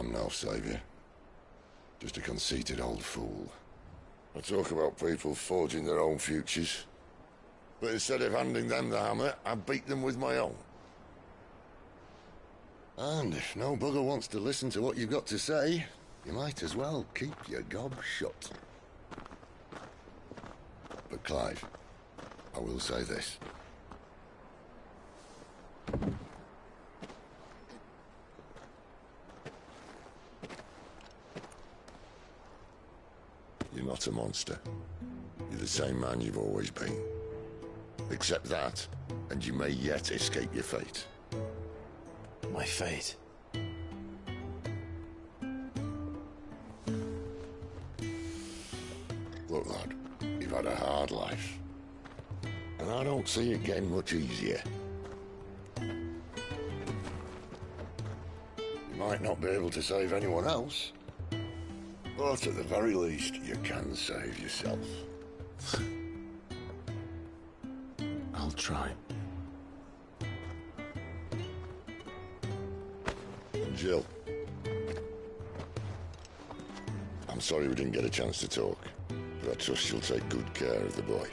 I'm no saviour. Just a conceited old fool. I talk about people forging their own futures. But instead of handing them the hammer, I beat them with my own. And if no bugger wants to listen to what you've got to say, you might as well keep your gob shut. But Clive, I will say this. You're not a monster. You're the same man you've always been. Accept that, and you may yet escape your fate. My fate? Look, lad, you've had a hard life. And I don't see it getting much easier. You might not be able to save anyone else, but at the very least, you can save yourself. I'll try. And Jill, I'm sorry we didn't get a chance to talk, but I trust she'll take good care of the boy.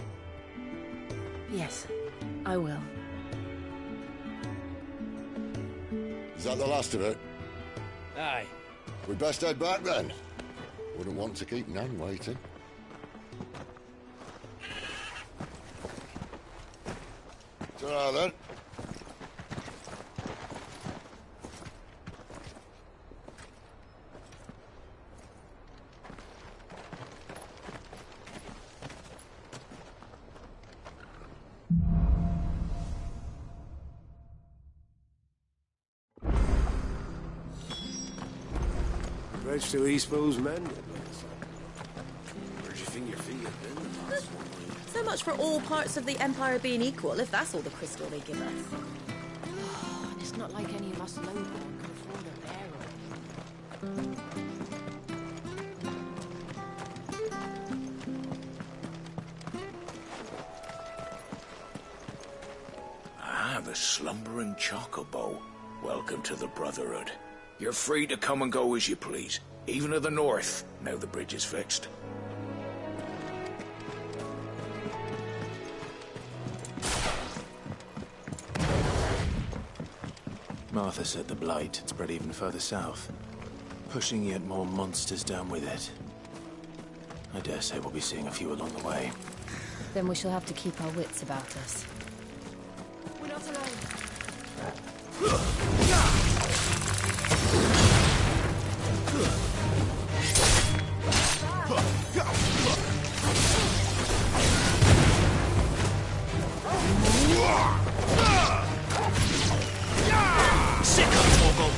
Yes, I will. Is that the last of it? Aye. We'd best head back then. Wouldn't want to keep Nan waiting. Ta-ra then. Bridge to Eastbo's men. Where'd you think your feet had been the last one? So much for all parts of the Empire being equal, if that's all the crystal they give us. And it's not like any of us lowborn can afford a barrel. Ah, the slumbering chocobo. Welcome to the Brotherhood. You're free to come and go as you please, even to the north, now the bridge is fixed. Martha said the blight had spread even further south, pushing yet more monsters down with it. I dare say we'll be seeing a few along the way. Then we shall have to keep our wits about us. We're not alone. Sick of Togo!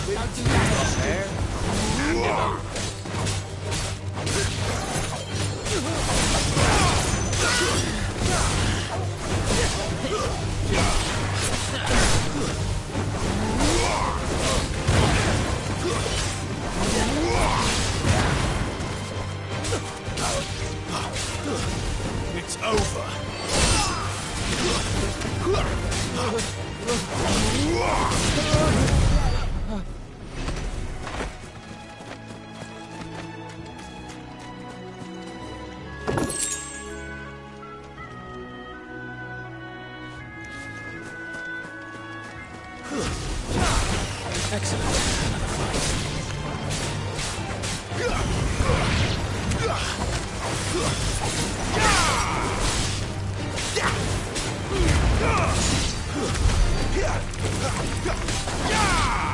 It's over.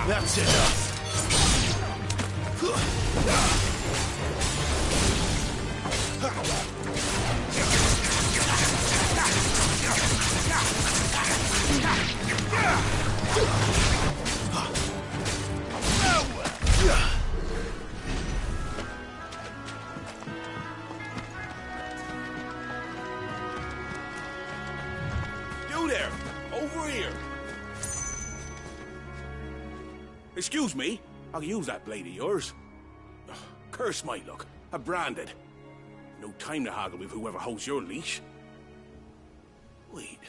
That's enough. You there, over here. Excuse me, I'll use that blade of yours. Ugh, curse my luck, I'm branded. No time to haggle with whoever holds your leash. Wait,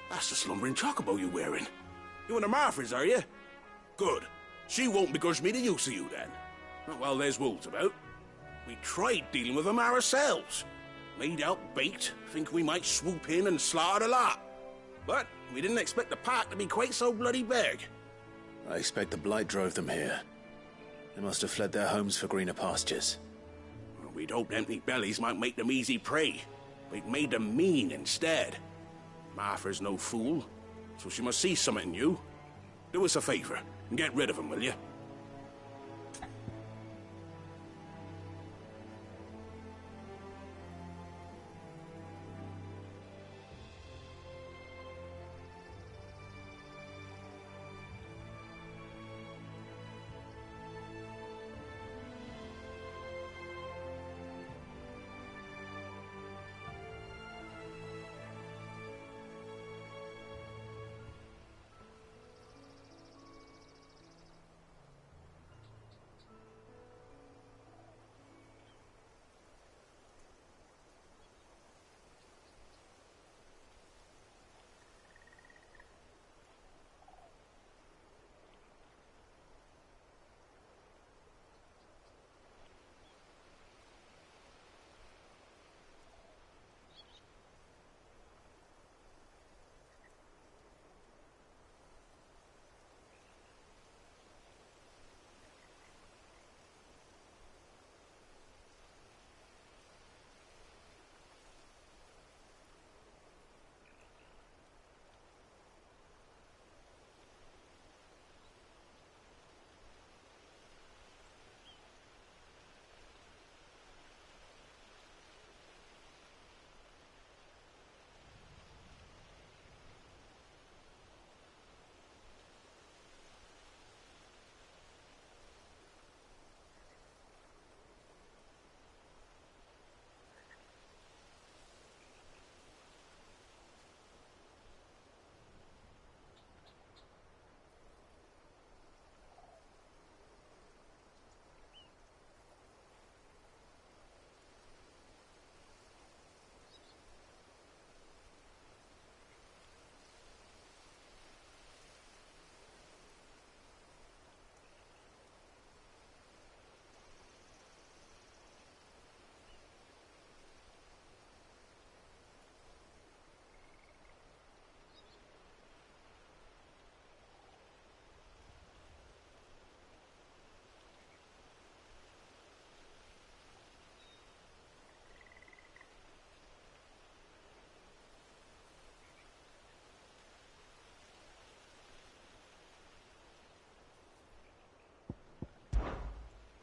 that's the slumbering chocobo you're wearing. You and the Marfors, are you? Good. She won't begrudge me the use of you then. Not while there's wolves about. We tried dealing with them ourselves. Laid out bait, think we might swoop in and slaughter the lot. But we didn't expect the pack to be quite so bloody big. I expect the blight drove them here. They must have fled their homes for greener pastures. Well, we'd hoped empty bellies might make them easy prey. We'd made them mean instead. Martha's no fool, so she must see something in you. Do us a favor and get rid of them, will you?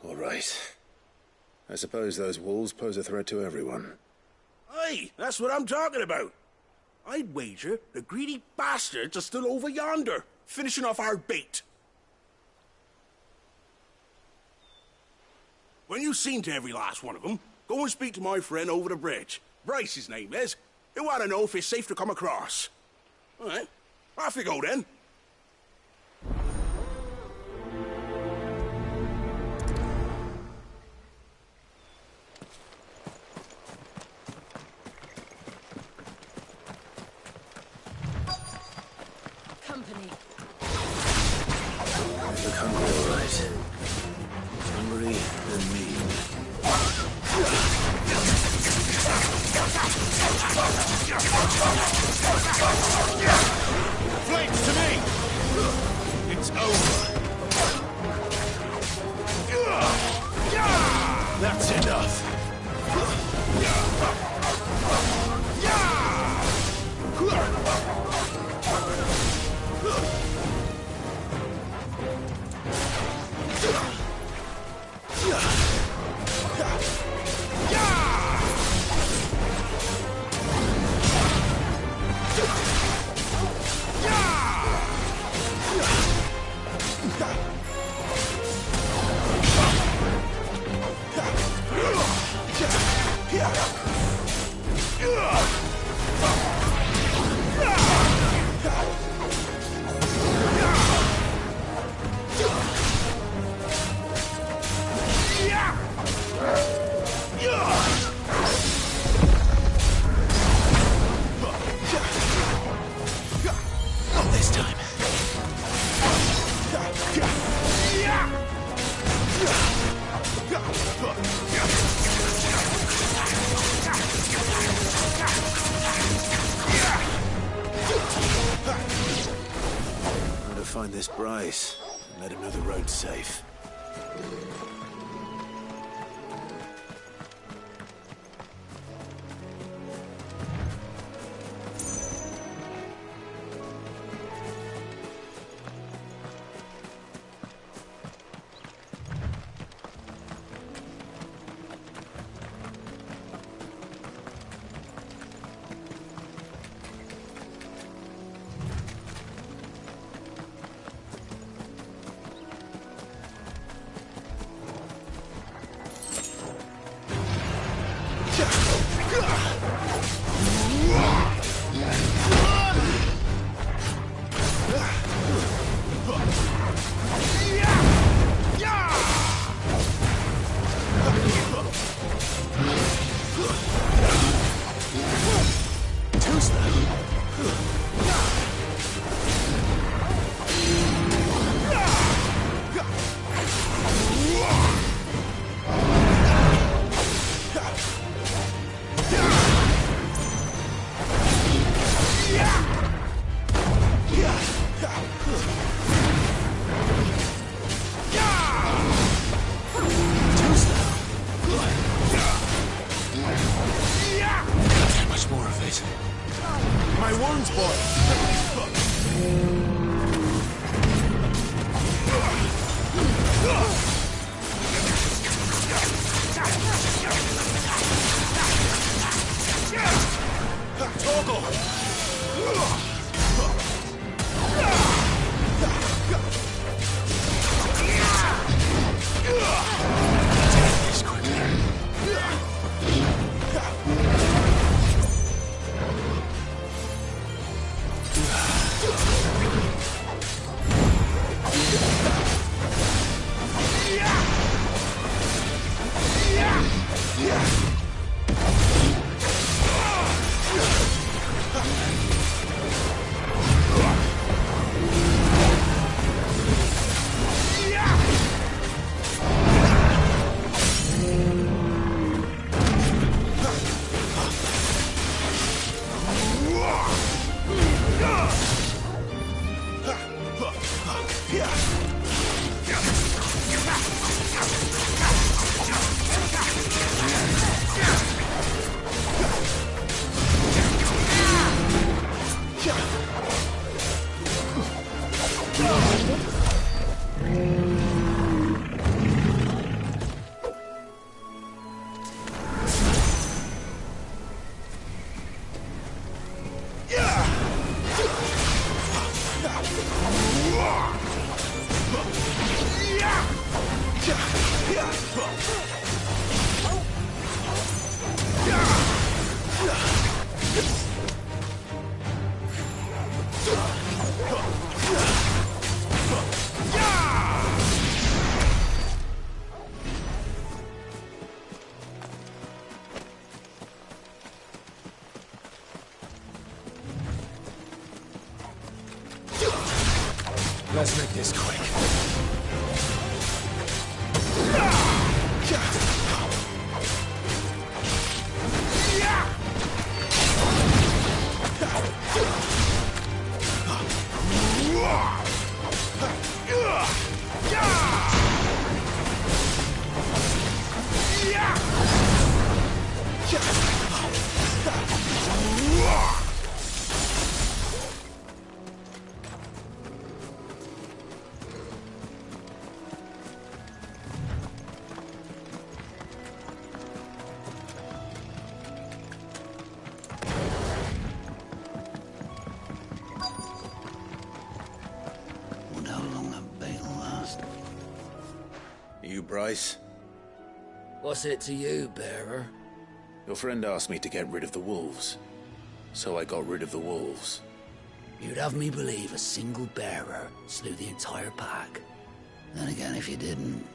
All right. I suppose those wolves pose a threat to everyone. Aye, that's what I'm talking about. I'd wager the greedy bastards are still over yonder, finishing off our bait. when you've seen to every last one of them, go and speak to my friend over the bridge. Bryce, his name is. He want to know if it's safe to come across. All right, off you go then. Company. Look hungry, all right. Hungry and mean. Flames to me! It's over. That's enough. Not this time. I'm gonna find this Bryce and let him know the road's safe. My wounds, Let's make this quick. Wonder how long that bait'll last. You, Bryce? What's it to you, bearer? Your friend asked me to get rid of the wolves. So I got rid of the wolves. You'd have me believe a single bearer slew the entire pack. Then again, if you didn't,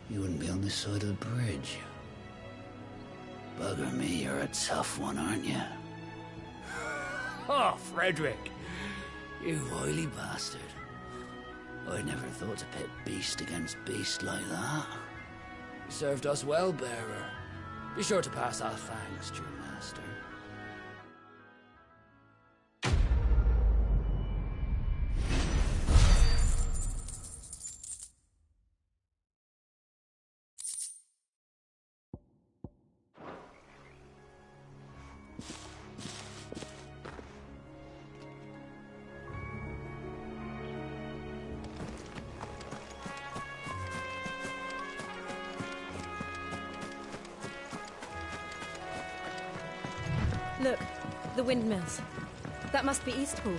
you wouldn't be on this side of the bridge. Bugger me, you're a tough one, aren't you? Oh, Frederick! You oily bastard. I never thought to pit beast against beast like that. You served us well, bearer. Be sure to pass our thanks to your master. Look, the windmills. That must be Eastpool.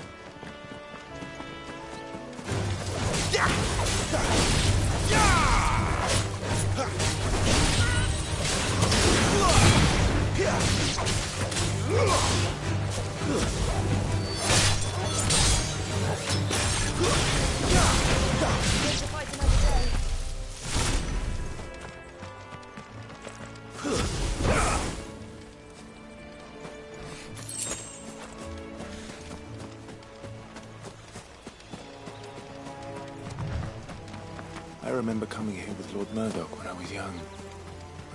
I remember coming here with Lord Murdoch when I was young.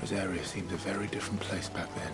Rosaria seemed a very different place back then.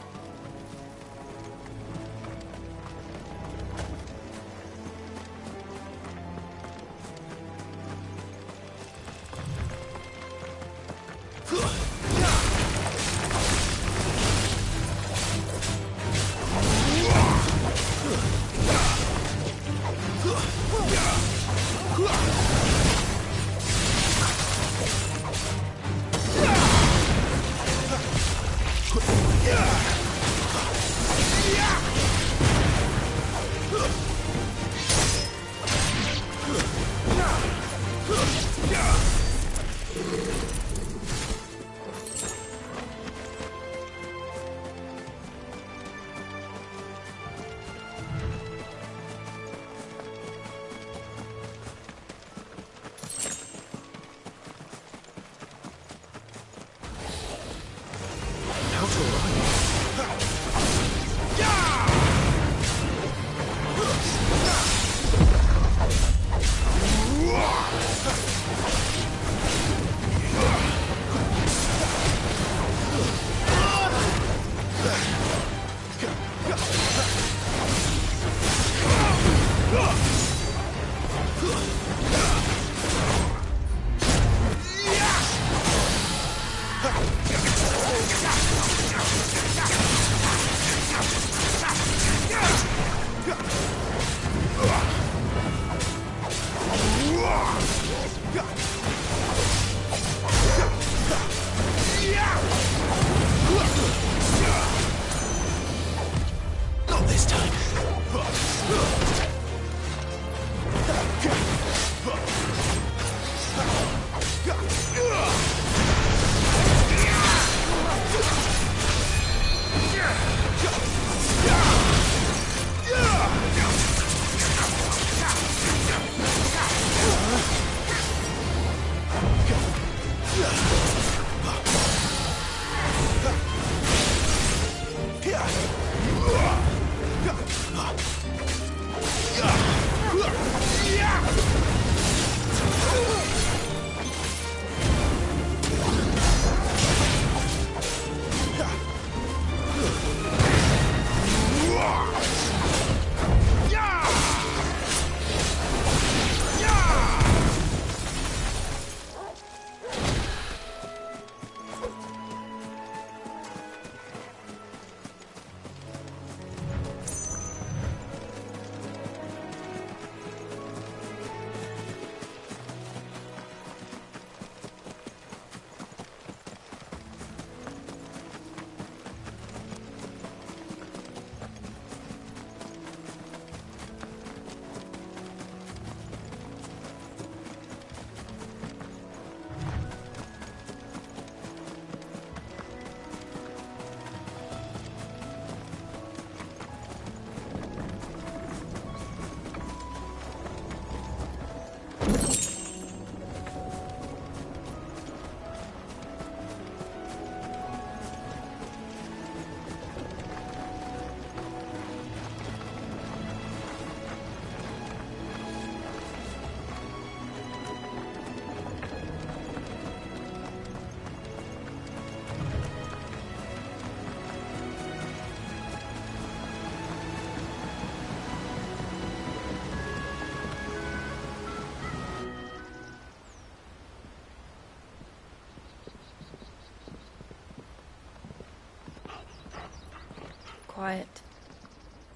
quiet,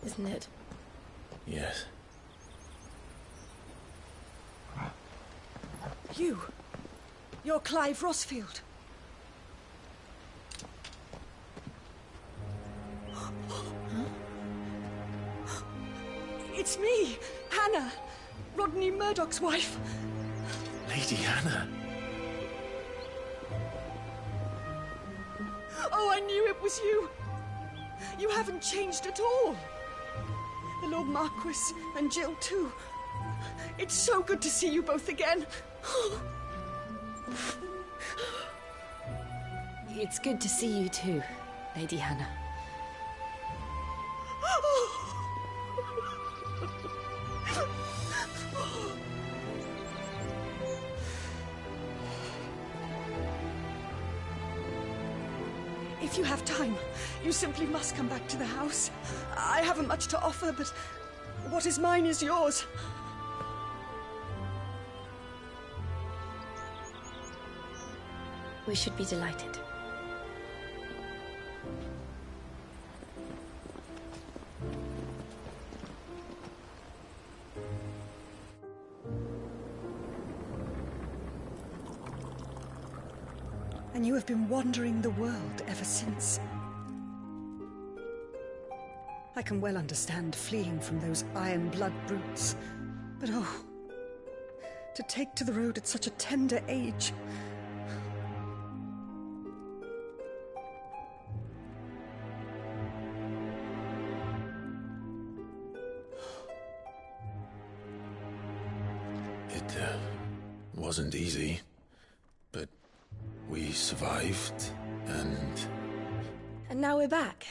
isn't it? Yes. You're Clive Rossfield. It's me, Hannah, Rodney Murdoch's wife. Lady Hannah. Oh, I knew it was you. You haven't changed at all. The Lord Marquis and Jill too. It's so good to see you both again. It's good to see you too, Lady Hannah. If you have time, you simply must come back to the house. I haven't much to offer, but what is mine is yours. We should be delighted. And you have been wandering the world ever since. I can well understand fleeing from those iron blood brutes. But oh, to take to the road at such a tender age. It wasn't easy, but we survived, and... And now we're back.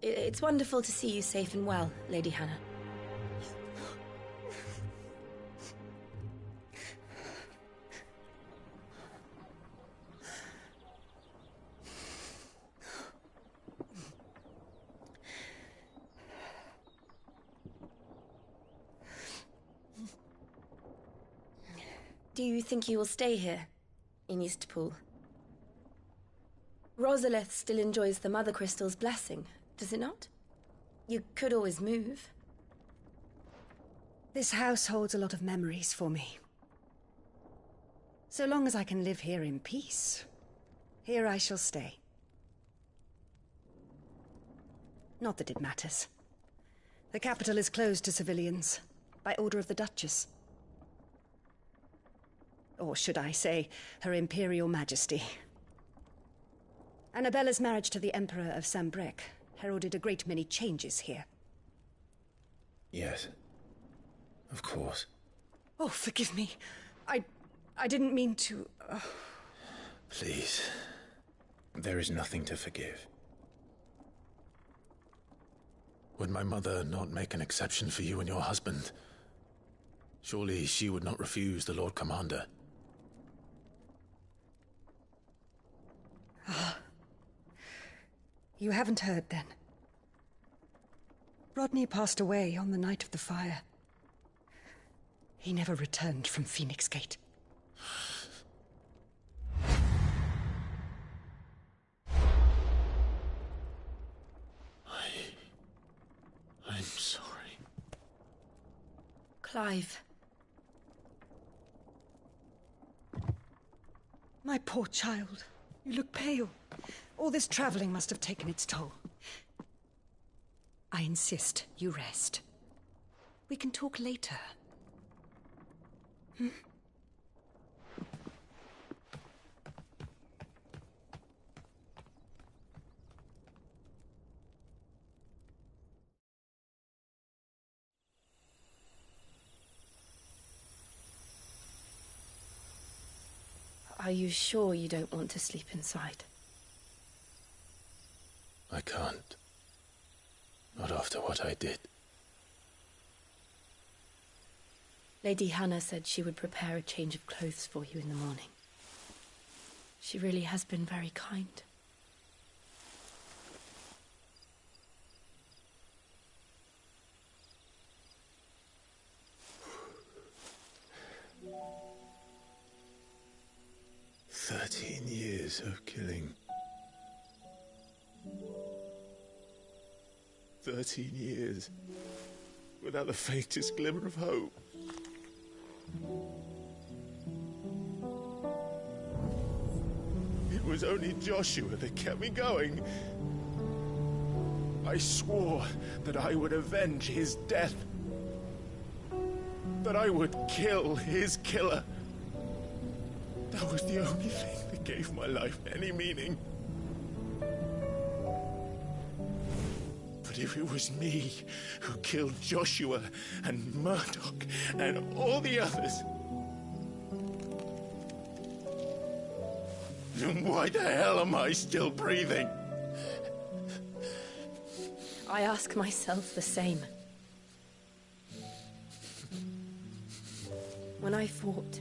It's wonderful to see you safe and well, Lady Hannah. Do you think you will stay here, in Eastpool? Rosalith still enjoys the Mother Crystal's blessing, does it not? You could always move. This house holds a lot of memories for me. So long as I can live here in peace, here I shall stay. Not that it matters. The capital is closed to civilians, by order of the Duchess. Or should I say, Her Imperial Majesty. Annabella's marriage to the Emperor of Sambrec heralded a great many changes here. Yes. Of course. Oh, forgive me. I didn't mean to... Please. There is nothing to forgive. Would my mother not make an exception for you and your husband? Surely she would not refuse the Lord Commander. You haven't heard, then. Rodney passed away on the night of the fire. He never returned from Phoenix Gate. I'm sorry. Clive. My poor child. You look pale. All this traveling must have taken its toll. I insist you rest. We can talk later. Are you sure you don't want to sleep inside? I can't. Not after what I did. Lady Hannah said she would prepare a change of clothes for you in the morning. She really has been very kind. "13 years of killing. 13 years, without the faintest glimmer of hope. It was only Joshua that kept me going. I swore that I would avenge his death. That I would kill his killer. That was the only thing that gave my life any meaning. But if it was me who killed Joshua and Murdoch and all the others, then why the hell am I still breathing? I ask myself the same. When I fought,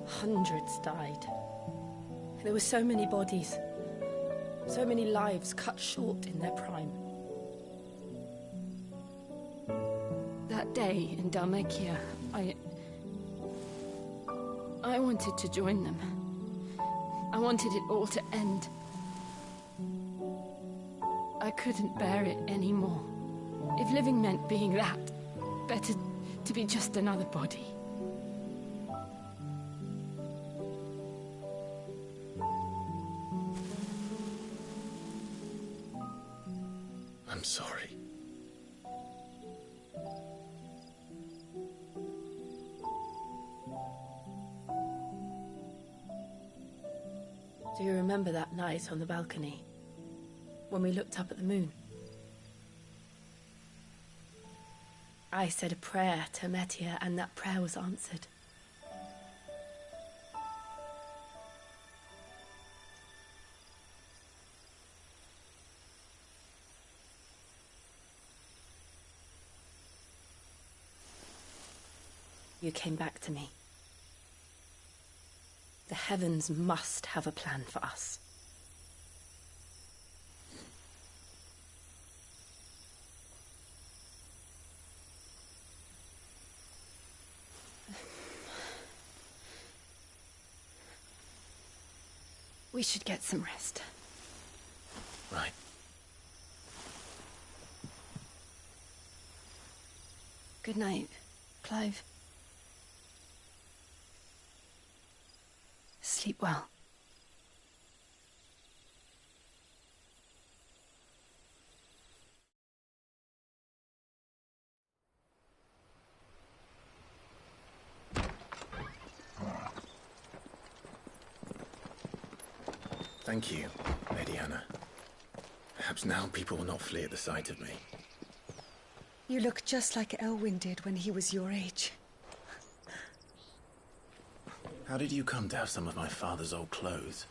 hundreds died. There were so many bodies, so many lives cut short in their prime. That day in Dalmekia, I wanted to join them. I wanted it all to end. I couldn't bear it anymore. If living meant being that, better to be just another body. I'm sorry. Do you remember that night on the balcony, when we looked up at the moon? I said a prayer to Metia, and that prayer was answered. You came back to me. The heavens must have a plan for us. We should get some rest. Right. Good night, Clive. Sleep well. Thank you, Lady Hannah. Perhaps now people will not flee at the sight of me. You look just like Elwyn did when he was your age. How did you come to have some of my father's old clothes?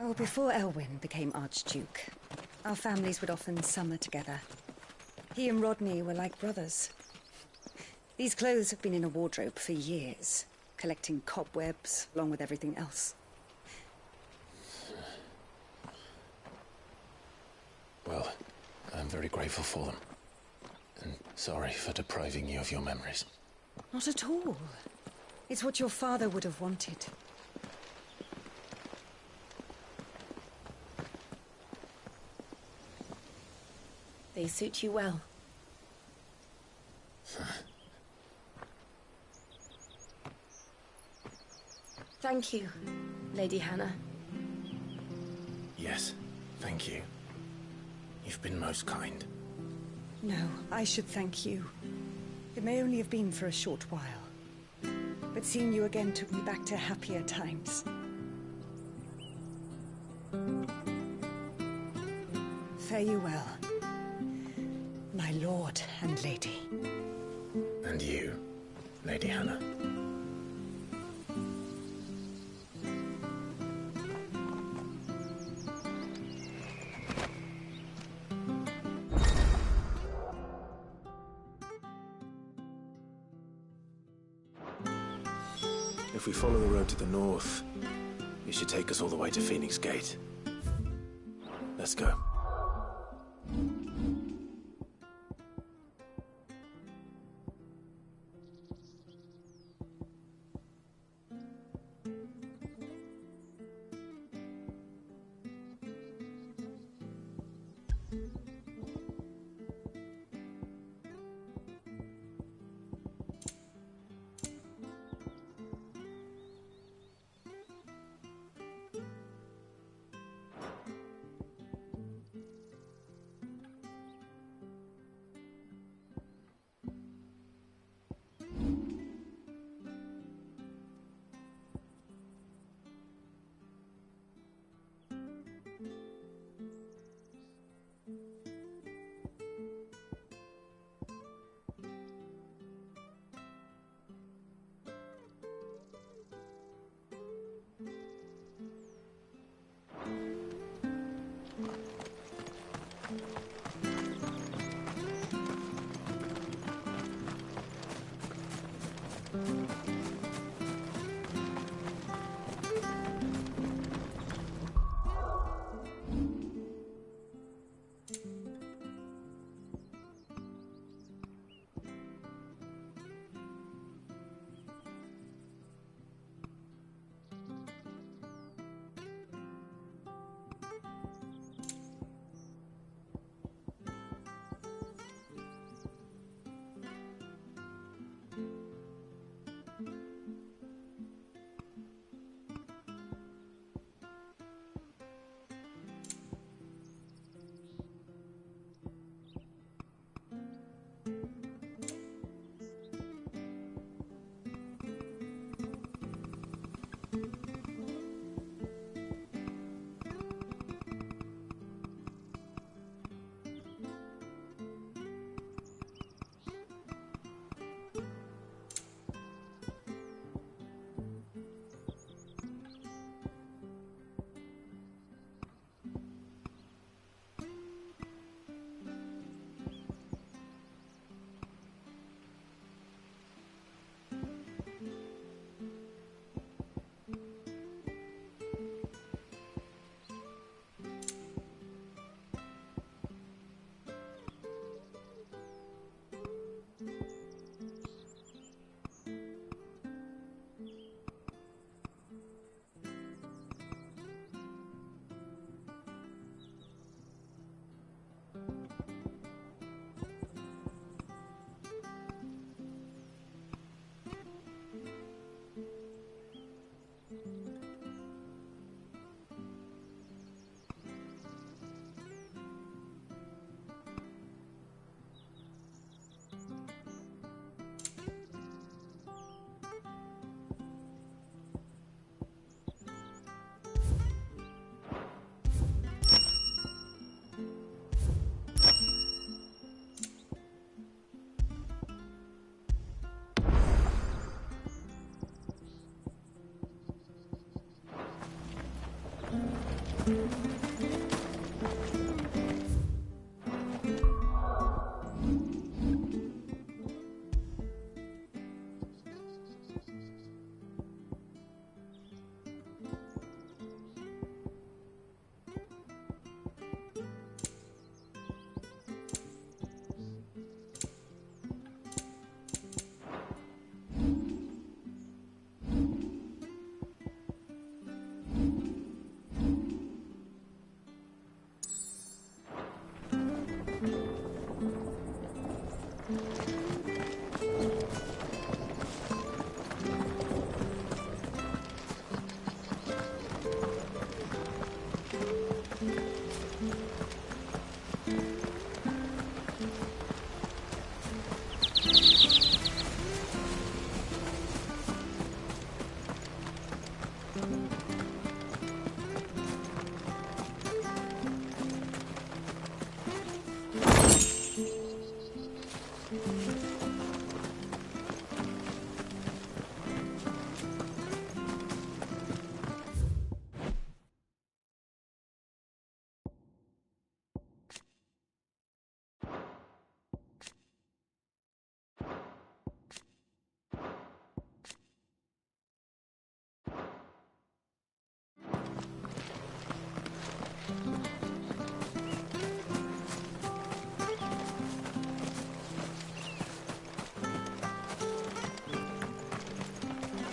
Oh, before Elwyn became Archduke, our families would often summer together. He and Rodney were like brothers. These clothes have been in a wardrobe for years, collecting cobwebs along with everything else. Well, I'm very grateful for them. And sorry for depriving you of your memories. Not at all. It's what your father would have wanted. They suit you well. Thank you, Lady Hannah. Yes, thank you. You've been most kind. No, I should thank you. It may only have been for a short while, but seeing you again took me back to happier times. Fare you well, my lord and lady. And you, Lady Hannah. If we follow the road to the north, it should take us all the way to Phoenix Gate. Let's go.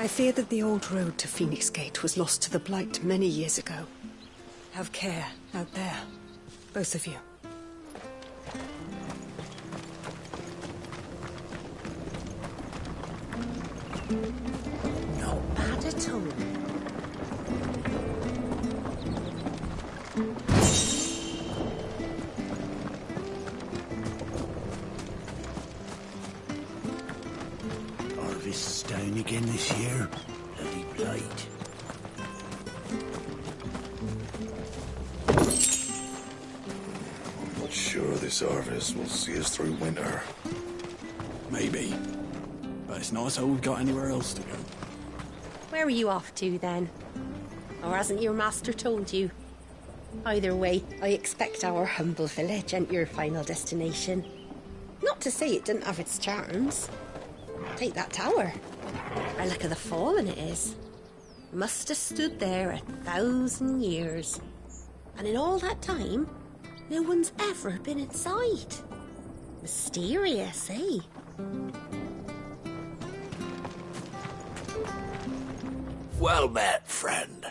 I fear that the old road to Phoenix Gate was lost to the Blight many years ago. Have care out there, both of you. Not bad at all. Harvest's down again this year. Bloody blight. I'm not sure this harvest will see us through winter. Maybe. But it's not as though we've got anywhere else to go. Where are you off to, then? Or hasn't your master told you? Either way, I expect our humble village ain't your final destination. Not to say it didn't have its charms. Take that tower. A look of the fallen it is. Must have stood there 1,000 years. And in all that time, no one's ever been inside. Mysterious, eh? Well met, friend.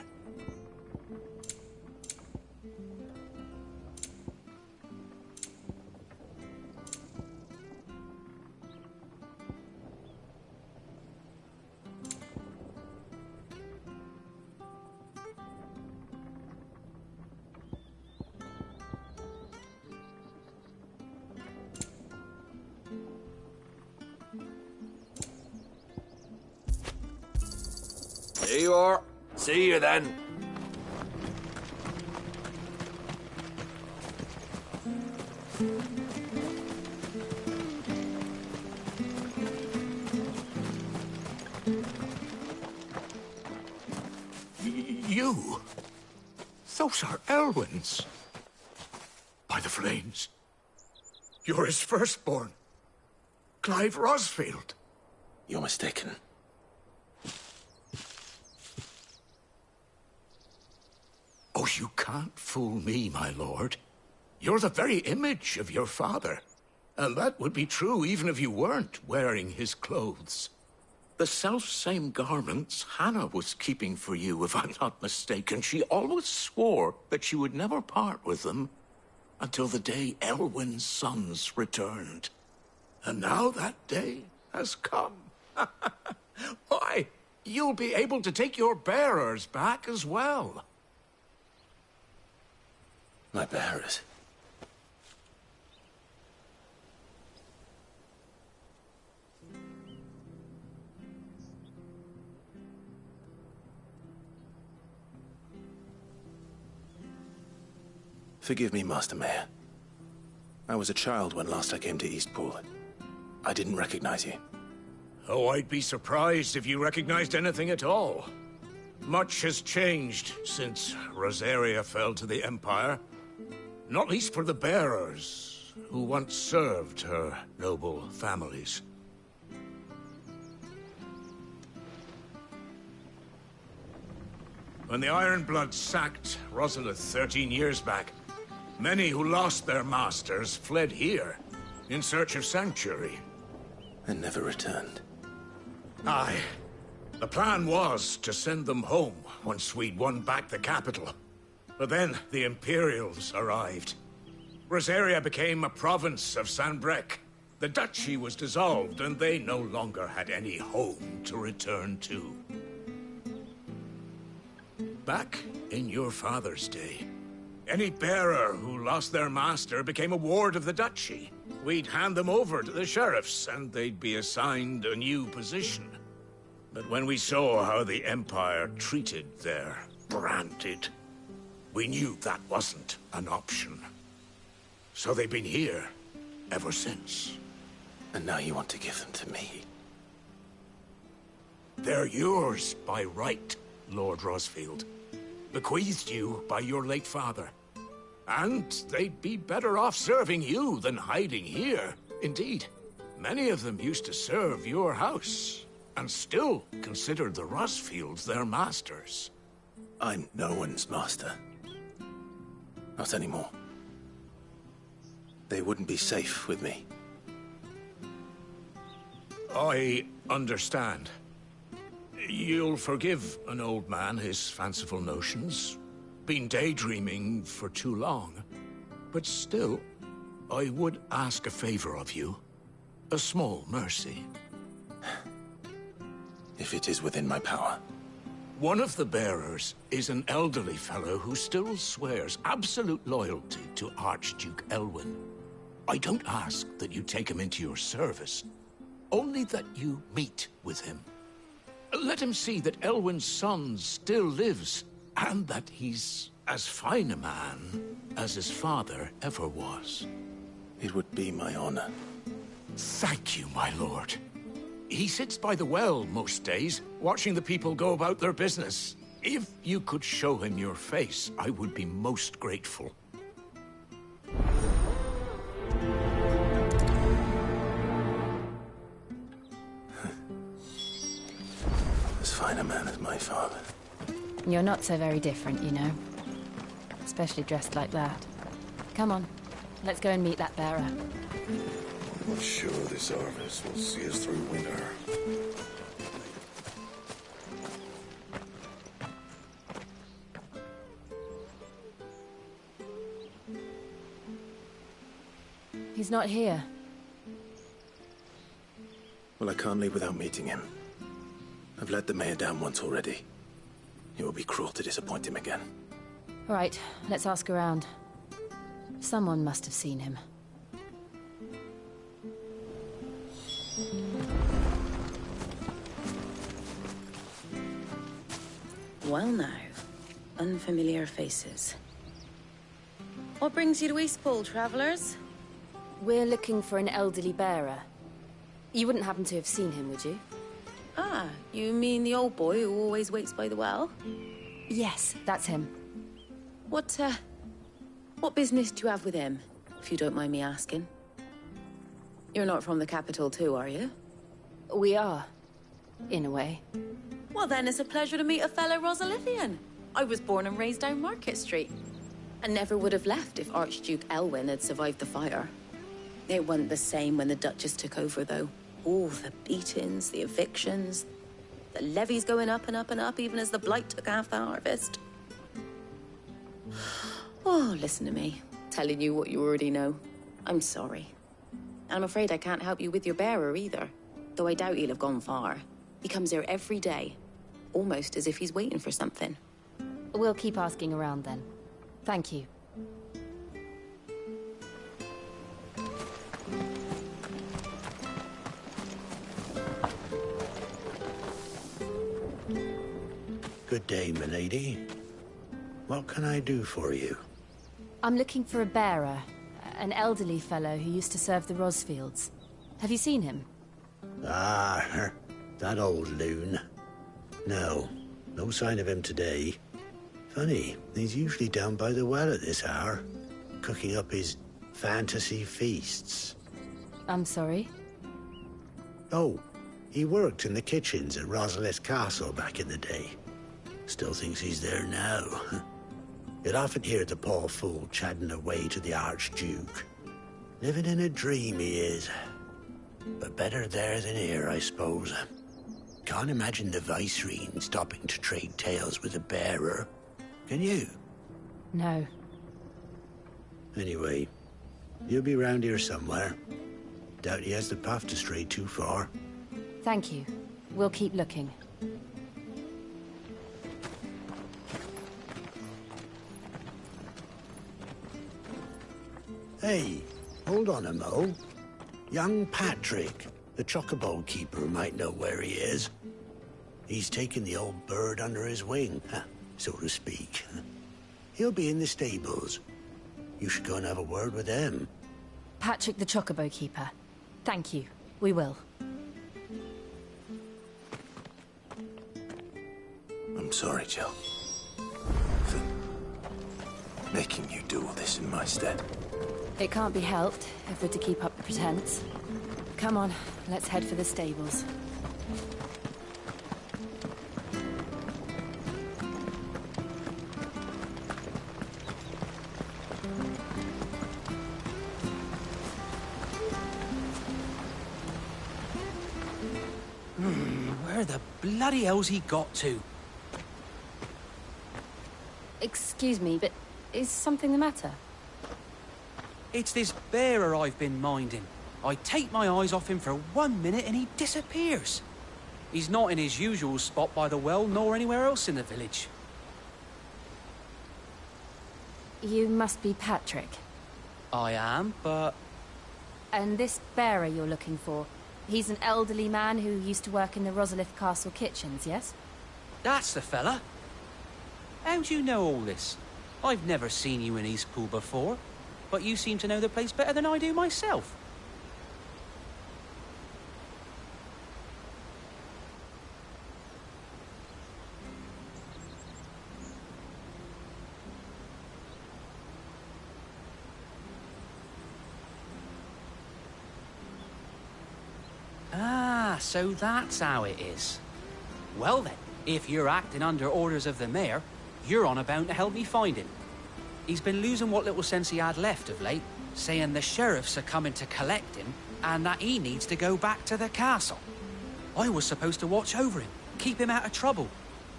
There you are. See you then. You? Those are Elwyn's. By the flames. You're his firstborn. Clive Rosfield. You're mistaken. Oh, you can't fool me, my lord. You're the very image of your father. And that would be true even if you weren't wearing his clothes. The self-same garments Hannah was keeping for you, if I'm not mistaken. She always swore that she would never part with them until the day Elwyn's sons returned. And now that day has come. Why, you'll be able to take your bearers back as well. My bearers. Forgive me, Master Mayor. I was a child when last I came to Eastpool. I didn't recognize you. Oh, I'd be surprised if you recognized anything at all. Much has changed since Rosaria fell to the Empire. Not least for the bearers, who once served her noble families. When the Ironbloods sacked Rosalith 13 years back, many who lost their masters fled here, in search of sanctuary. And never returned. Aye. The plan was to send them home once we'd won back the capital. But then the Imperials arrived. Rosaria became a province of Sanbreque. The duchy was dissolved, and they no longer had any home to return to. Back in your father's day, any bearer who lost their master became a ward of the duchy. We'd hand them over to the sheriffs, and they'd be assigned a new position. But when we saw how the Empire treated their branded, we knew that wasn't an option. So they've been here ever since. And now you want to give them to me? They're yours by right, Lord Rosfield. Bequeathed you by your late father. And they'd be better off serving you than hiding here. Indeed, many of them used to serve your house, and still considered the Rosfields their masters. I'm no one's master. Not anymore. They wouldn't be safe with me. I understand. You'll forgive an old man his fanciful notions. Been daydreaming for too long. But still, I would ask a favor of you. A small mercy. If it is within my power. One of the bearers is an elderly fellow who still swears absolute loyalty to Archduke Elwyn. I don't ask that you take him into your service, only that you meet with him. Let him see that Elwyn's son still lives, and that he's as fine a man as his father ever was. It would be my honor. Thank you, my lord. He sits by the well most days, watching the people go about their business. If you could show him your face, I would be most grateful. As fine a man as my father. You're not so very different, you know. Especially dressed like that. Come on, let's go and meet that bearer. I'm not sure this harvest will see us through winter. He's not here. Well, I can't leave without meeting him. I've let the mayor down once already. It would be cruel to disappoint him again. All right, let's ask around. Someone must have seen him. Well now, unfamiliar faces. What brings you to Eastpool, travellers? We're looking for an elderly bearer. You wouldn't happen to have seen him, would you? Ah, you mean the old boy who always waits by the well? Yes, that's him. What business do you have with him, if you don't mind me asking? You're not from the capital too, are you? We are, in a way. Well then, it's a pleasure to meet a fellow Rosalifian. I was born and raised down Market Street. And never would have left if Archduke Elwyn had survived the fire. It wasn't the same when the Duchess took over, though. All the beatings, the evictions, the levies going up and up and up, even as the blight took half the harvest. Oh, listen to me, telling you what you already know. I'm sorry. And I'm afraid I can't help you with your bearer either, though I doubt he'll have gone far. He comes here every day, almost as if he's waiting for something. We'll keep asking around then. Thank you. Good day, milady. What can I do for you? I'm looking for a bearer, an elderly fellow who used to serve the Rosfields. Have you seen him? Ah, that old loon. No sign of him today. Funny, he's usually down by the well at this hour, cooking up his fantasy feasts. I'm sorry? Oh, he worked in the kitchens at Rosalith Castle back in the day. Still thinks he's there now. You'd often hear the poor fool chatting away to the Archduke. Living in a dream he is. But better there than here, I suppose. Can't imagine the Vicereine stopping to trade tales with a bearer. Can you? No. Anyway, he'll be round here somewhere. Doubt he has the path to stray too far. Thank you. We'll keep looking. Hey, hold on a mo. Young Patrick, the chocobo keeper, might know where he is. He's taken the old bird under his wing, so to speak. He'll be in the stables. You should go and have a word with them. Patrick the chocobo keeper. Thank you. We will. I'm sorry, Jill. For making you do all this in my stead. It can't be helped if we're to keep up the pretense. Come on, let's head for the stables. Where the bloody hell's he got to? Excuse me, but is something the matter? It's this bearer I've been minding. I take my eyes off him for 1 minute and he disappears. He's not in his usual spot by the well, nor anywhere else in the village. You must be Patrick. I am, but... And this bearer you're looking for, he's an elderly man who used to work in the Rosalith Castle kitchens, yes? That's the fella. How do you know all this? I've never seen you in Eastpool before, but you seem to know the place better than I do myself. Ah, so that's how it is. Well then, if you're acting under orders of the mayor, you're on about to help me find him. He's been losing what little sense he had left of late, saying the sheriffs are coming to collect him and that he needs to go back to the castle. I was supposed to watch over him, keep him out of trouble.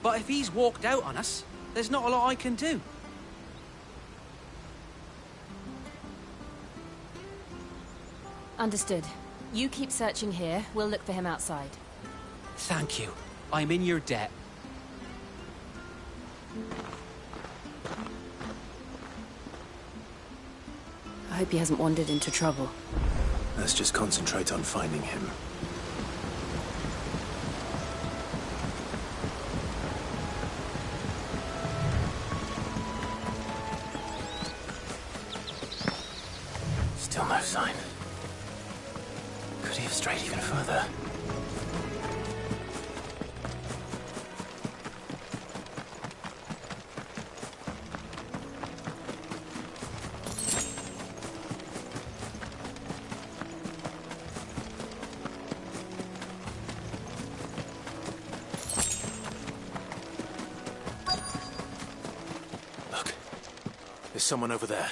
But if he's walked out on us, there's not a lot I can do. Understood. You keep searching here, we'll look for him outside. Thank you. I'm in your debt. I hope he hasn't wandered into trouble. Let's just concentrate on finding him. Still no sign. Could he have strayed even further? Look, there's someone over there.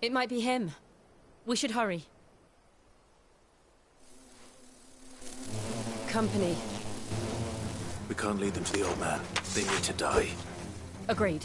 It might be him. We should hurry. Company. We can't lead them to the old man. They need to die. Agreed.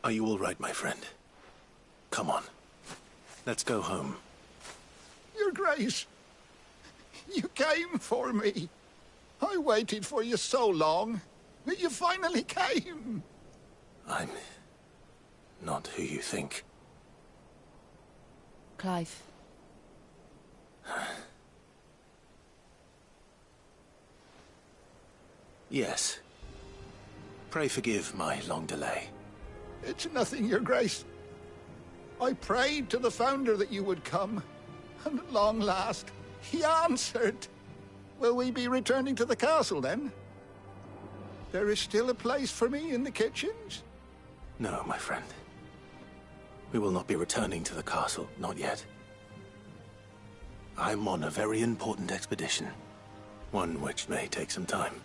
Are you all right, my friend? Come on. Let's go home. Your Grace, you came for me. I waited for you so long, but you finally came. I'm not who you think. Clive. Yes. Pray forgive my long delay. It's nothing, Your Grace. I prayed to the Founder that you would come, and at long last, he answered. Will we be returning to the castle, then? There is still a place for me in the kitchens? No, my friend. We will not be returning to the castle, not yet. I'm on a very important expedition. One which may take some time.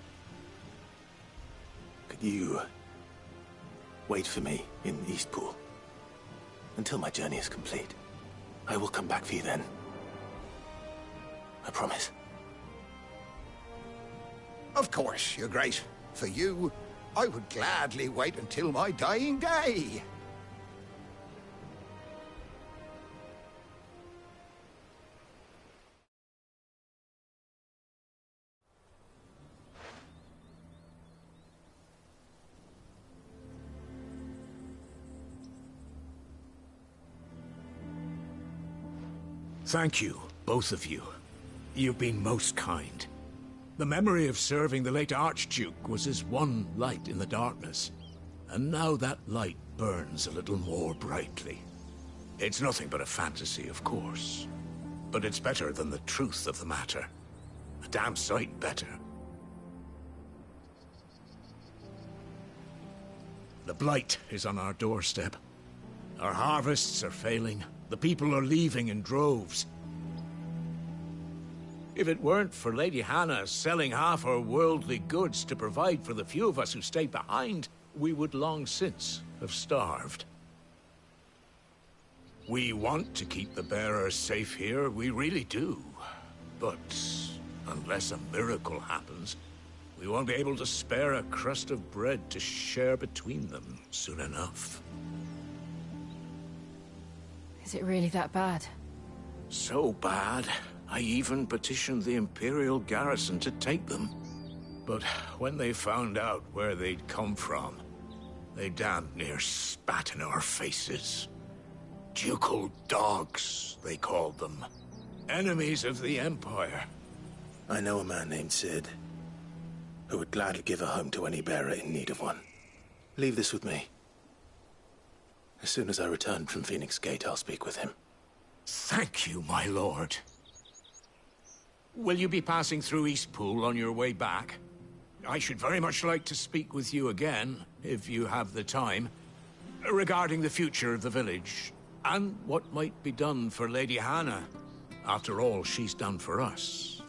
Could you wait for me in Eastpool until my journey is complete? I will come back for you then. I promise. Of course, Your Grace. For you, I would gladly wait until my dying day. Thank you, both of you. You've been most kind. The memory of serving the late Archduke was as one light in the darkness, and now that light burns a little more brightly. It's nothing but a fantasy, of course, but it's better than the truth of the matter. A damn sight better. The Blight is on our doorstep. Our harvests are failing. The people are leaving in droves. If it weren't for Lady Hannah selling half her worldly goods to provide for the few of us who stayed behind, we would long since have starved. We want to keep the bearers safe here, we really do. But unless a miracle happens, we won't be able to spare a crust of bread to share between them soon enough. Is it really that bad? So bad, I even petitioned the Imperial garrison to take them. But when they found out where they'd come from, they damned near spat in our faces. Ducal dogs, they called them. Enemies of the Empire. I know a man named Sid, who would gladly give a home to any bearer in need of one. Leave this with me. As soon as I return from Phoenix Gate, I'll speak with him. Thank you, my lord. Will you be passing through Eastpool on your way back? I should very much like to speak with you again, if you have the time, regarding the future of the village, and what might be done for Lady Hannah, after all she's done for us.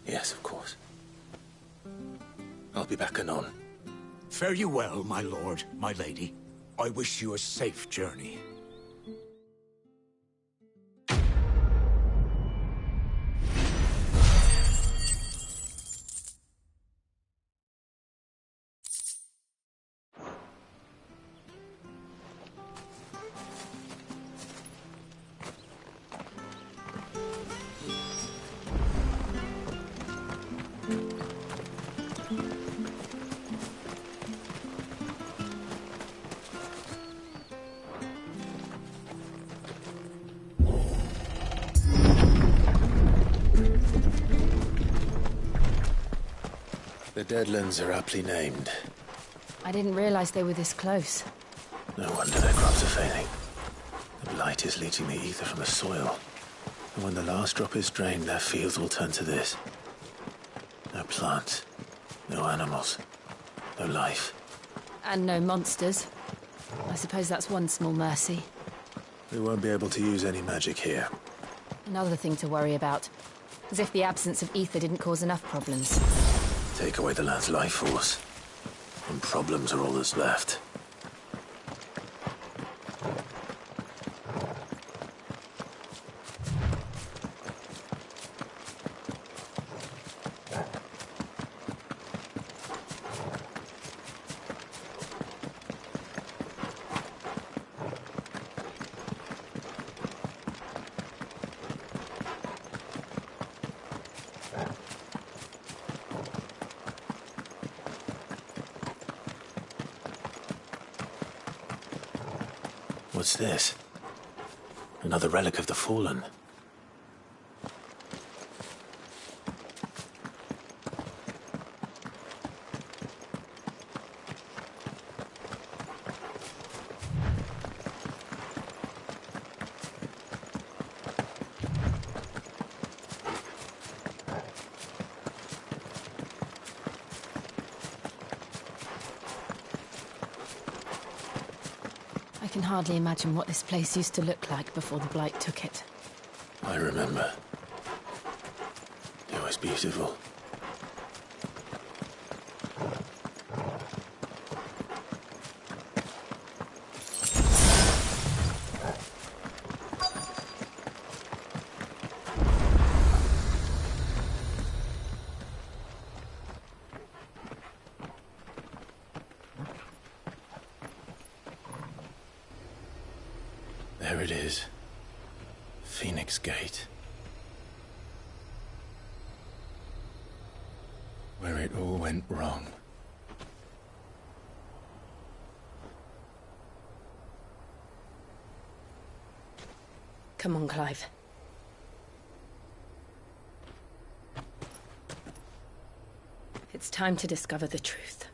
Yes, of course. I'll be back anon. Fare you well, my lord, my lady. I wish you a safe journey. The Deadlands are aptly named. I didn't realize they were this close. No wonder their crops are failing. The Blight is leaching the ether from the soil. And when the last drop is drained, their fields will turn to this. No plants, no animals, no life. And no monsters. I suppose that's one small mercy. We won't be able to use any magic here. Another thing to worry about. As if the absence of ether didn't cause enough problems. Take away the lad's life force, and problems are all that's left. What's this? Another relic of the Fallen. I can hardly imagine what this place used to look like before the Blight took it. I remember. It was beautiful. There it is. Phoenix Gate. Where it all went wrong. Come on, Clive. It's time to discover the truth.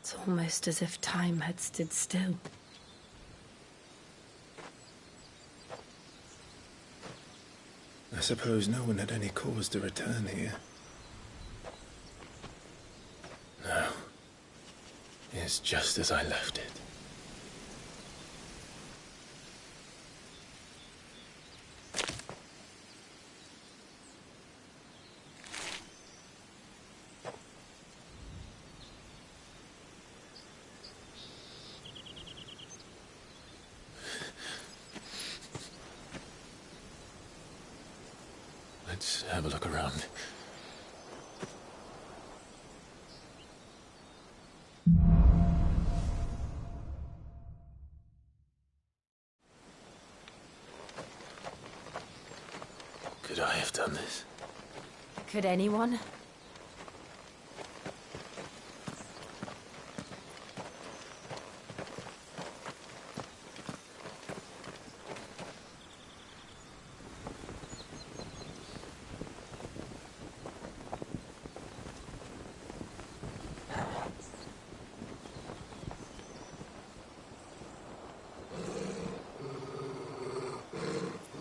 It's almost as if time had stood still. I suppose no one had any cause to return here. No. It's just as I left it. Let's have a look around. Could I have done this? Could anyone?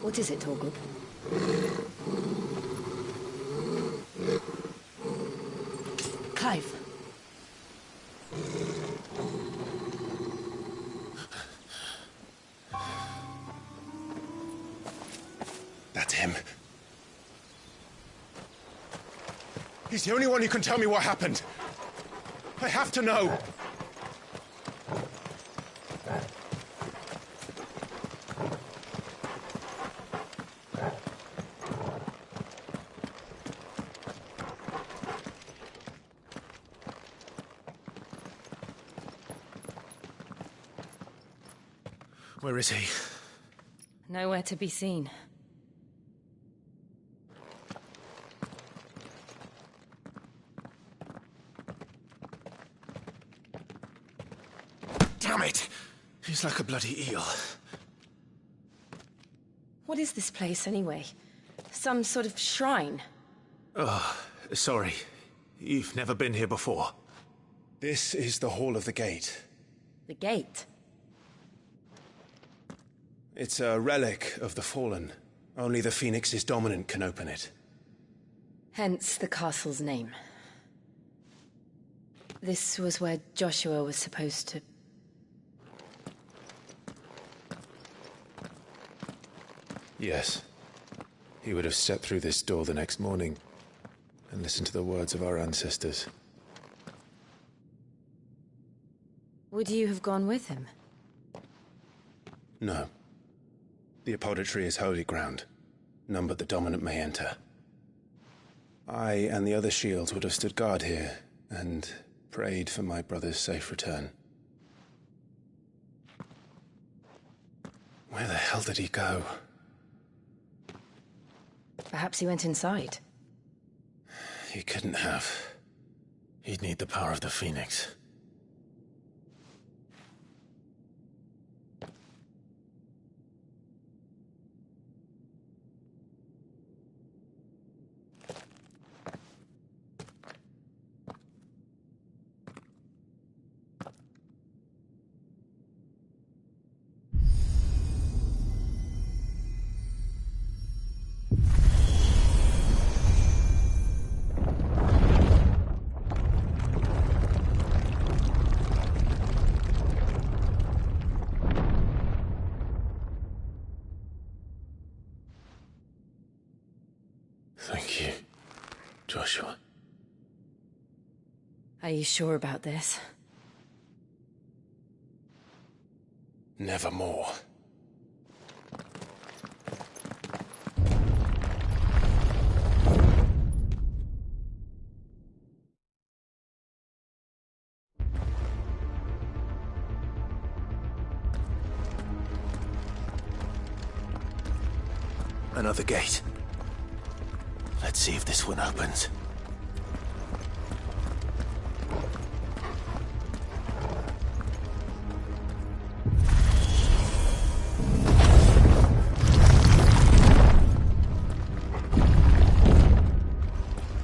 What is it, Torgal? Clive. That's him. He's the only one who can tell me what happened. I have to know. Where is he? Nowhere to be seen. Damn it! He's like a bloody eel. What is this place, anyway? Some sort of shrine? Oh, sorry. You've never been here before. This is the Hall of the Gate. The gate? It's a relic of the Fallen. Only the Phoenix's dominant can open it. Hence the castle's name. This was where Joshua was supposed to... Yes. He would have stepped through this door the next morning and listened to the words of our ancestors. Would you have gone with him? No. The apodatory is holy ground. None but the dominant may enter. I and the other shields would have stood guard here and prayed for my brother's safe return. Where the hell did he go? Perhaps he went inside. He couldn't have. He'd need the power of the Phoenix. Thank you, Joshua. Are you sure about this? Nevermore. Another gate. Let's see if this one opens.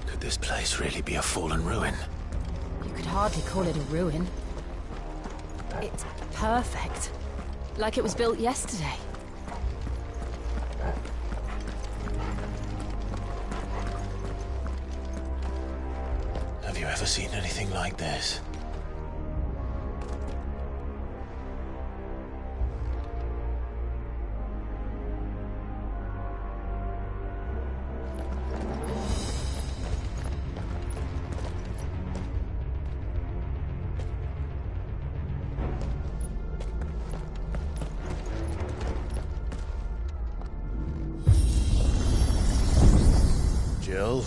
Could this place really be a fallen ruin? You could hardly call it a ruin. It's perfect. Like it was built yesterday. Have you ever seen anything like this? Jill?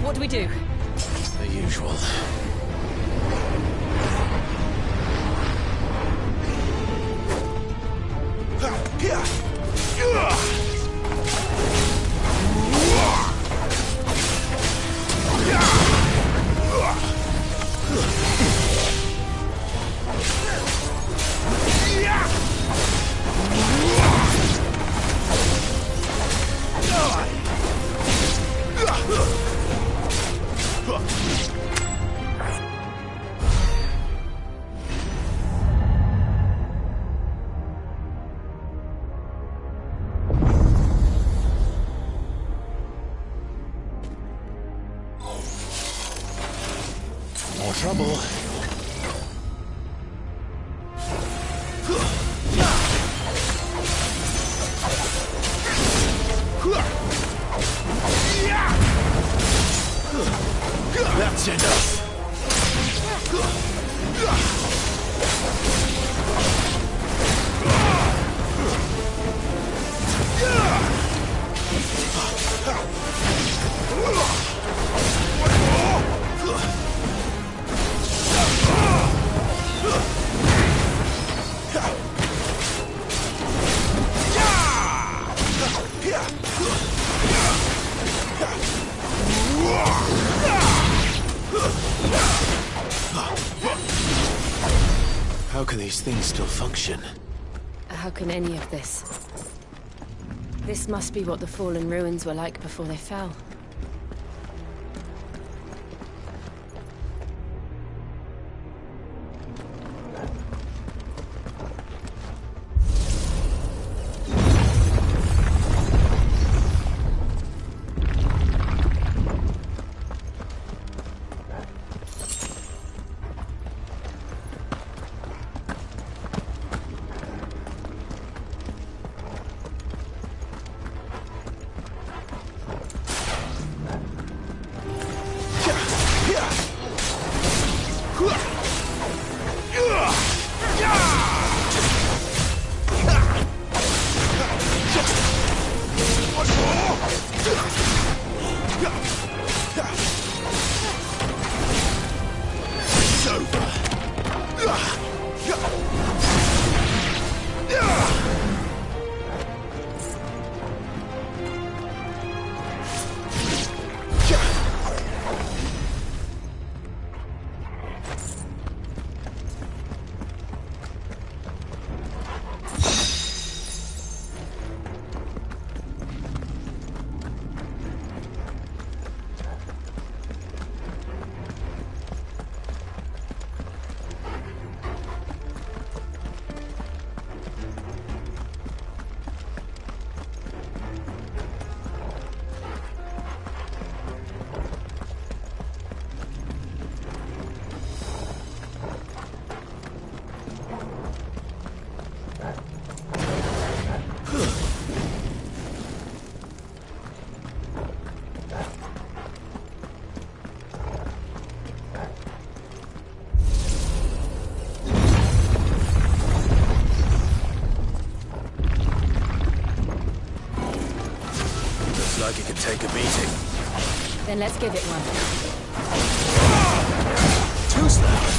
What do we do? The usual. More trouble. That's enough. How can these things still function? How can any of this? This must be what the fallen ruins were like before they fell. Like it could take a beating. Then let's give it one. Too slow.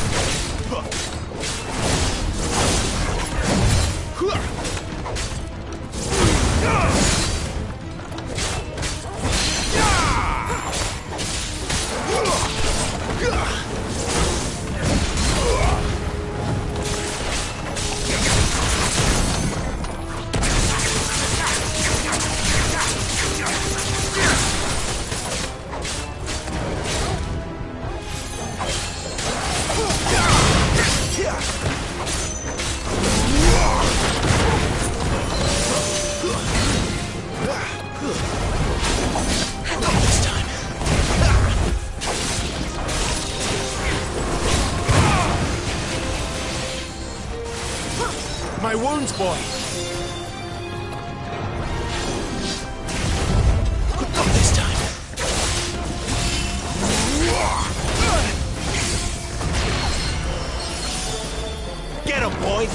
My wounds, boy! Not this time. Get him, boy!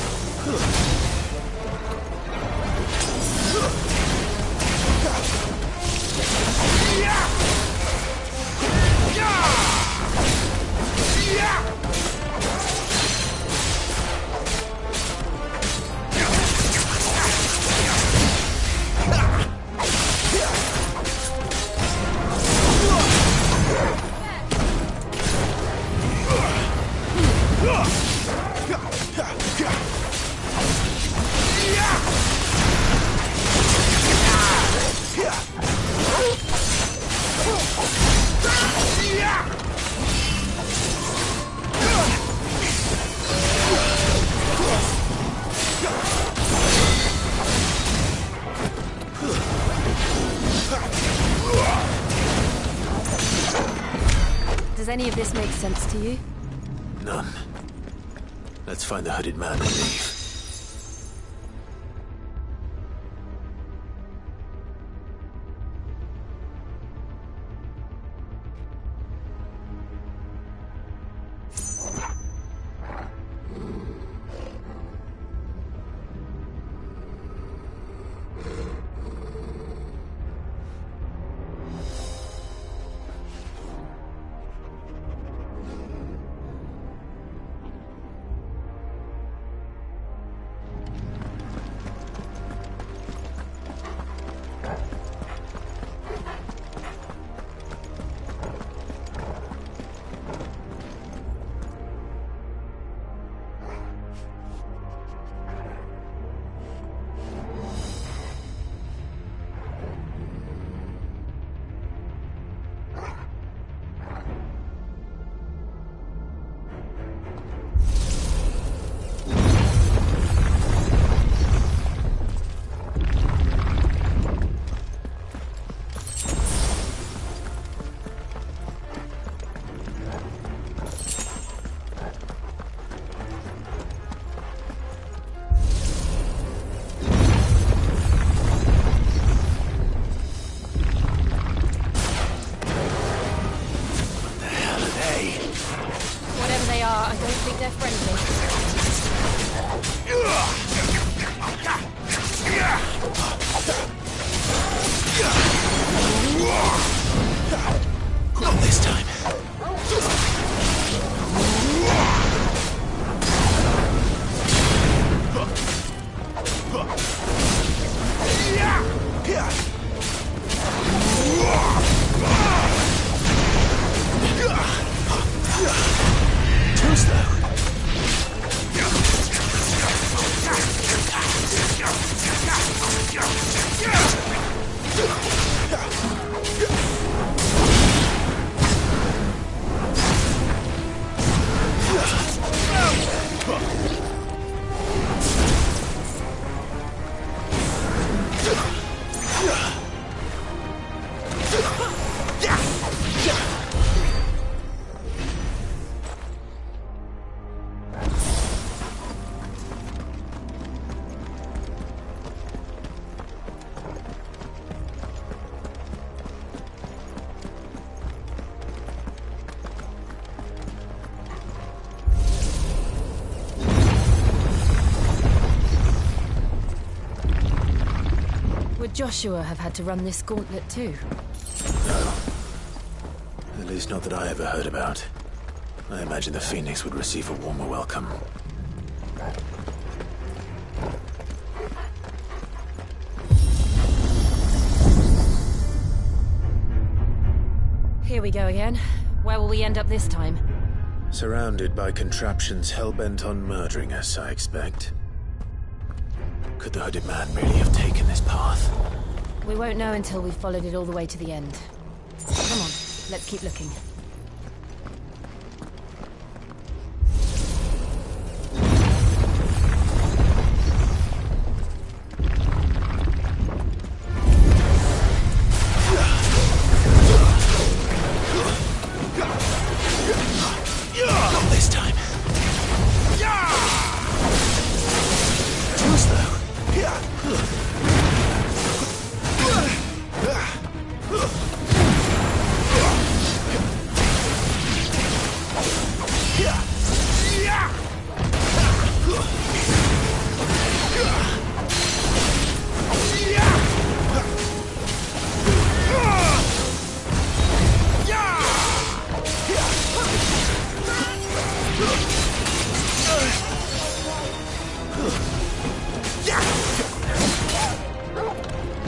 Does any of this make sense to you? None. Let's find the hooded man and leave. I don't think they're friendly. Not this time. Too slow. Would Joshua have had to run this gauntlet too? No. At least not that I ever heard about. I imagine the Phoenix would receive a warmer welcome. Here we go again. Where will we end up this time? Surrounded by contraptions hell-bent on murdering us, I expect. Could the hooded man really have taken this path? We won't know until we've followed it all the way to the end. Come on, let's keep looking. Not this time. Too slow.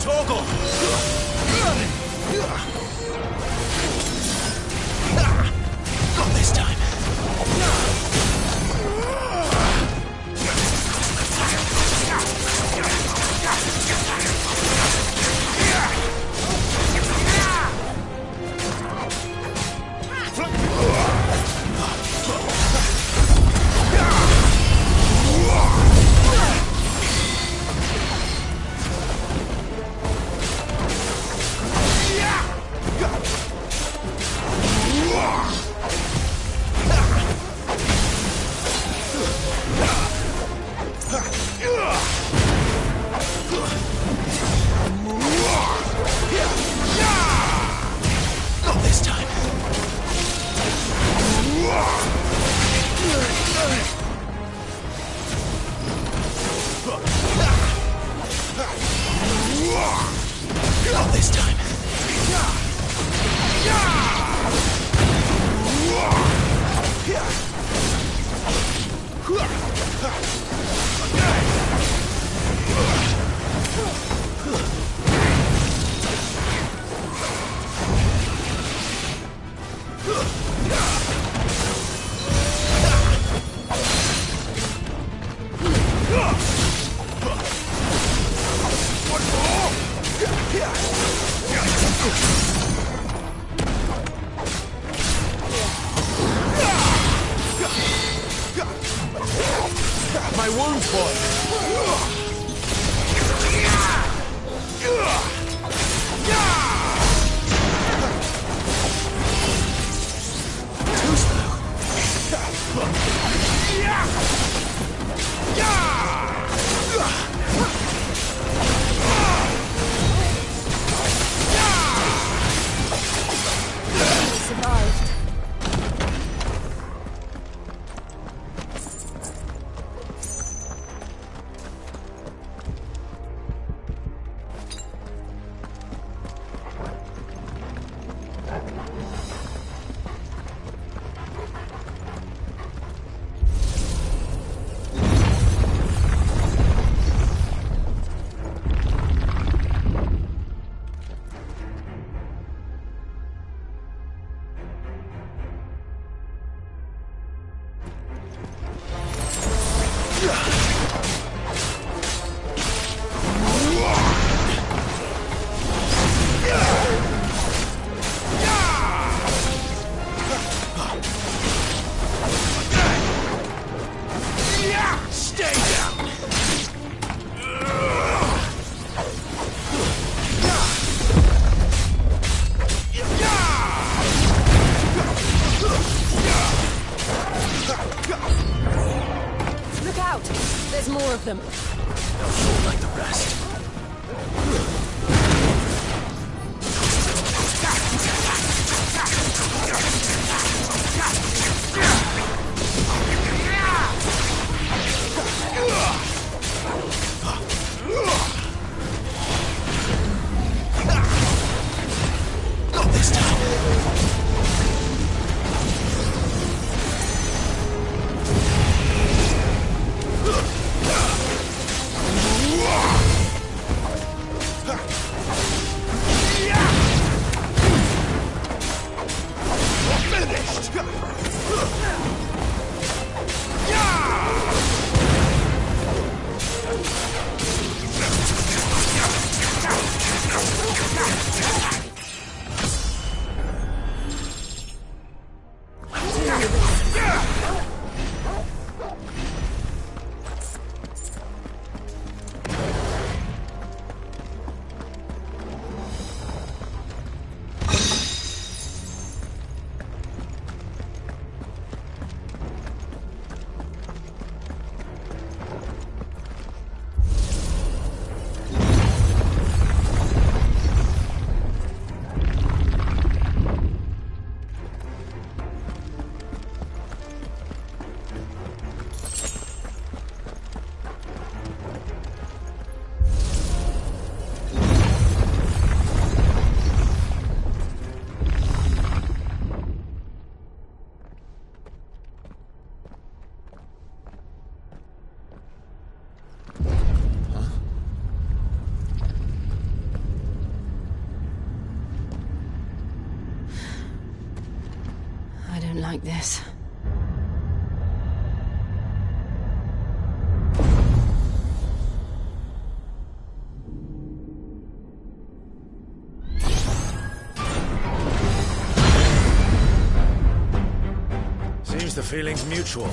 Toggle! Not this time. Not this time. Not this time. My wounds, boy! Too slow. We survived. of them. They'll fall like the rest. Not this time. I don't like this. Seems the feeling's mutual.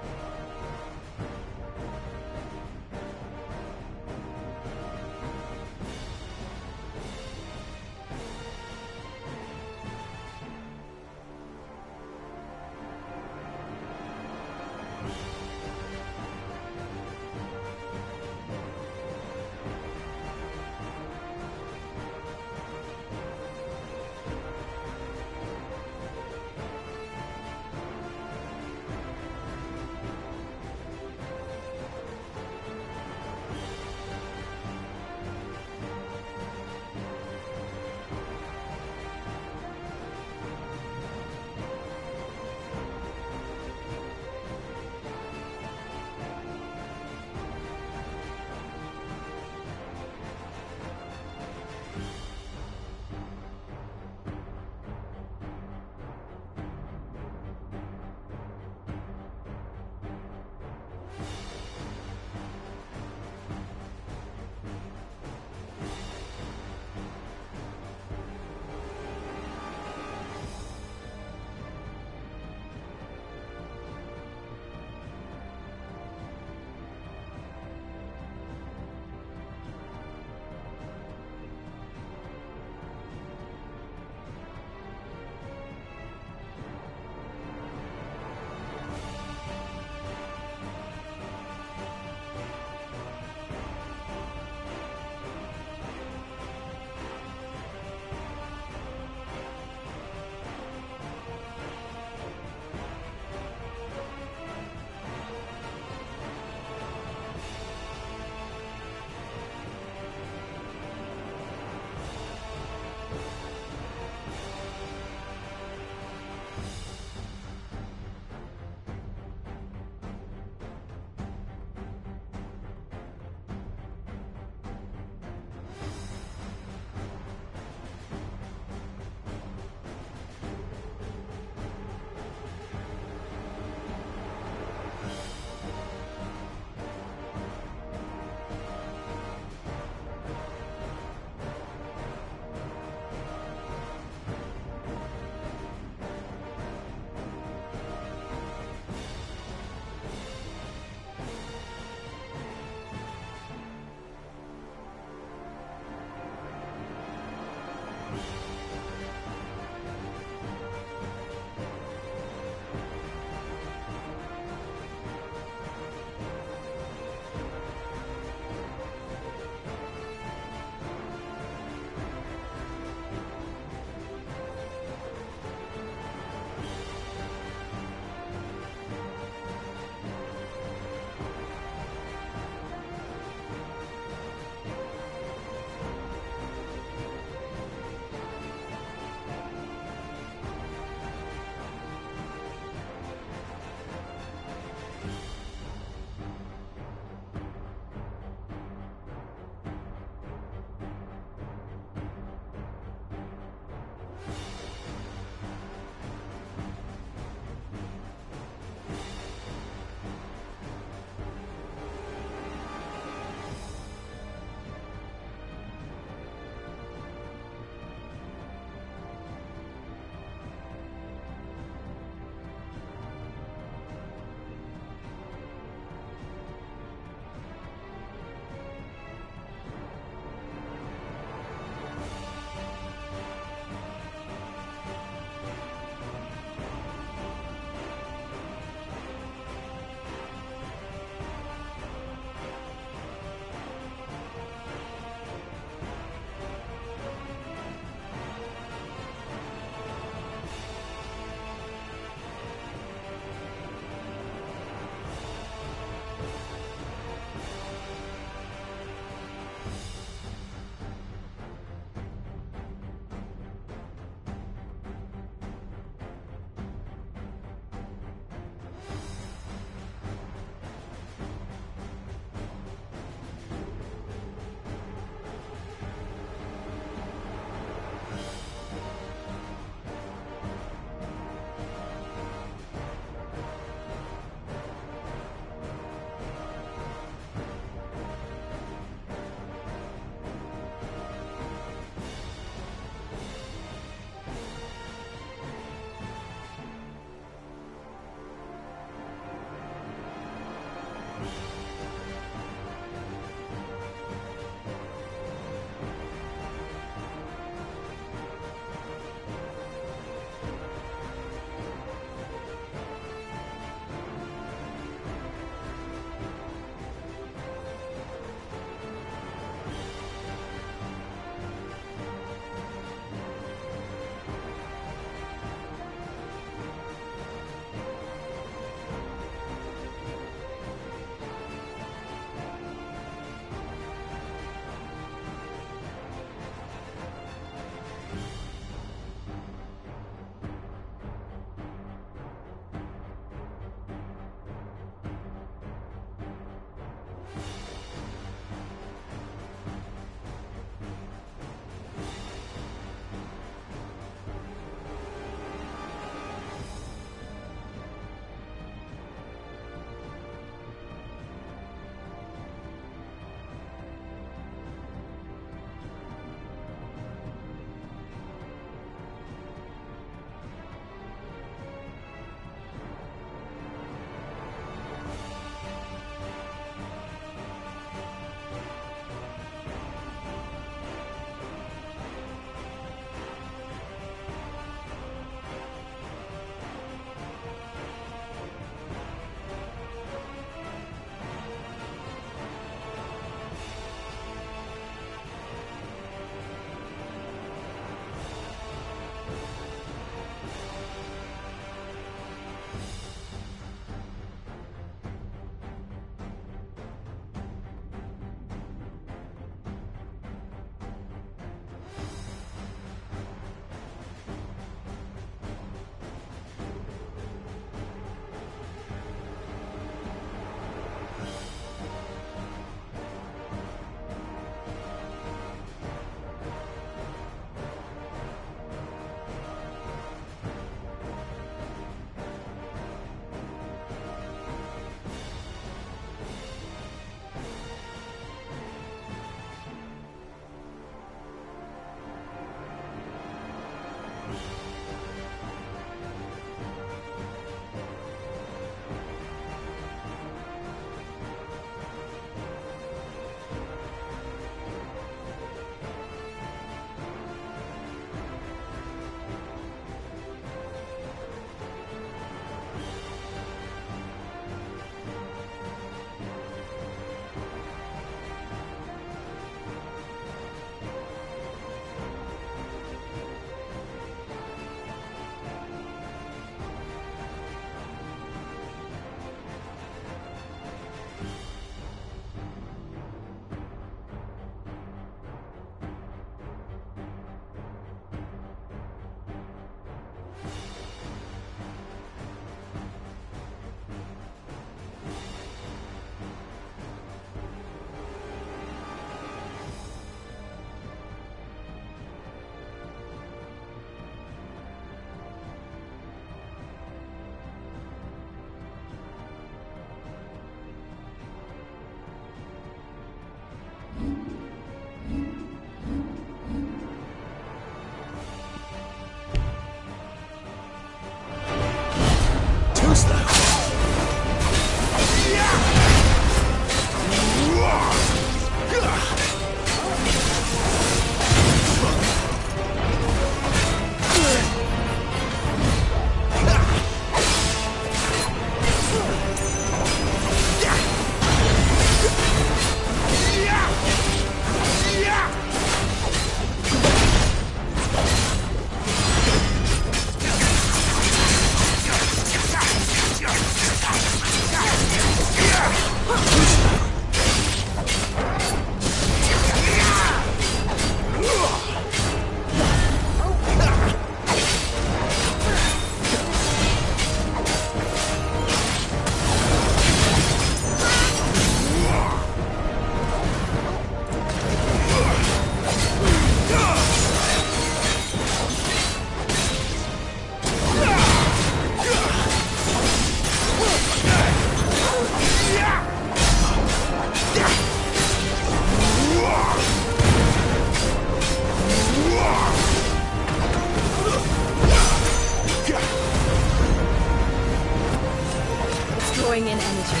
Drawing in energy.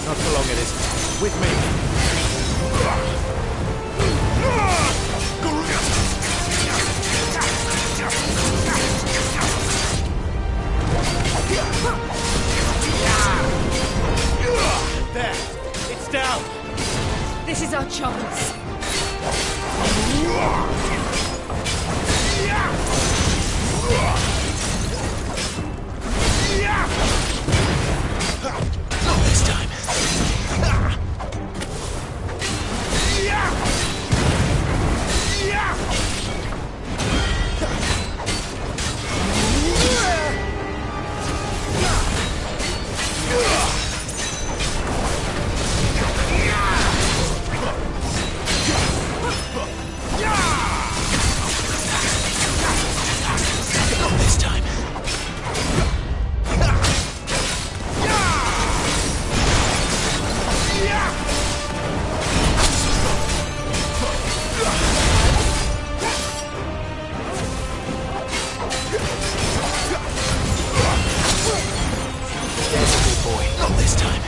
Not for long it isn't. With me. There. It's down. This is our chance. Not this time. Not this time. Not this time.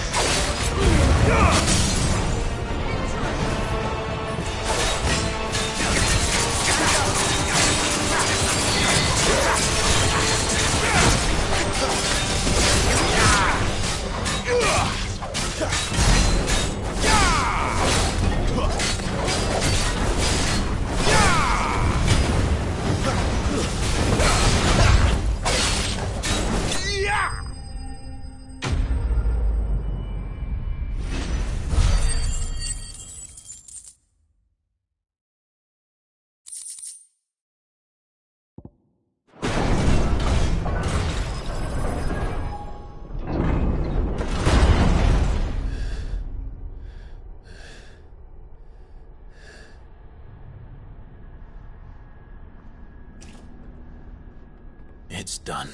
It's done.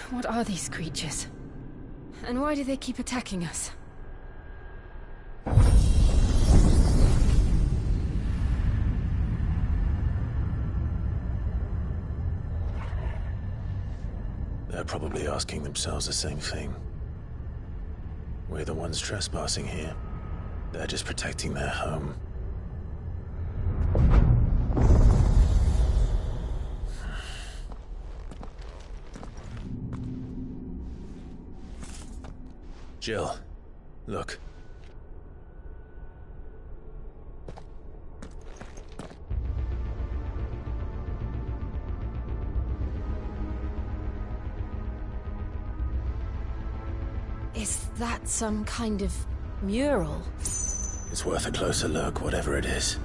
What are these creatures? And why do they keep attacking us? They're probably asking themselves the same thing. We're the ones trespassing here. They're just protecting their home. Jill, look. Is that some kind of mural? It's worth a closer look, whatever it is.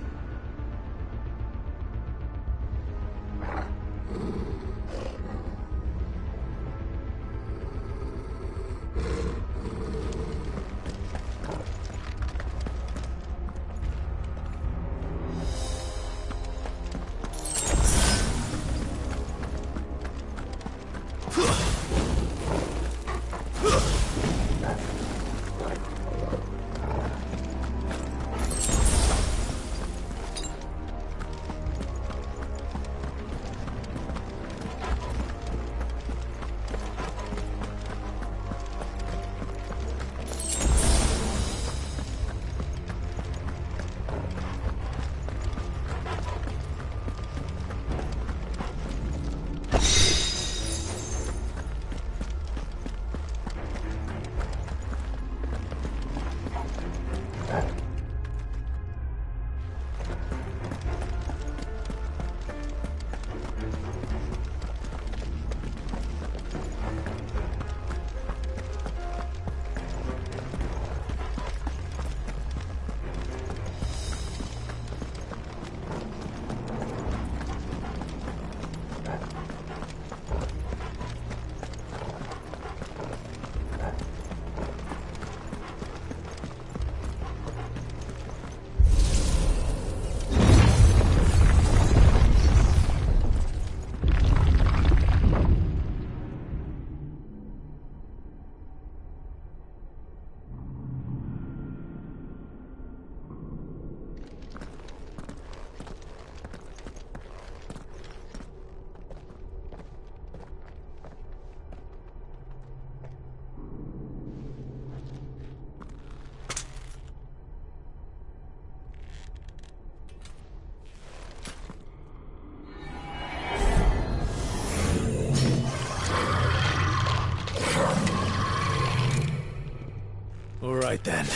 right then.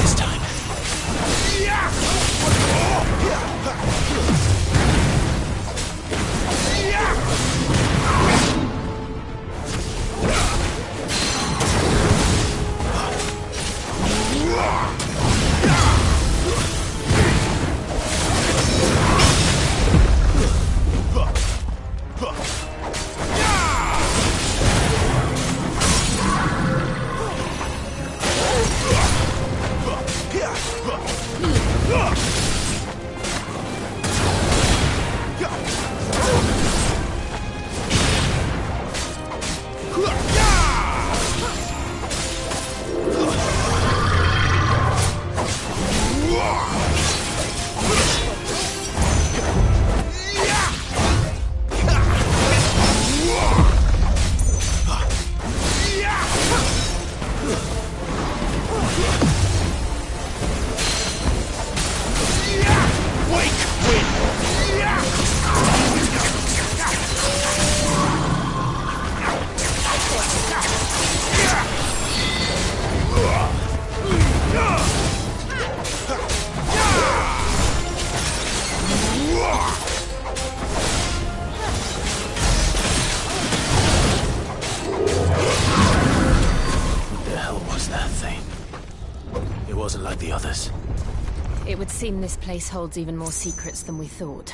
This time. It would seem this place holds even more secrets than we thought.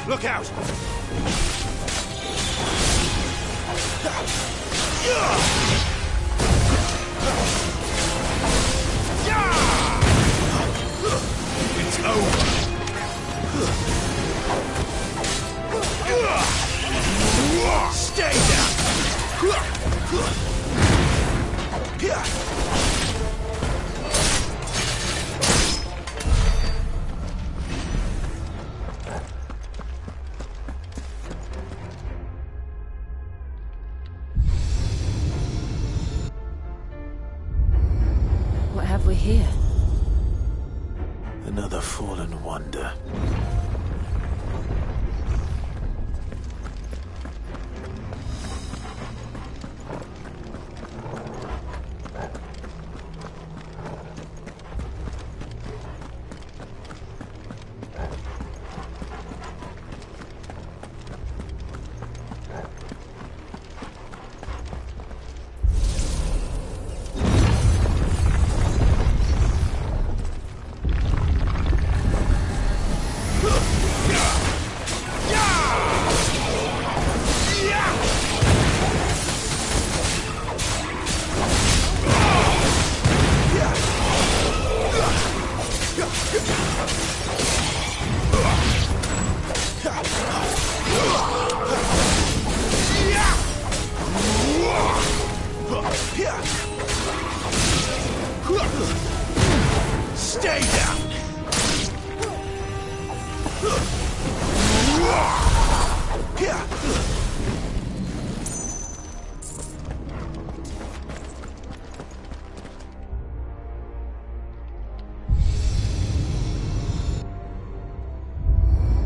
Look out! It's over! Stay down!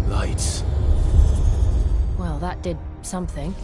Lights. Well, that did something.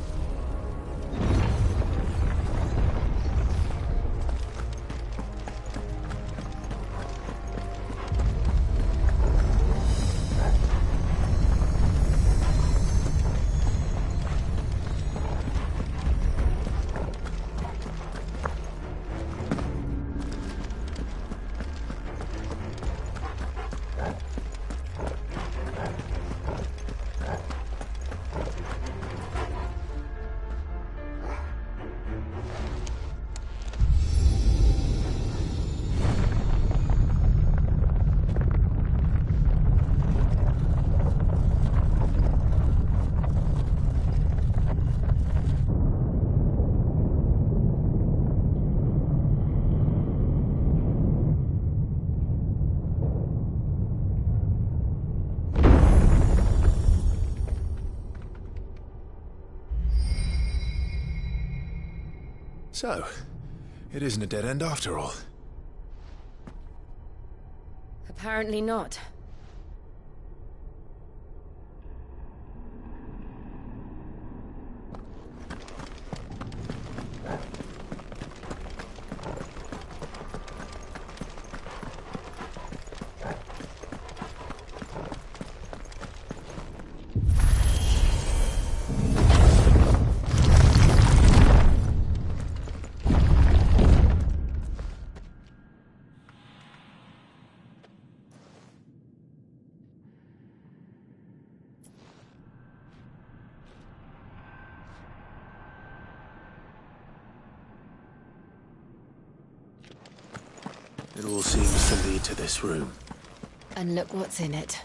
So, it isn't a dead end after all. Apparently not. It all seems to lead to this room. And look what's in it.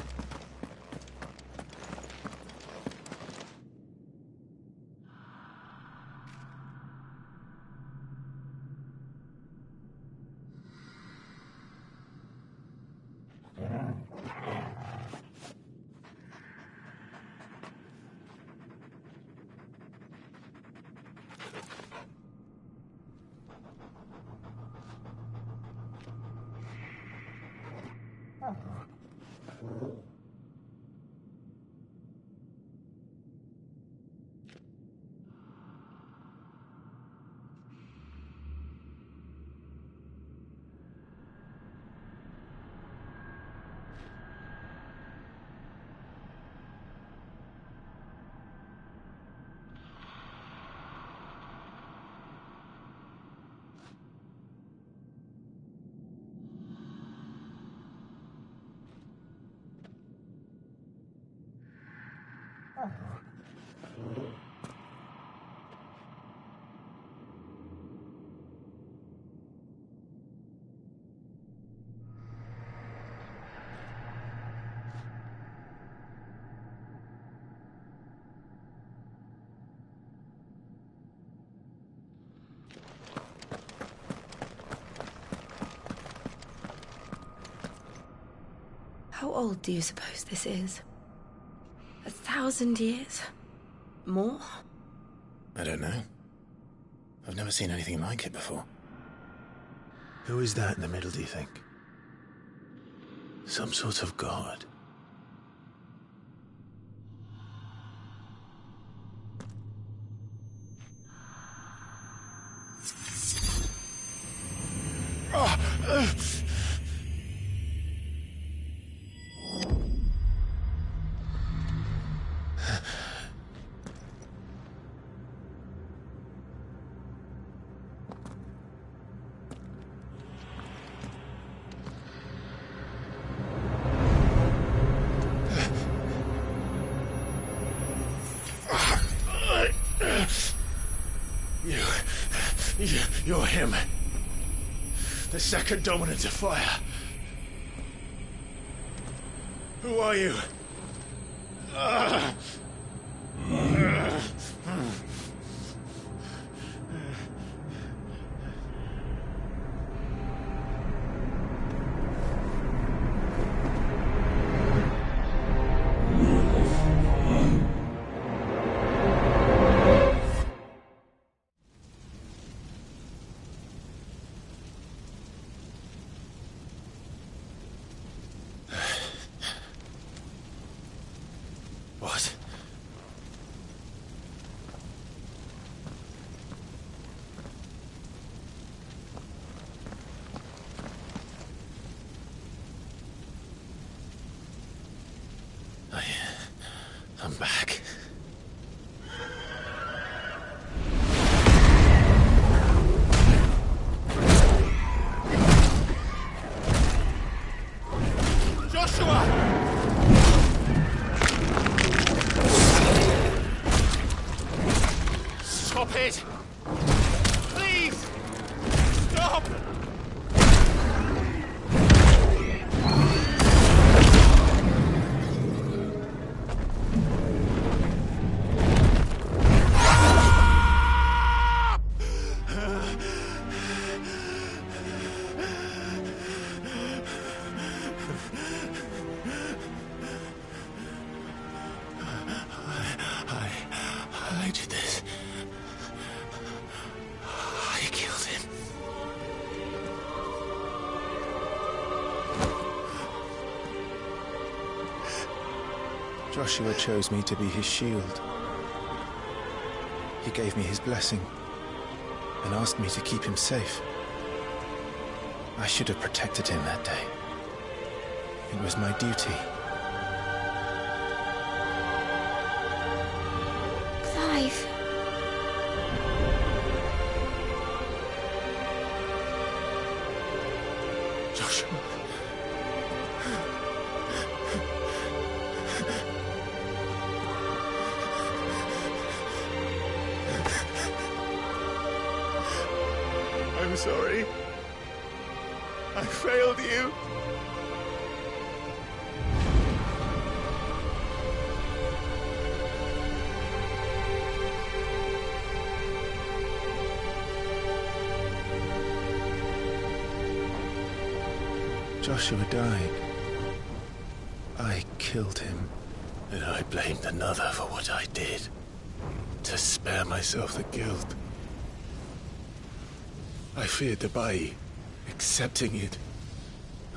How old do you suppose this is? 1,000 years? More? I don't know. I've never seen anything like it before. Who is that in the middle, do you think? Some sort of god? You're him. The second dominant of fire. Who are you? I'm back. Joshua! Stop it! Please! Stop! I did this. I killed him. Joshua chose me to be his shield. He gave me his blessing and asked me to keep him safe. I should have protected him that day. It was my duty. Clive. Joshua. I'm sorry. I failed you. Joshua died. I killed him, and I blamed another for what I did, to spare myself the guilt. I feared that by accepting it,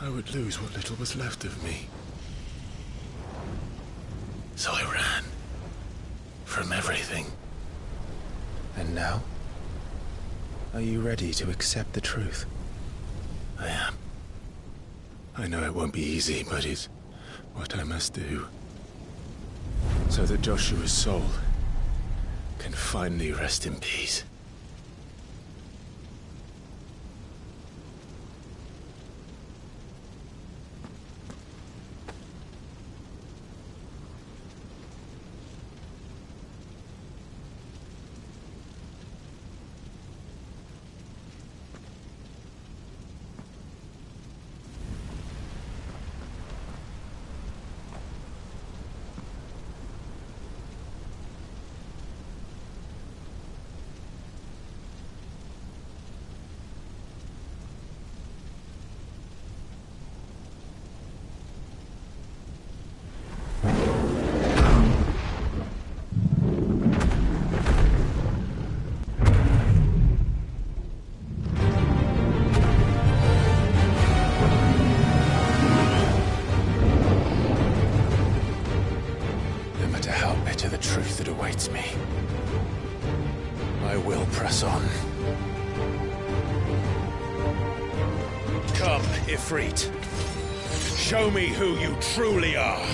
I would lose what little was left of me. So I ran from everything. And now? Are you ready to accept the truth? I am. I know it won't be easy, but it's what I must do. So that Joshua's soul can finally rest in peace. Me. I will press on. Come, Ifrit. Show me who you truly are.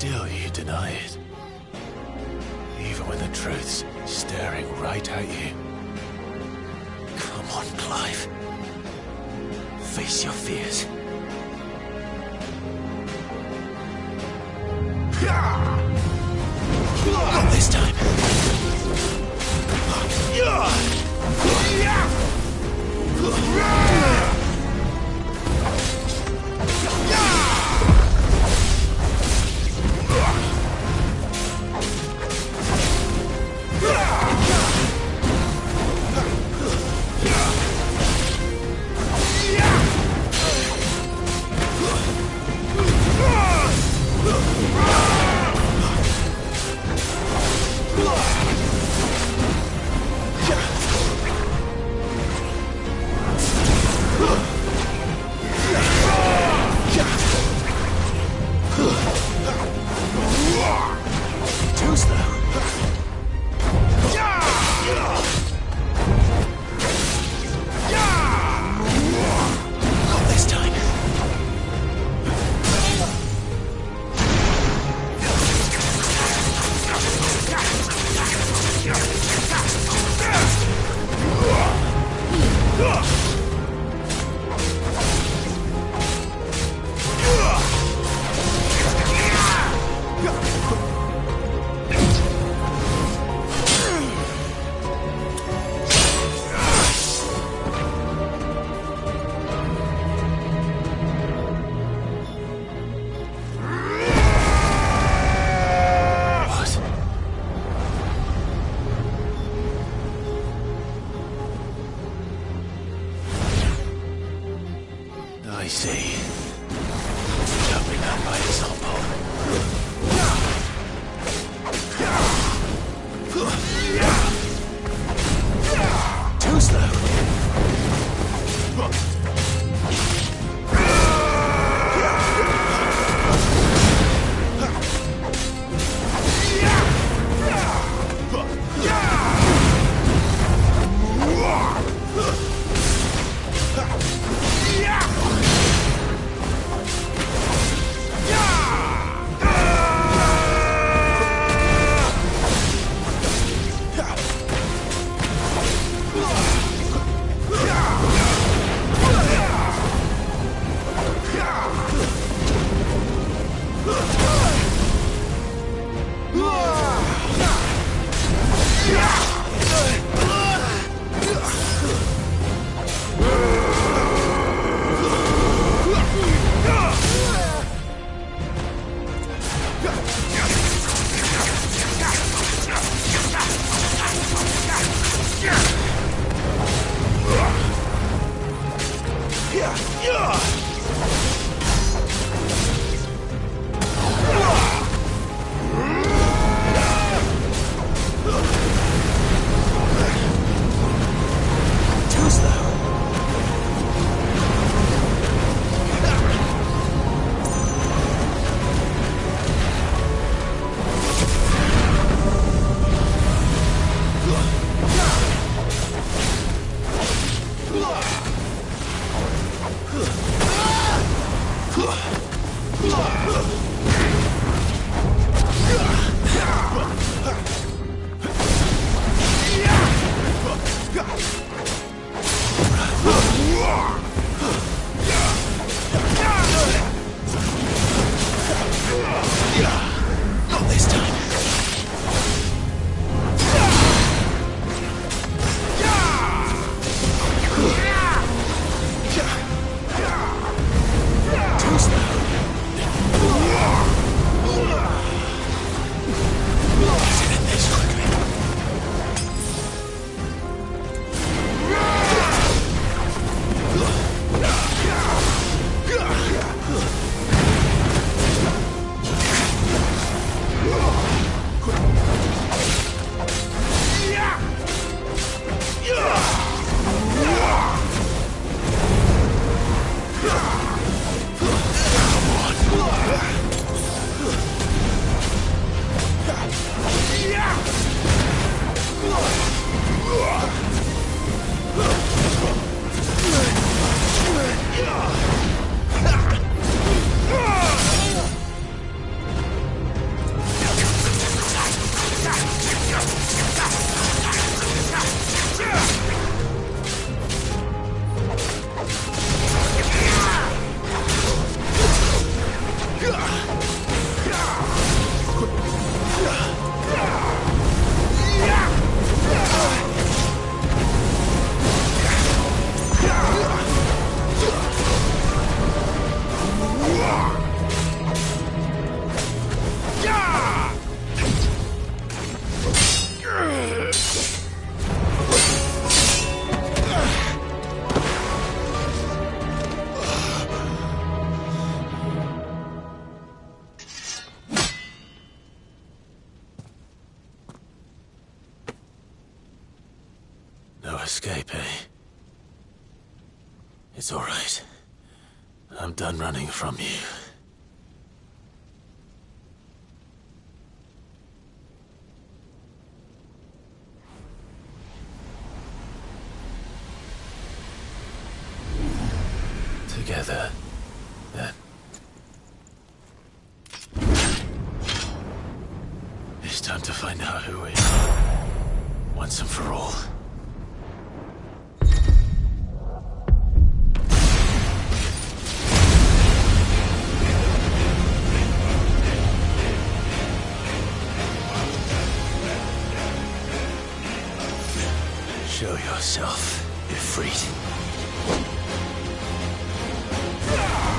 Still you deny it. Even when the truth's staring right at you. Come on, Clive. Face your fears. Not this time. Not this time. Too slow. Let's end this quickly. No escape, eh? It's all right. I'm done running from you. Together, then. It's time to find out who we are, once and for all. Show yourself, Ifrit. Yeah!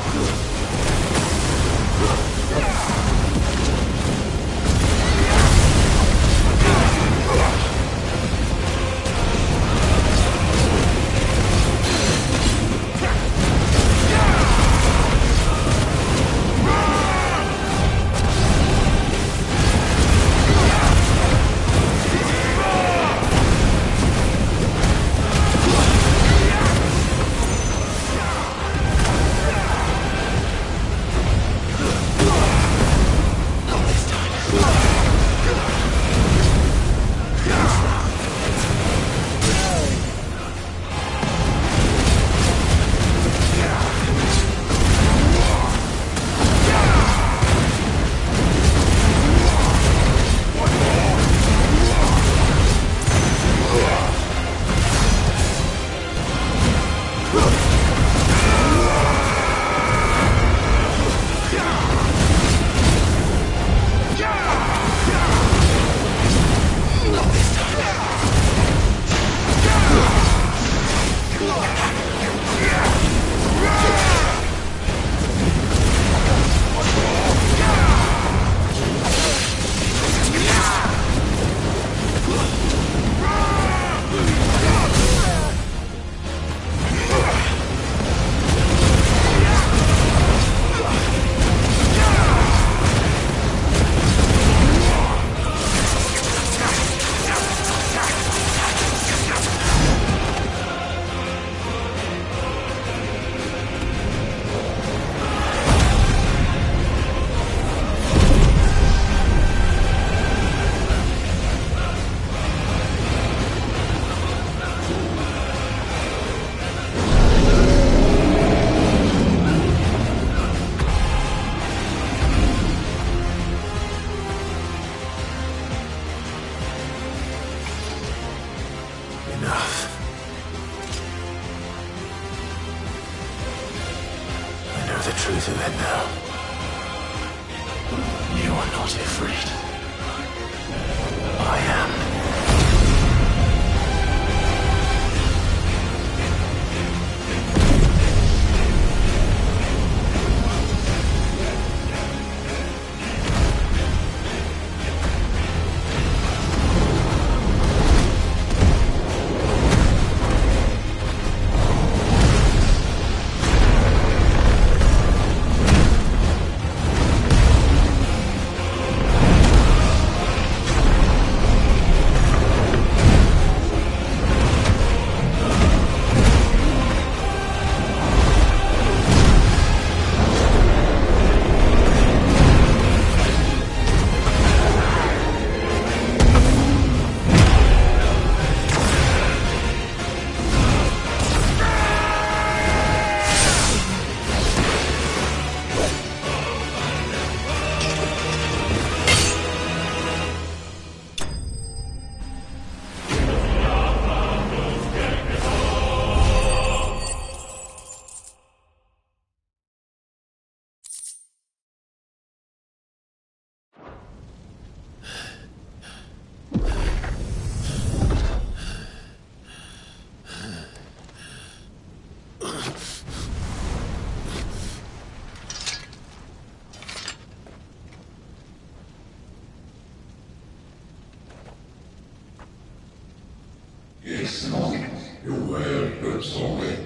are not Ifrit. I am. Yes, Monk, you're well, good sorry.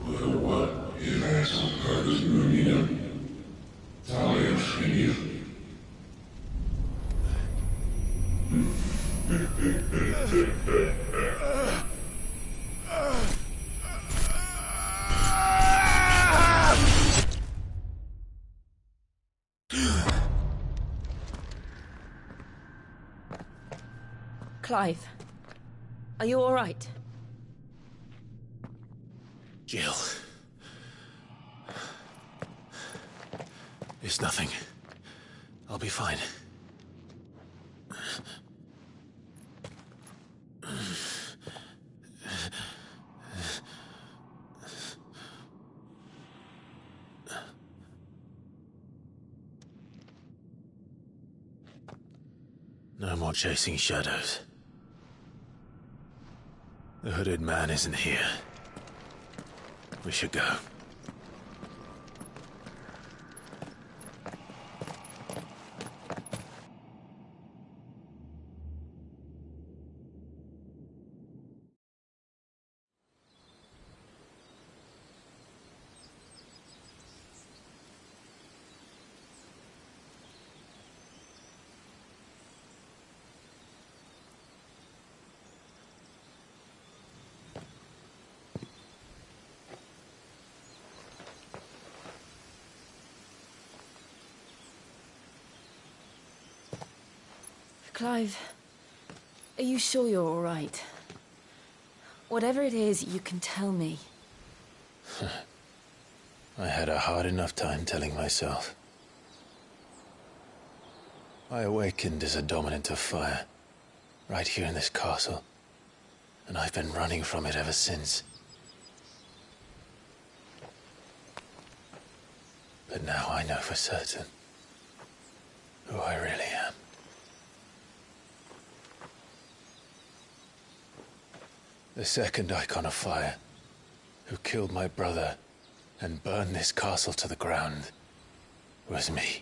Well, what? Ihr werdet zum Körper übernehmen. Talia Schmier. Clive, are you all right? Jill. It's nothing. I'll be fine. No more chasing shadows. The hooded man isn't here. We should go. Clive, are you sure you're all right? Whatever it is, you can tell me. I had a hard enough time telling myself. I awakened as a dominant of fire, right here in this castle, and I've been running from it ever since. But now I know for certain who I really am. The second icon of fire, who killed my brother and burned this castle to the ground, was me.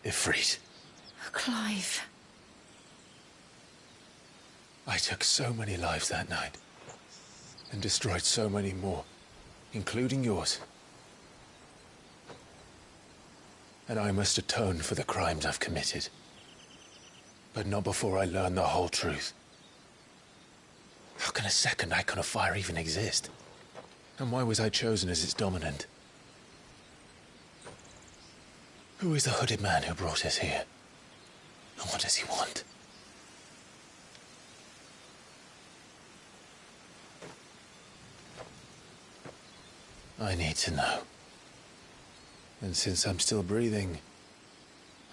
Ifrit. Clive. I took so many lives that night, and destroyed so many more, including yours. And I must atone for the crimes I've committed. But not before I learn the whole truth. How can a second icon of fire even exist? And why was I chosen as its dominant? Who is the hooded man who brought us here? And what does he want? I need to know. And since I'm still breathing,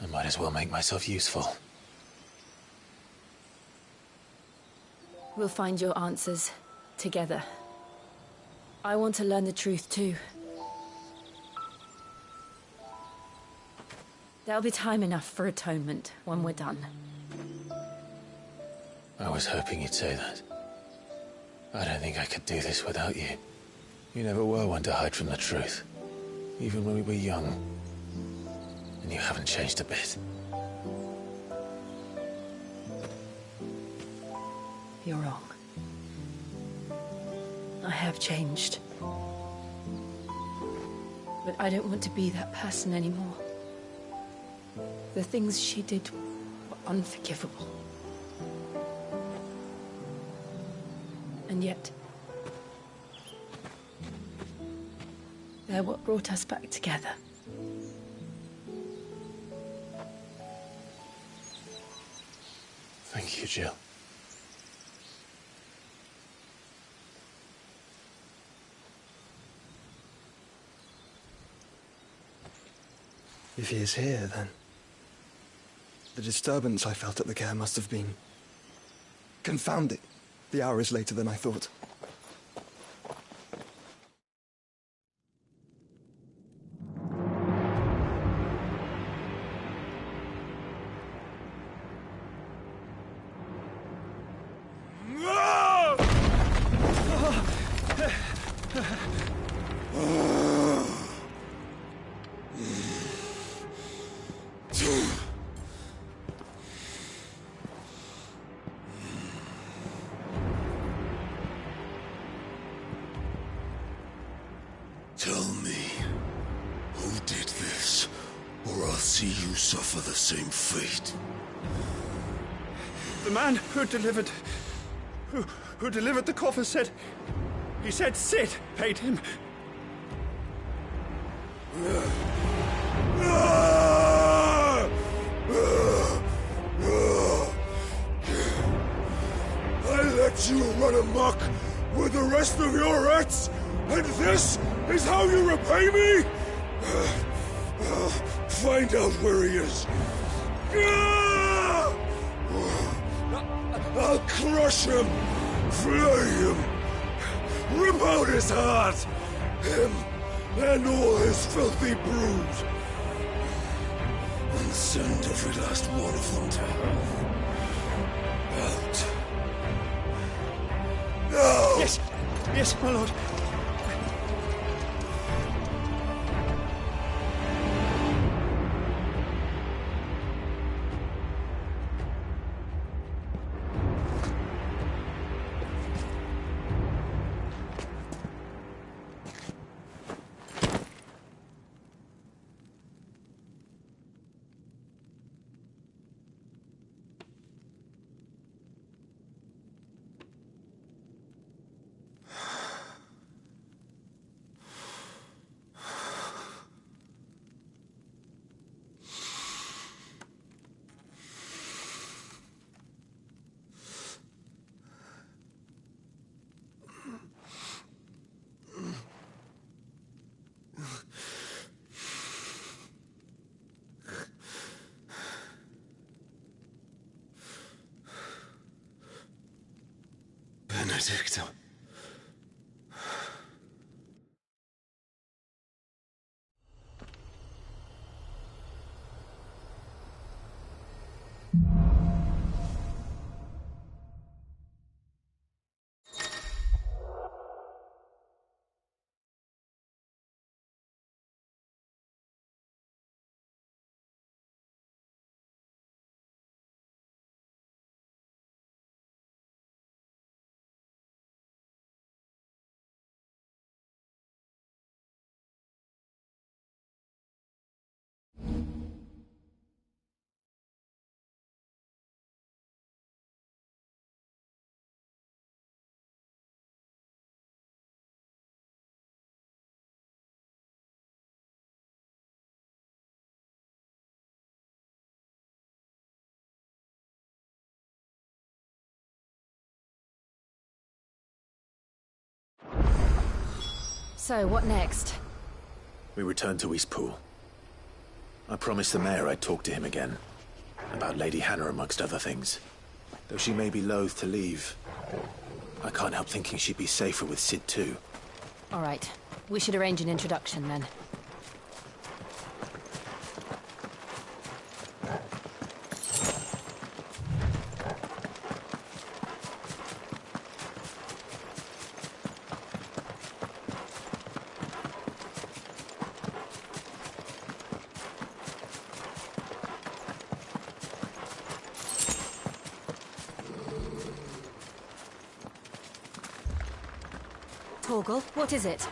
I might as well make myself useful. We'll find your answers together. I want to learn the truth too. There'll be time enough for atonement when we're done. I was hoping you'd say that. I don't think I could do this without you. You never were one to hide from the truth. Even when we were young. And you haven't changed a bit. You're wrong. I have changed. But I don't want to be that person anymore. The things she did were unforgivable. And yet, they're what brought us back together. Thank you, Jill. If he is here, then the disturbance I felt at the care must have been confounding. The hour is later than I thought. Tell me, who did this, or I'll see you suffer the same fate. The man who delivered the coffer said... He said Sid paid him. I let you run amok with the rest of your rats, and this is how you repay me? Find out where he is. I'll crush him, flay him, rip out his heart, him and all his filthy brood, and send every last one of them to hell. Out. Now! Yes, yes, my lord. Benedicta. So, what next? We return to Eastpool. I promised the mayor I'd talk to him again. About Lady Hannah, amongst other things. Though she may be loath to leave, I can't help thinking she'd be safer with Sid too. All right. We should arrange an introduction then. Torgal, what is it?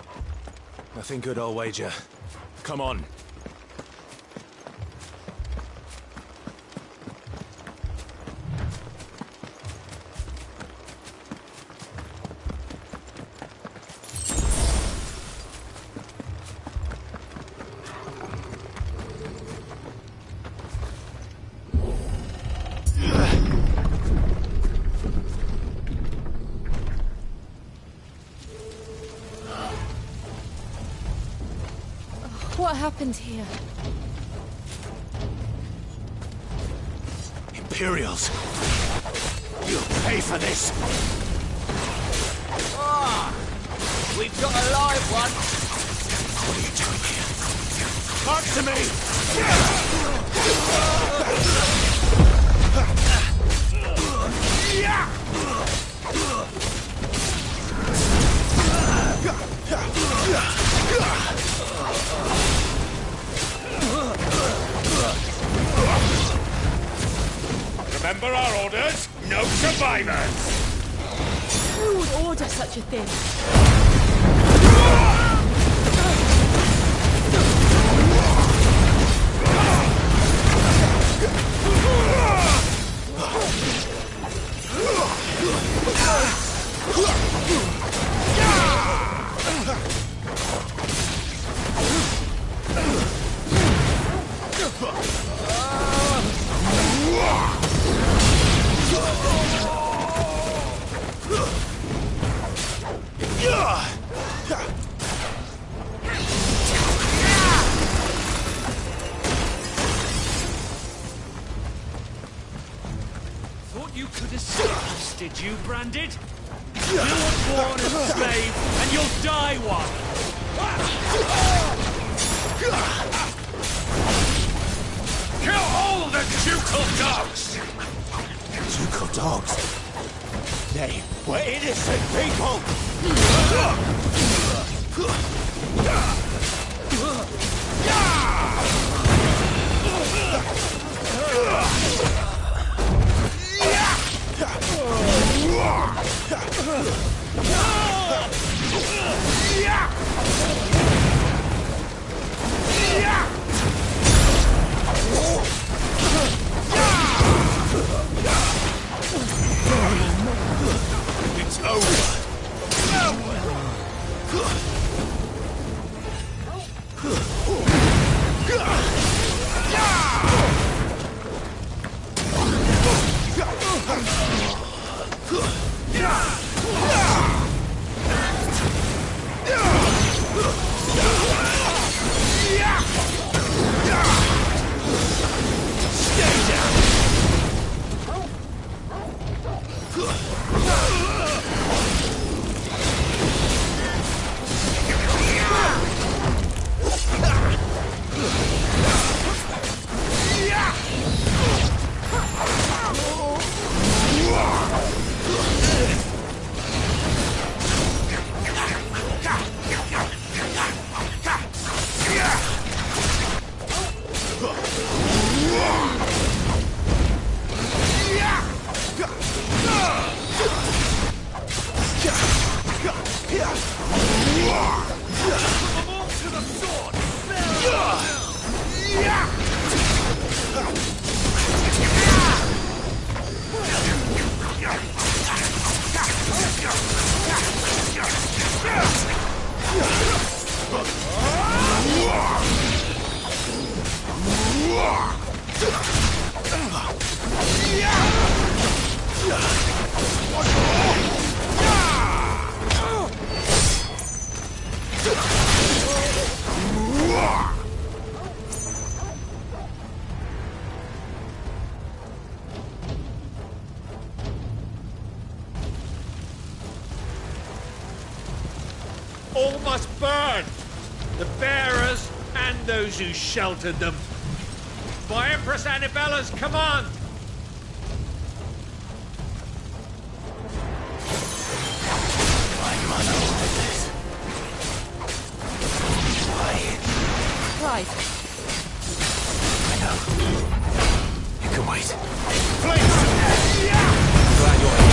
Nothing good, I'll wager. Come on. What happened here? Imperials! You'll pay for this! Ah! We've got a live one! What are you doing here? Talk to me! Remember our orders? No survivors! Who would order such a thing? Thought you could escape us, did you, Branded? You were born a slave, and you'll die one! Kill all the ducal dogs! Ducal dogs? Nay, we're innocent people! It's over! All must burn! The bearers and those who sheltered them. By Empress Annabella's command! My mother ordered this. Why? Right. I know. You can wait. Please! I'm glad you're here.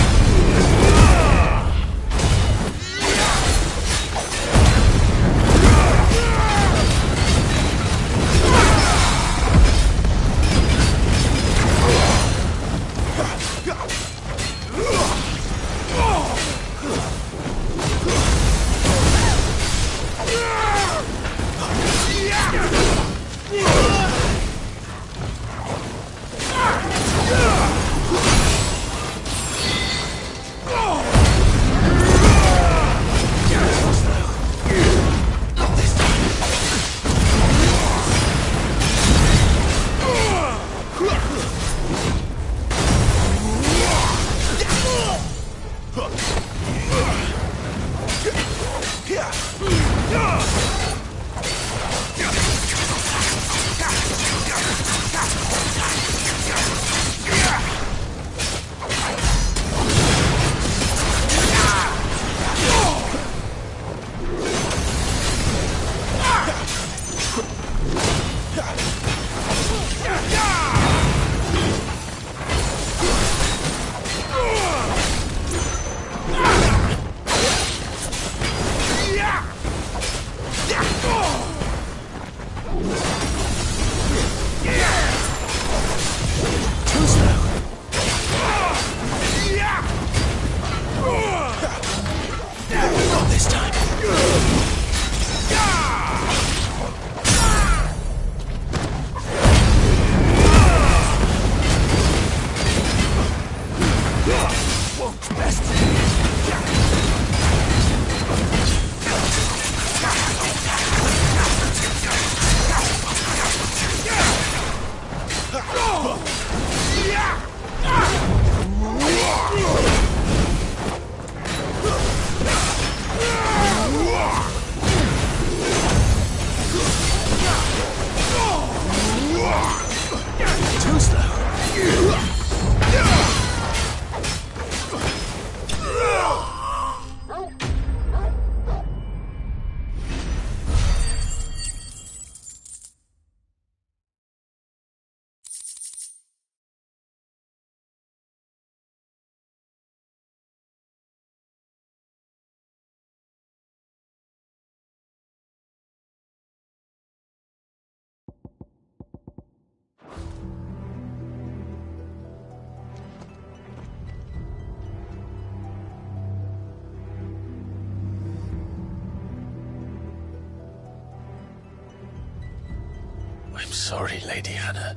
I'm sorry, Lady Hannah.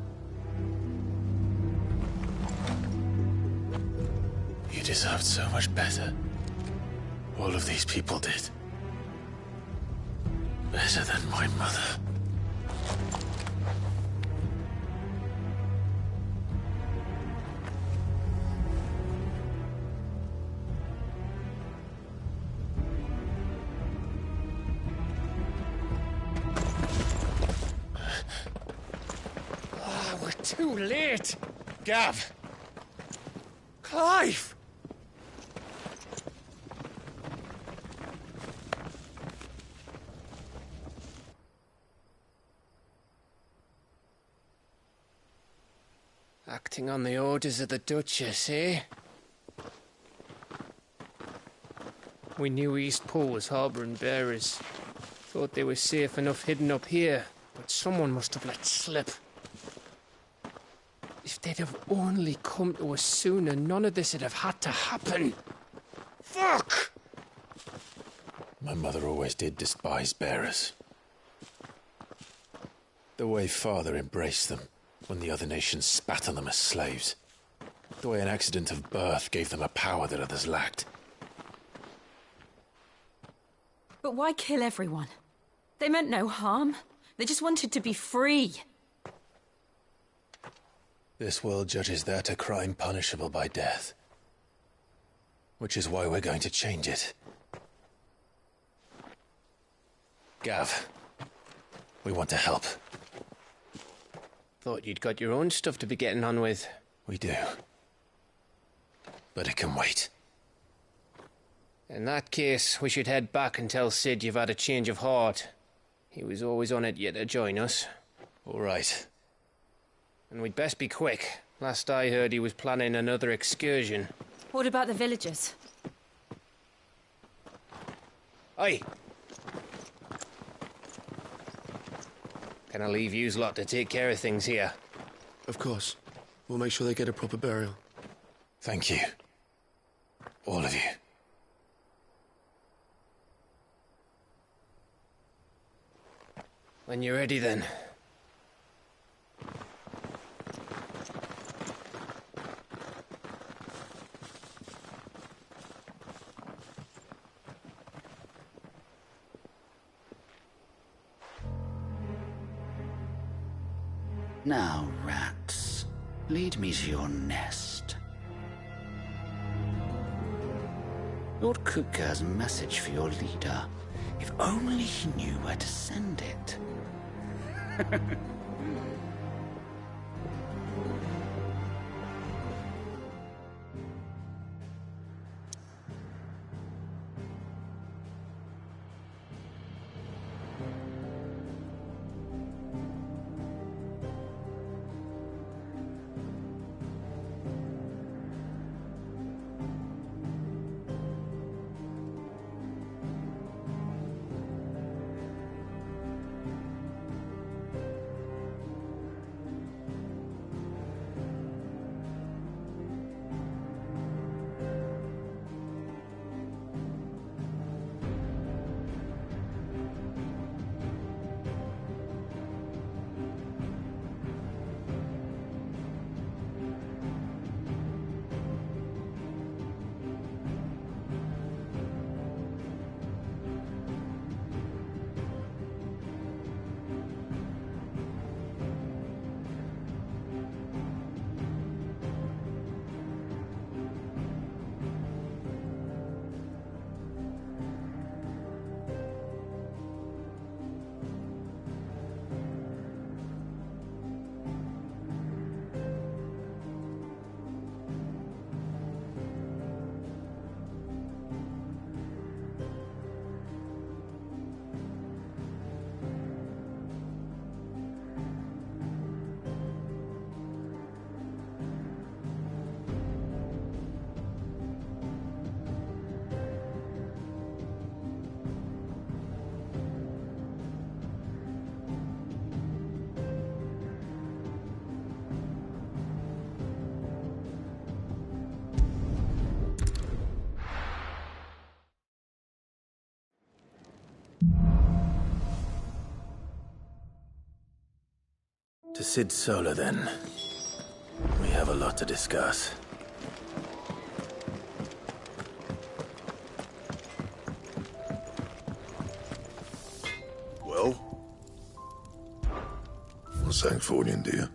You deserved so much better. All of these people did. Better than my mother. We're too late. Gav. Clive. Acting on the orders of the Duchess, eh? We knew Eastpool was harbouring bearers. Thought they were safe enough hidden up here, but someone must have let slip. If they'd have only come to us sooner, none of this would have had to happen. Fuck! My mother always did despise bearers. The way Father embraced them when the other nations spat on them as slaves. The way an accident of birth gave them a power that others lacked. But why kill everyone? They meant no harm. They just wanted to be free. This world judges that a crime punishable by death. Which is why we're going to change it. Gav, we want to help. Thought you'd got your own stuff to be getting on with. We do. But it can wait. In that case, we should head back and tell Sid you've had a change of heart. He was always on it yet to join us. All right. And we'd best be quick. Last I heard, he was planning another excursion. What about the villagers? Aye. Can I leave yous lot to take care of things here? Of course. We'll make sure they get a proper burial. Thank you. All of you. When you're ready, then. Now, rats, lead me to your nest. Lord Kupka has a message for your leader. If only he knew where to send it. To Sid Solar, then. We have a lot to discuss. Well? What's that for you, dear?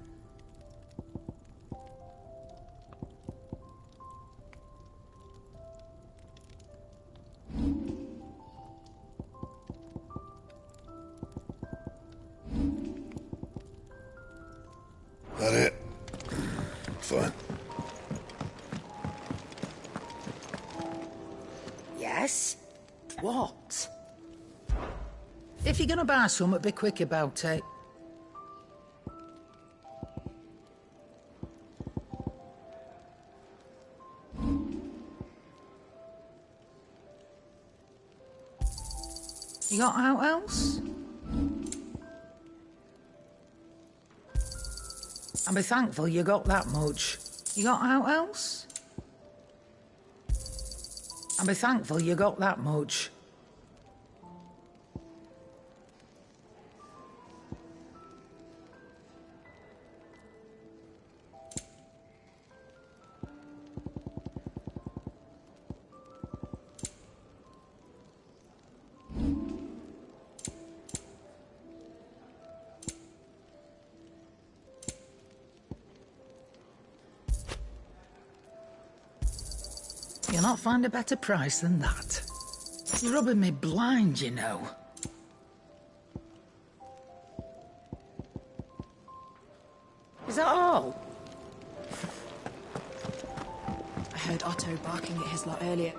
That it? Fine. Yes? What? If you're gonna buy something, be quick about it. You got out else? And be thankful you got that much. You got out else? And be thankful you got that much. You'll not find a better price than that. You're rubbing me blind, you know. Is that all? I heard Otto barking at his lot earlier.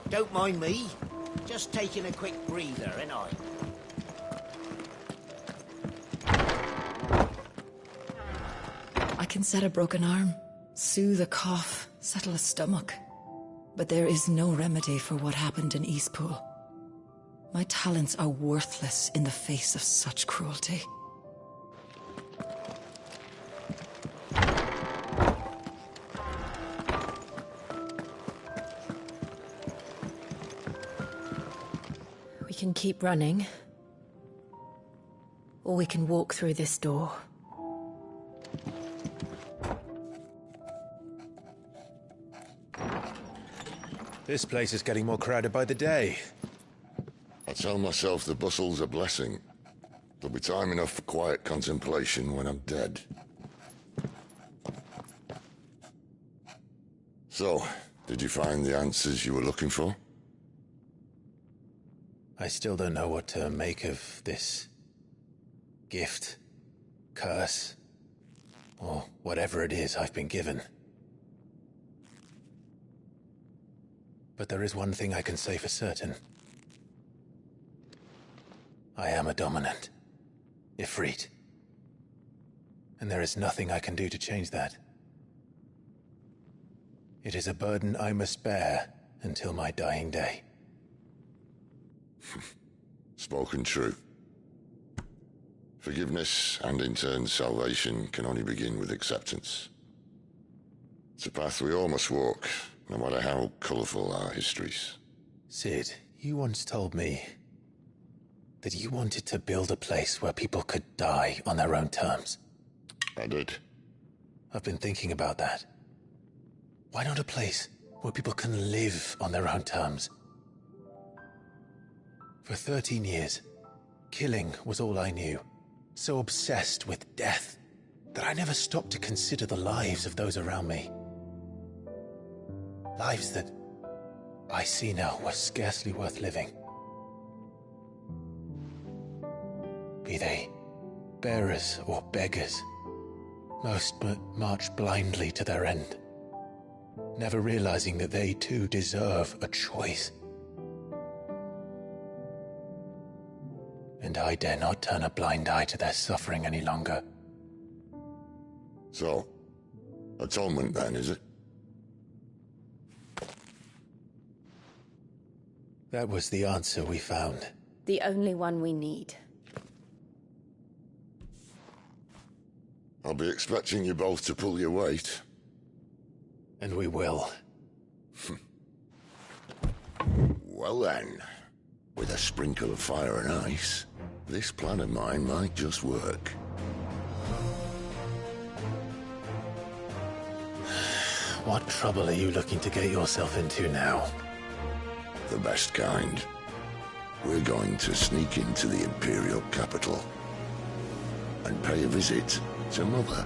Don't mind me. Just taking a quick breather, ain't I? I can set a broken arm, soothe a cough, settle a stomach. But there is no remedy for what happened in Eastpool. My talents are worthless in the face of such cruelty. We can keep running, or we can walk through this door. This place is getting more crowded by the day. I tell myself the bustle's a blessing. There'll be time enough for quiet contemplation when I'm dead. So, did you find the answers you were looking for? I still don't know what to make of this gift, curse, or whatever it is I've been given. But there is one thing I can say for certain. I am a dominant, Ifrit. And there is nothing I can do to change that. It is a burden I must bear until my dying day. Spoken true. Forgiveness, and in turn salvation, can only begin with acceptance. It's a path we all must walk, no matter how colourful our histories. Sid, you once told me that you wanted to build a place where people could die on their own terms. I did. I've been thinking about that. Why not a place where people can live on their own terms? For 13 years, killing was all I knew. So obsessed with death that I never stopped to consider the lives of those around me. Lives that I see now were scarcely worth living. Be they bearers or beggars, most but march blindly to their end, never realizing that they too deserve a choice. And I dare not turn a blind eye to their suffering any longer. So, atonement then, is it? That was the answer we found. The only one we need. I'll be expecting you both to pull your weight. And we will. Well then, with a sprinkle of fire and ice, this plan of mine might just work. What trouble are you looking to get yourself into now? The best kind. We're going to sneak into the Imperial capital and pay a visit to Mother.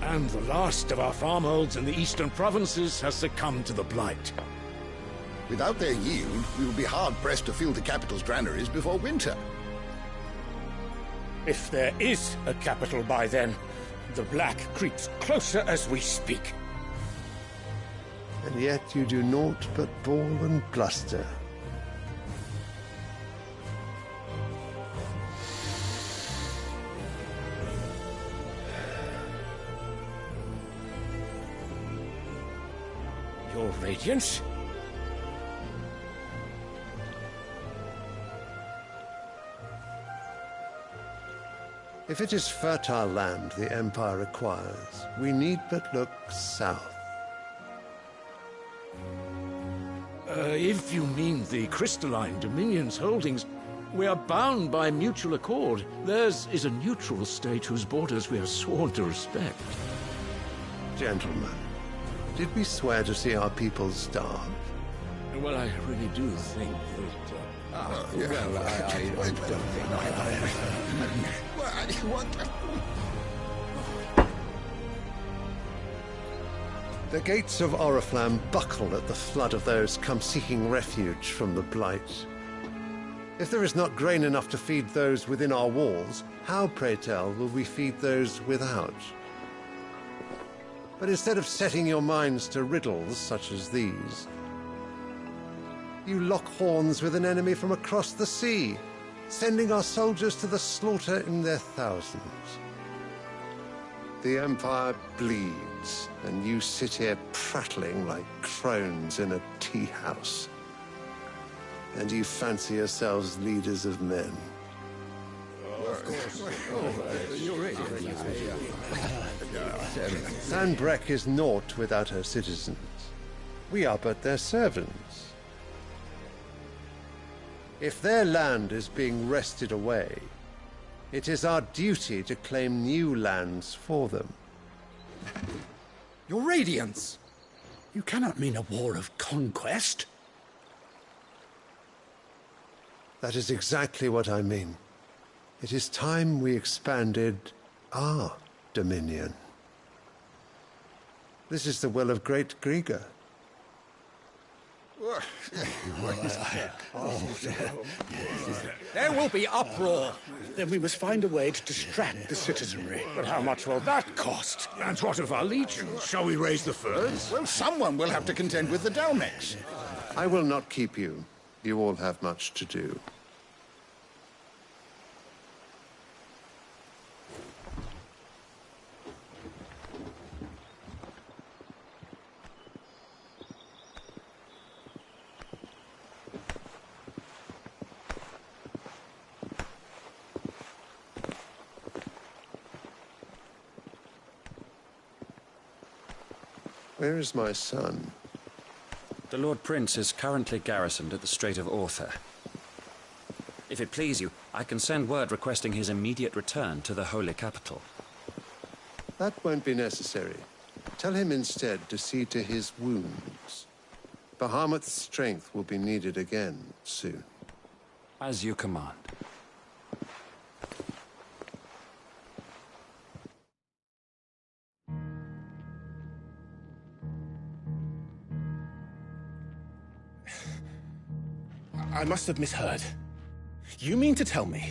And the last of our farmholds in the eastern provinces has succumbed to the blight. Without their yield, we will be hard-pressed to fill the capital's granaries before winter. If there is a capital by then, the black creeps closer as we speak. And yet you do naught but bawl and bluster. Your Radiance? If it is fertile land the Empire requires, we need but look south. If you mean the crystalline Dominion's holdings, we are bound by mutual accord. Theirs is a neutral state whose borders we are sworn to respect. Gentlemen, did we swear to see our people starve? Well, I really do think that... Well, I don't think what? The gates of Oriflamme buckle at the flood of those come seeking refuge from the blight. If there is not grain enough to feed those within our walls, how, pray tell, will we feed those without? But instead of setting your minds to riddles such as these, you lock horns with an enemy from across the sea, sending our soldiers to the slaughter in their thousands. The Empire bleeds, and you sit here prattling like crones in a tea-house. And you fancy yourselves leaders of men. Of course. You're right. Sanbreque is naught without her citizens. We are but their servants. If their land is being wrested away, it is our duty to claim new lands for them. Your Radiance! You cannot mean a war of conquest. That is exactly what I mean. It is time we expanded our dominion. This is the will of great Grieger. There will be uproar. Then we must find a way to distract the citizenry. But how much will that cost? And what of our legions? Shall we raise the furs? Well, someone will have to contend with the Dalmex. I will not keep you. You all have much to do. Where is my son? The Lord Prince is currently garrisoned at the Strait of Author. If it please you, I can send word requesting his immediate return to the Holy Capital. That won't be necessary. Tell him instead to see to his wounds. Bahamut's strength will be needed again soon. As you command. I must have misheard. You mean to tell me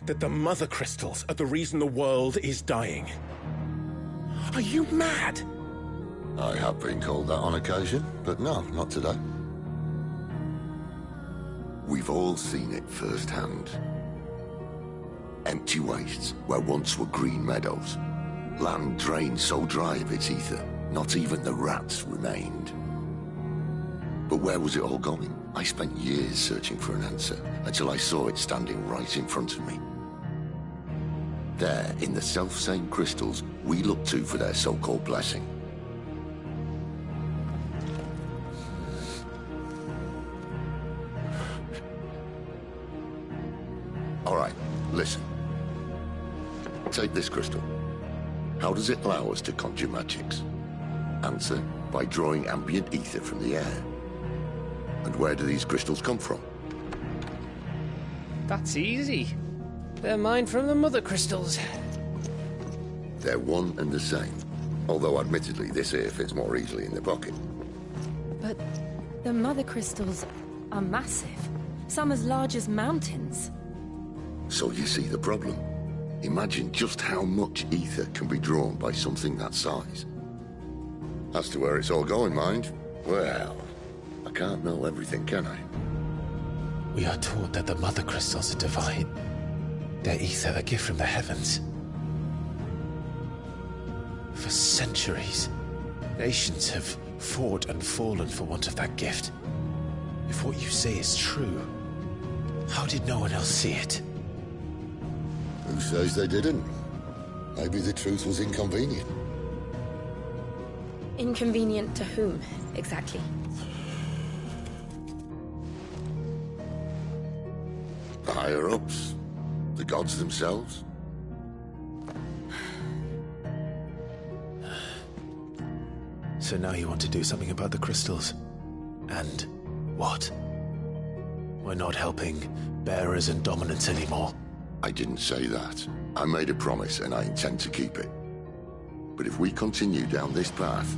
that the Mother Crystals are the reason the world is dying? Are you mad? I have been called that on occasion, but no, not today. We've all seen it firsthand. Empty wastes where once were green meadows. Land drained so dry of its ether, not even the rats remained. But where was it all going? I spent years searching for an answer, until I saw it standing right in front of me. There, in the self-same crystals we look to for their so-called blessing. All right, listen. Take this crystal. How does it allow us to conjure magics? Answer, by drawing ambient ether from the air. And where do these crystals come from? That's easy. They're mined from the Mother Crystals. They're one and the same. Although admittedly this here fits more easily in the pocket. But the Mother Crystals are massive. Some as large as mountains. So you see the problem. Imagine just how much ether can be drawn by something that size. As to where it's all going, mind, well, I can't know everything, can I? We are taught that the Mother Crystals are divine. Their ether a gift from the heavens. For centuries, nations have fought and fallen for want of that gift. If what you say is true, how did no one else see it? Who says they didn't? Maybe the truth was inconvenient. Inconvenient to whom, exactly? The higher-ups? The gods themselves? So now you want to do something about the crystals? And what? We're not helping bearers and dominants anymore. I didn't say that. I made a promise and I intend to keep it. But if we continue down this path,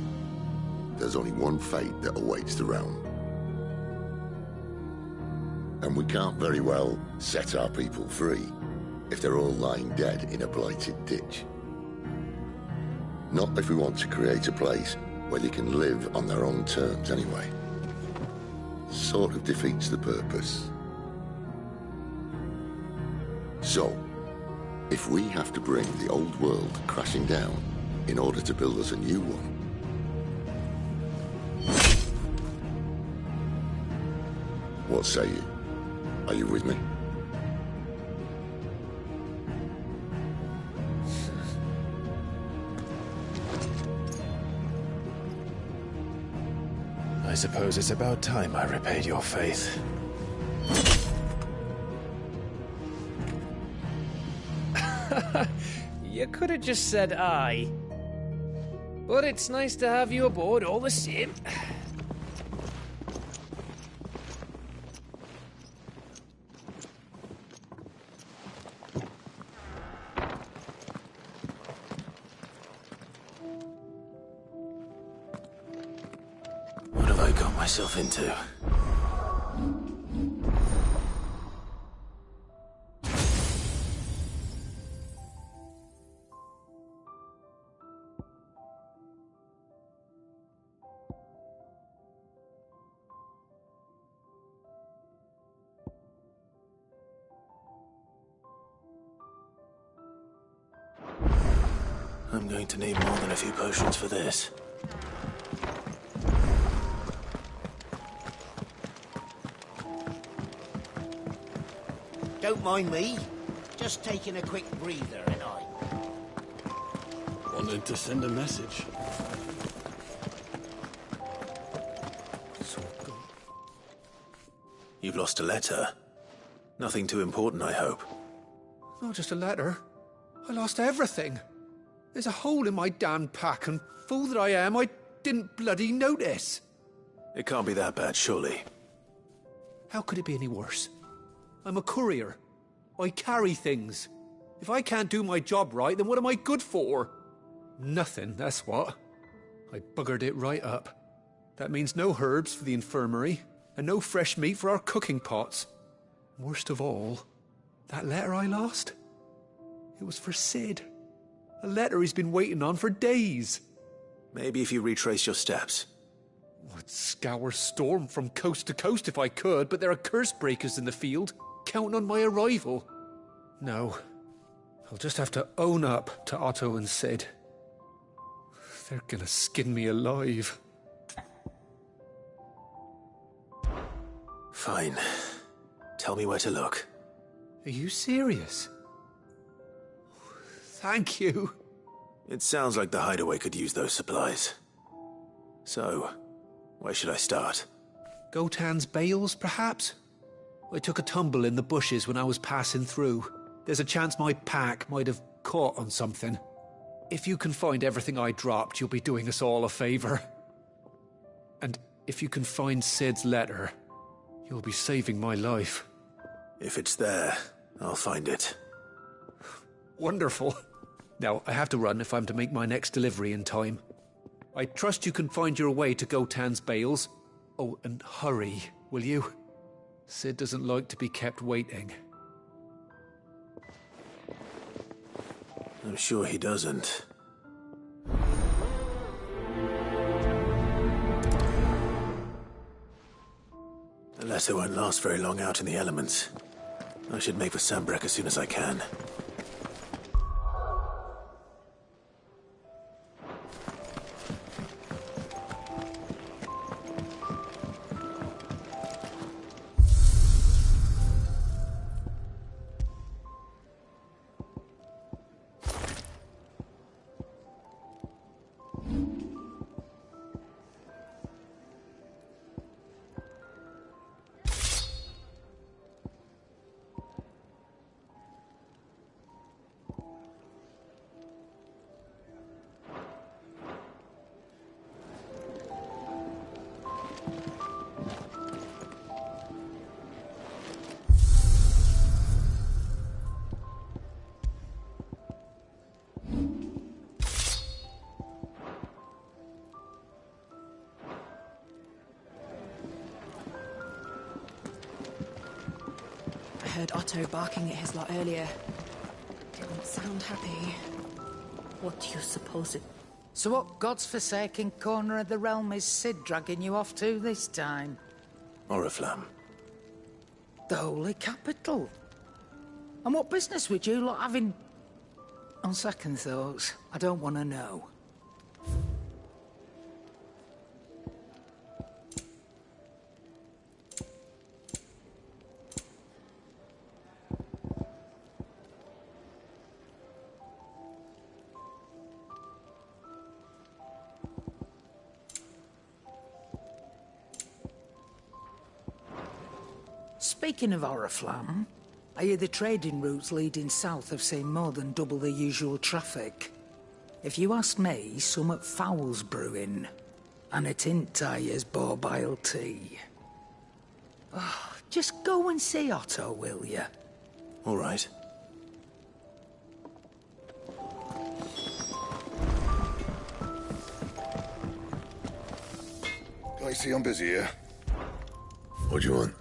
there's only one fate that awaits the realm. And we can't very well set our people free if they're all lying dead in a blighted ditch. Not if we want to create a place where they can live on their own terms anyway. Sort of defeats the purpose. So, if we have to bring the old world crashing down in order to build us a new one, what say you? Are you with me? I suppose it's about time I repaid your faith. You could have just said aye. But it's nice to have you aboard all the same. What have I got myself into? I'm going to need more than a few potions for this. Don't mind me. Just taking a quick breather, and I. Wanted to send a message. You've lost a letter. Nothing too important, I hope. Not just a letter. I lost everything. There's a hole in my damn pack, and fool that I am, I didn't bloody notice. It can't be that bad, surely. How could it be any worse? I'm a courier. I carry things. If I can't do my job right, then what am I good for? Nothing, that's what. I buggered it right up. That means no herbs for the infirmary, and no fresh meat for our cooking pots. Worst of all, that letter I lost? It was for Sid. A letter he's been waiting on for days. Maybe if you retrace your steps. I'd scour Storm from coast to coast if I could, but there are curse breakers in the field, counting on my arrival. No, I'll just have to own up to Otto and Sid. They're gonna skin me alive. Fine. Tell me where to look. Are you serious? Thank you. It sounds like the hideaway could use those supplies. So, where should I start? Gotan's bales, perhaps? I took a tumble in the bushes when I was passing through. There's a chance my pack might have caught on something. If you can find everything I dropped, you'll be doing us all a favor. And if you can find Sid's letter, you'll be saving my life. If it's there, I'll find it. Wonderful. Now, I have to run if I'm to make my next delivery in time. I trust you can find your way to Gotan's bales. Oh, and hurry, will you? Sid doesn't like to be kept waiting. I'm sure he doesn't. The letter won't last very long out in the elements. I should make for Sambrek as soon as I can. I heard Otto barking at his lot earlier. Didn't sound happy. What do you suppose it... So what God's forsaken corner of the realm is Sid dragging you off to this time? Oriflamme. The Holy Capital. And what business would you lot have in... On second thoughts, I don't want to know. Speaking of Oriflamme, I hear the trading routes leading south have seen more than double the usual traffic. If you ask me, summat foul's brewing. And it ain't Tyre's borbile tea. Oh, just go and see Otto, will you? All right. I see I'm busy here. What do you want?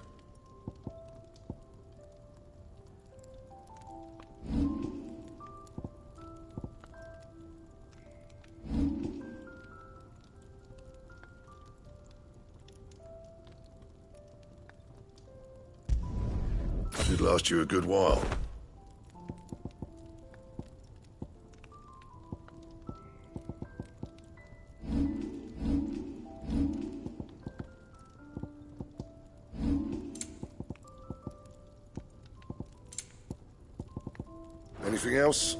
Should last you a good while. Anything else?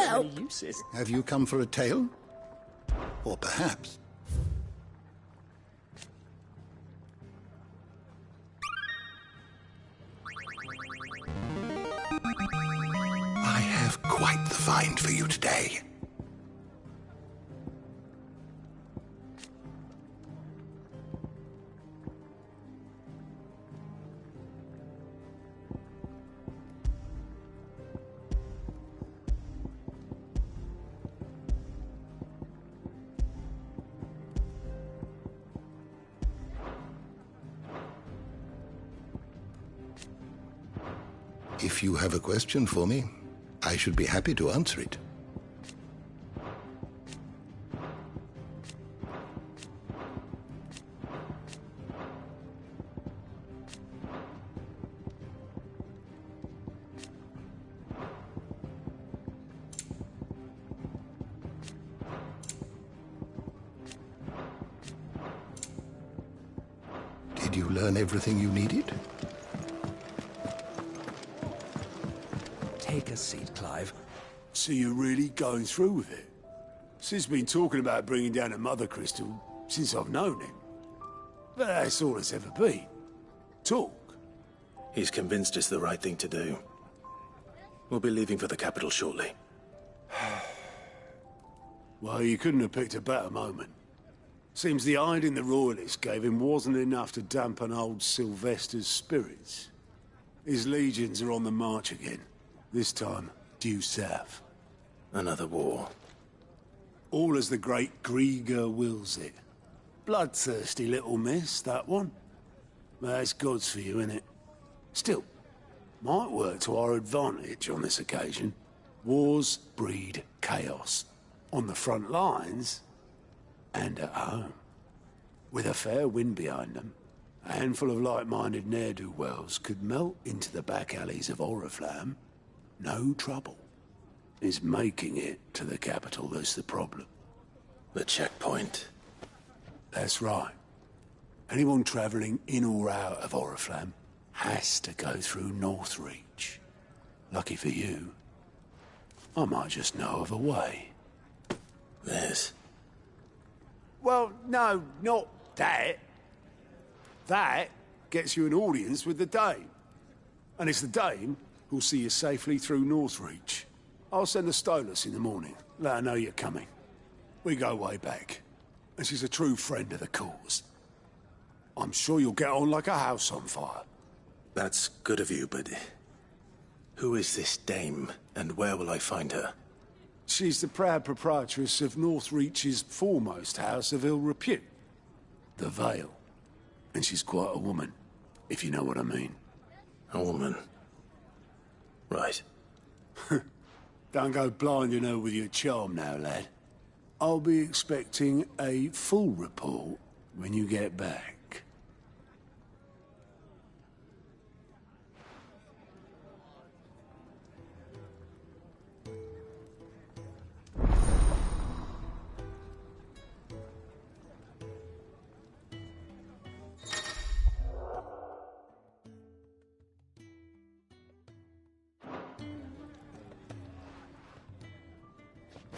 help. many uses. Have you come for a tale? Or perhaps... I have quite the find for you today. If you have a question for me, I should be happy to answer it. Did you learn everything you needed? Take a seat, Clive. So you're really going through with it? Sid's been talking about bringing down a mother crystal since I've known him. But that's all it's ever been. Talk. He's convinced it's the right thing to do. We'll be leaving for the capital shortly. Well, you couldn't have picked a better moment. Seems the hiding the Royalists gave him wasn't enough to dampen old Sylvester's spirits. His legions are on the march again. This time, due south. Another war. All as the great Grieger wills it. Bloodthirsty little miss, that one. That's God's for you, innit? Still, might work to our advantage on this occasion. Wars breed chaos. On the front lines, and at home. With a fair wind behind them, a handful of like-minded ne'er-do-wells could melt into the back alleys of Oriflamme. No trouble. It's making it to the capital that's the problem. The checkpoint. That's right. Anyone travelling in or out of Oriflamme has to go through Northreach. Lucky for you, I might just know of a way. This? Well, no, not that. That gets you an audience with the Dame. And it's the Dame who'll see you safely through Northreach. I'll send the Stolas in the morning. Let her know you're coming. We go way back. And she's a true friend of the cause. I'm sure you'll get on like a house on fire. That's good of you, but... who is this Dame, and where will I find her? She's the proud proprietress of Northreach's foremost house of ill repute. The Vale. And she's quite a woman, if you know what I mean. A woman? Right. Don't go blinding her with your charm now, lad. I'll be expecting a full report when you get back.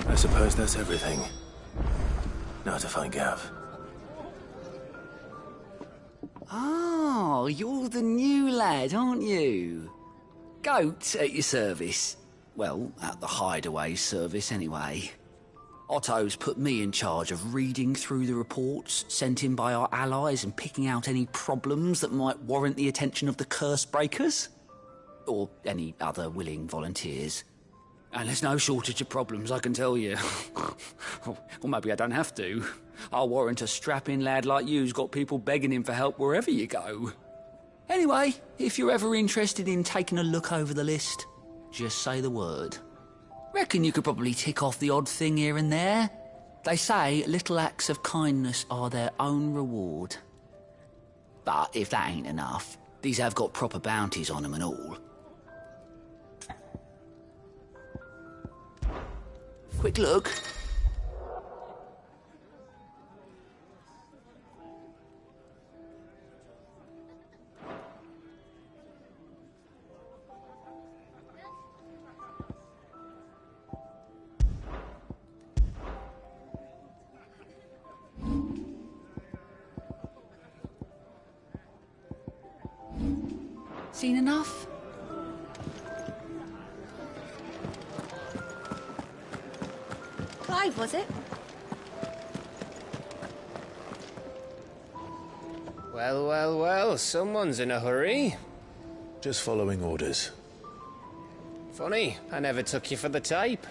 I suppose that's everything. Now to find Gav. Oh, you're the new lad, aren't you? Goat at your service. Well, at the hideaway service, anyway. Otto's put me in charge of reading through the reports sent in by our allies and picking out any problems that might warrant the attention of the curse breakers. Or any other willing volunteers. And there's no shortage of problems, I can tell you. Or maybe I don't have to. I'll warrant a strapping lad like you's got people begging him for help wherever you go. Anyway, if you're ever interested in taking a look over the list, just say the word. Reckon you could probably tick off the odd thing here and there. They say little acts of kindness are their own reward. But if that ain't enough, these have got proper bounties on them and all. Quick look. Seen enough? Clive, was it? Well, well, well, someone's in a hurry. Just following orders. Funny, I never took you for the type.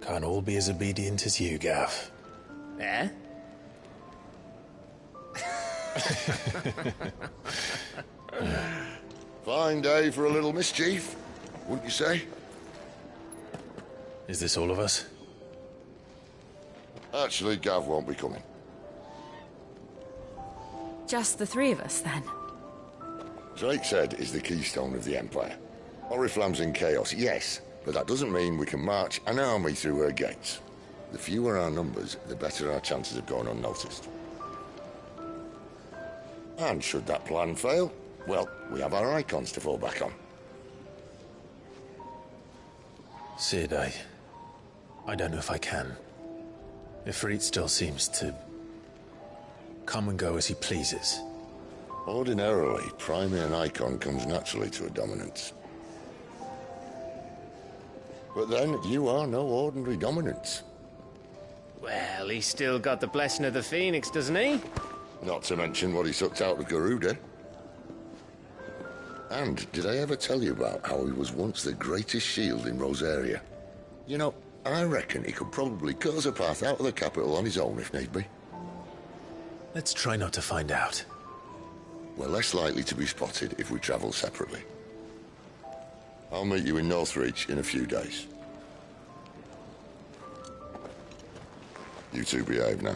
Can't all be as obedient as you, Gav. Eh? Fine day for a little mischief, wouldn't you say? Is this all of us? Actually, Gav won't be coming. Just the three of us, then? Drake's Head is the keystone of the Empire. Oriflamme's in chaos, yes, but that doesn't mean we can march an army through her gates. The fewer our numbers, the better our chances of going unnoticed. And should that plan fail, well, we have our icons to fall back on. Sid, I don't know if I can. Ifrit still seems to come and go as he pleases. Ordinarily, priming an icon comes naturally to a dominance. But then, you are no ordinary dominance. Well, he's still got the blessing of the Phoenix, doesn't he? Not to mention what he sucked out of Garuda. And did I ever tell you about how he was once the greatest shield in Rosaria? You know, I reckon he could probably cut us a path out of the capital on his own if need be. Let's try not to find out. We're less likely to be spotted if we travel separately. I'll meet you in Northreach in a few days. You two behave now.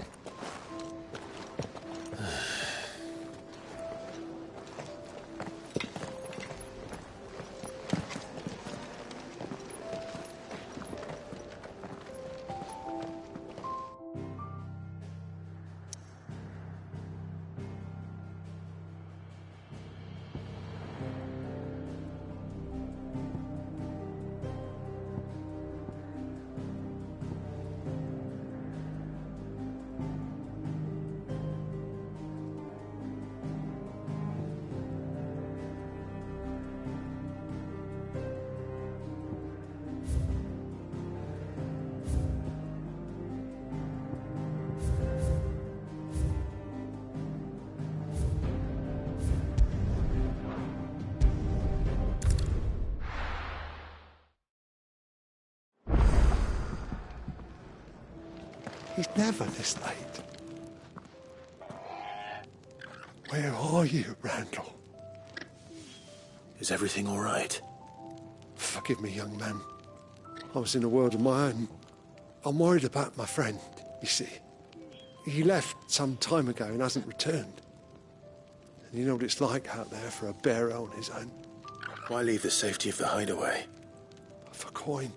He's never this late. Where are you, Randall? Is everything all right? Forgive me, young man. I was in a world of my own. I'm worried about my friend, you see. He left some time ago and hasn't returned. And you know what it's like out there for a bearer on his own. Why leave the safety of the hideaway? For coin.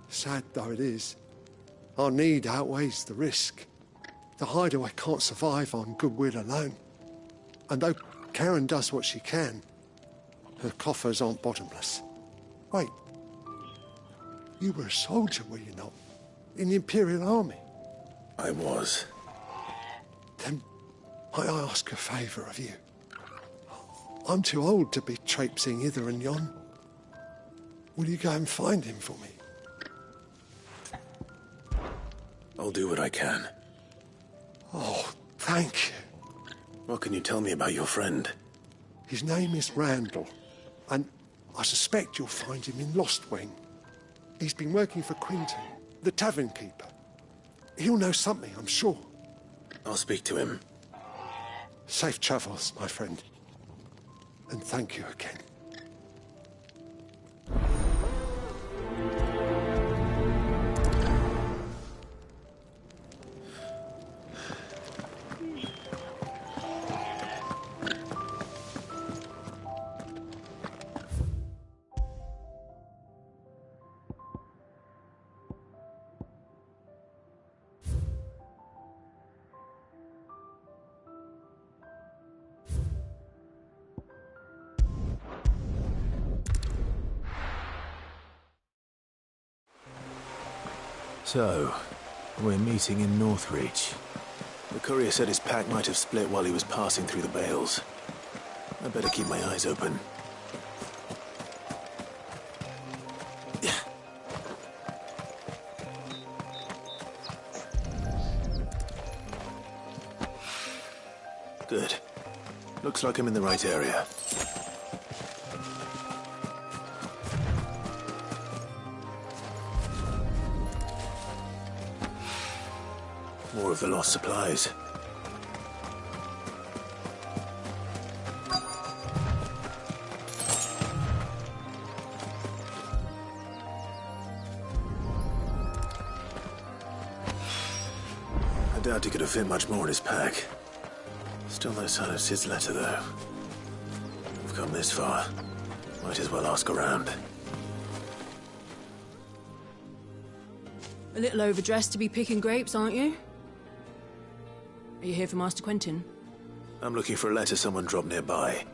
Sad though it is, our need outweighs the risk. The hideaway can't survive on goodwill alone. And though Karen does what she can, her coffers aren't bottomless. Wait. You were a soldier, were you not? In the Imperial Army? I was. Then might I ask a favour of you? I'm too old to be traipsing hither and yon. Will you go and find him for me? I'll do what I can. Oh, thank you. What can you tell me about your friend? His name is Randall, and I suspect you'll find him in Lost Wing. He's been working for Quinton, the tavern keeper. He'll know something, I'm sure. I'll speak to him. Safe travels, my friend. And thank you again. So, we're meeting in Northreach. The courier said his pack might have split while he was passing through the bales. I better keep my eyes open. Good. Looks like I'm in the right area. More of the lost supplies. I doubt he could have fit much more in his pack. Still no sign of Sid's letter, though. We've come this far. Might as well ask around. A little overdressed to be picking grapes, aren't you? Are you here for Master Quentin? I'm looking for a letter someone dropped nearby.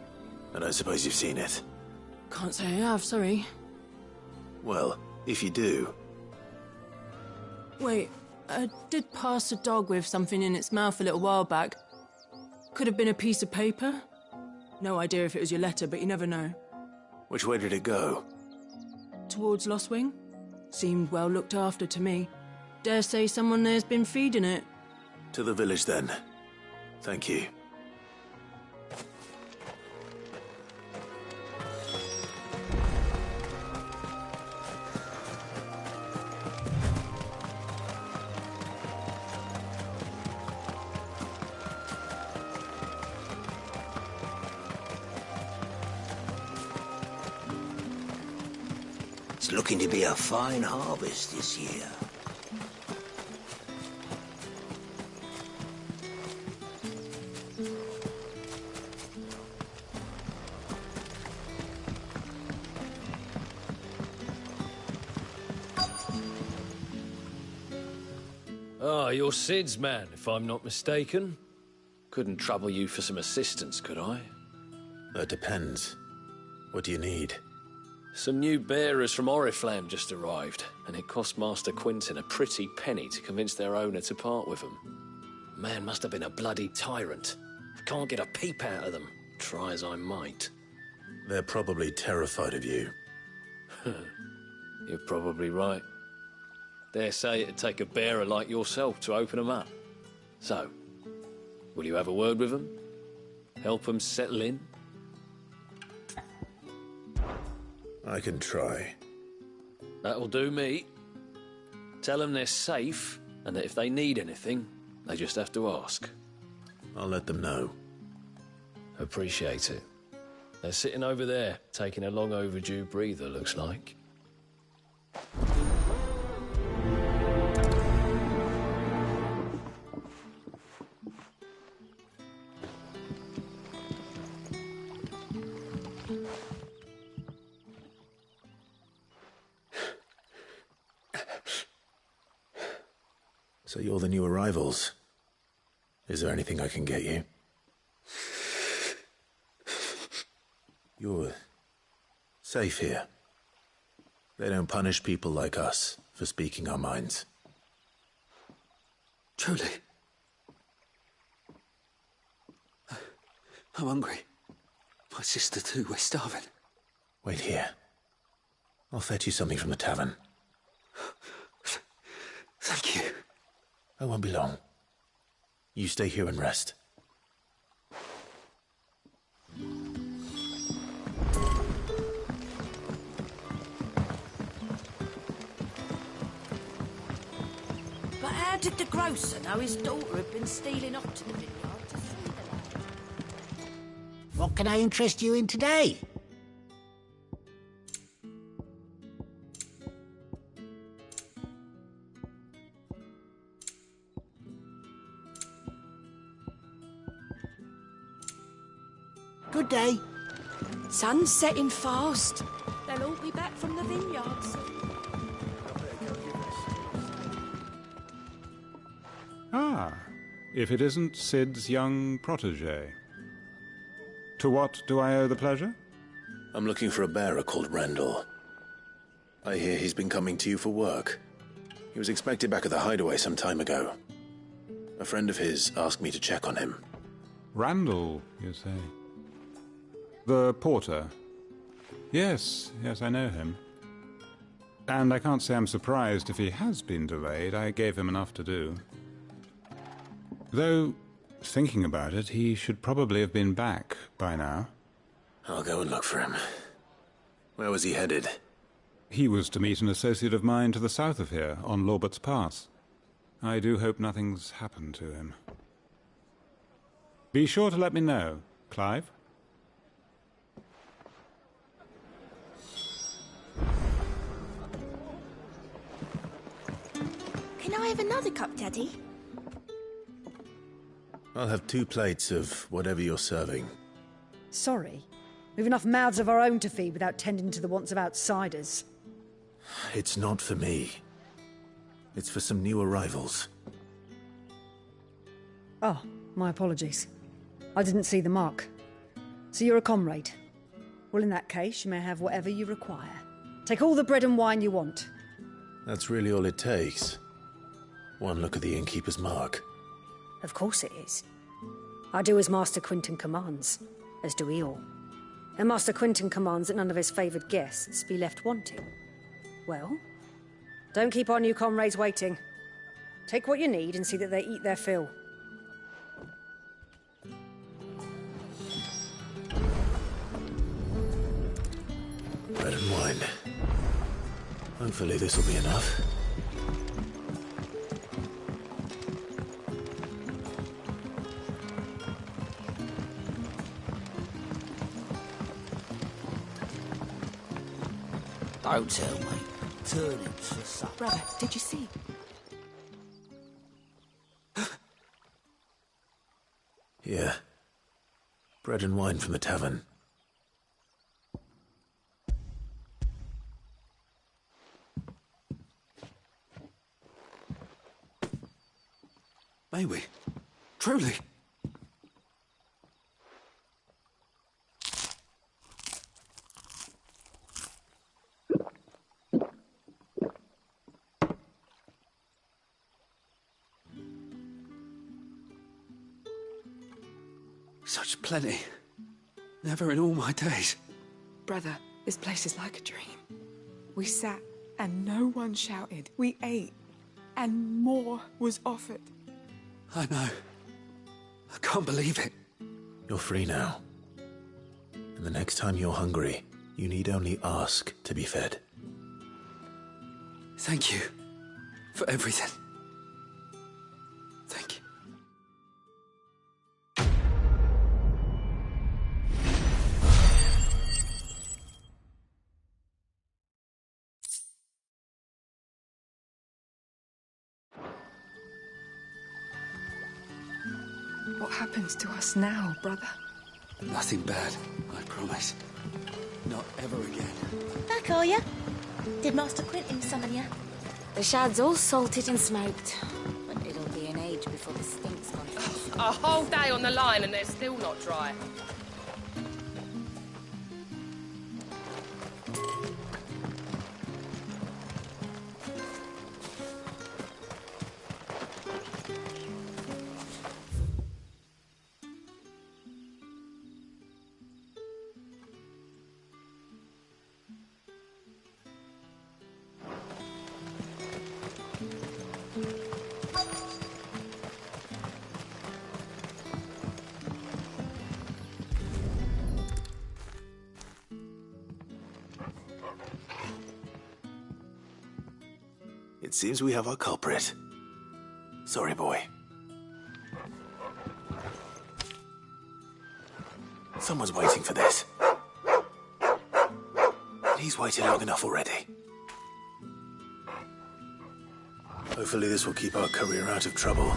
I don't suppose you've seen it. Can't say I have, sorry. Well, if you do... Wait, I did pass a dog with something in its mouth a little while back. Could have been a piece of paper. No idea if it was your letter, but you never know. Which way did it go? Towards Lostwing? Seemed well looked after to me. Dare say someone there's been feeding it. To the village, then. Thank you. It's looking to be a fine harvest this year. Ah, you're Sid's man, if I'm not mistaken. Couldn't trouble you for some assistance, could I? That depends. What do you need? Some new bearers from Oriflamme just arrived, and it cost Master Quentin a pretty penny to convince their owner to part with them. Man must have been a bloody tyrant. I can't get a peep out of them, try as I might. They're probably terrified of you. You're probably right. Dare say it'd take a bearer like yourself to open them up. So, will you have a word with them? Help them settle in? I can try. That'll do me. Tell them they're safe, and that if they need anything, they just have to ask. I'll let them know. Appreciate it. They're sitting over there, taking a long overdue breather, looks like. So you're the new arrivals. Is there anything I can get you? You're safe here. They don't punish people like us for speaking our minds. Truly. I'm hungry. My sister too, we're starving. Wait here. I'll fetch you something from the tavern. Thank you. I won't be long. You stay here and rest. But how did the grocer know his daughter had been stealing off to the vineyard to see the lad? What can I interest you in today? Good day. Sun's setting fast. They'll all be back from the vineyards. Ah, if it isn't Sid's young protege. To what do I owe the pleasure? I'm looking for a bearer called Randall. I hear he's been coming to you for work. He was expected back at the hideaway some time ago. A friend of his asked me to check on him. Randall, you say? The porter. Yes, I know him. And I can't say I'm surprised if he has been delayed. I gave him enough to do. Though, thinking about it, he should probably have been back by now. I'll go and look for him. Where was he headed? He was to meet an associate of mine to the south of here, on Lorbert's Pass. I do hope nothing's happened to him. Be sure to let me know, Clive. Can I have another cup, Daddy? I'll have 2 plates of whatever you're serving. Sorry. We've enough mouths of our own to feed without tending to the wants of outsiders. It's not for me. It's for some new arrivals. Oh, my apologies. I didn't see the mark. So you're a comrade. Well, in that case, you may have whatever you require. Take all the bread and wine you want. That's really all it takes. One look at the innkeeper's mark. Of course it is. I do as Master Quinton commands, as do we all. And Master Quinton commands that none of his favoured guests be left wanting. Well, don't keep our new comrades waiting. Take what you need and see that they eat their fill. Bread and wine. Hopefully this will be enough. Don't tell me. Turnips for supper. Brother, did you see? Here. Bread and wine from the tavern. May we? Truly? Such plenty. Never in all my days. Brother, this place is like a dream. We sat and no one shouted. We ate and more was offered. I know. I can't believe it. You're free now. And the next time you're hungry, you need only ask to be fed. Thank you for everything. Thank you. What happens to us now, brother? Nothing bad, I promise. Not ever again. Back, are ya? Did Master Quinton summon ya? The shad's all salted and smoked. But it'll be an age before the stink's gone. A whole day on the line and they're still not dry. It seems we have our culprit. Sorry, boy. Someone's waiting for this. And he's waited long enough already. Hopefully this will keep our career out of trouble.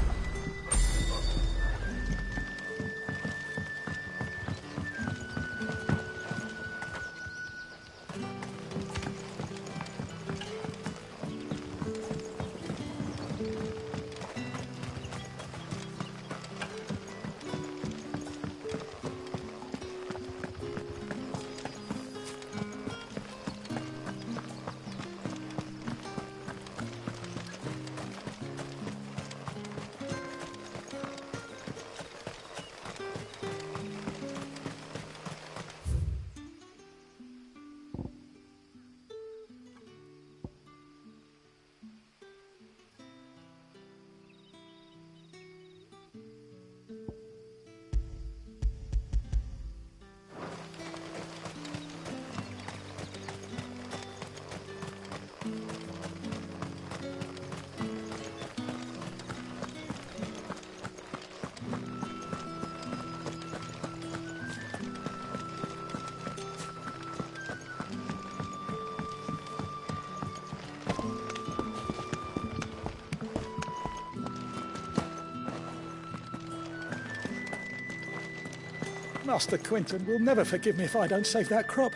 Master Quinton will never forgive me if I don't save that crop.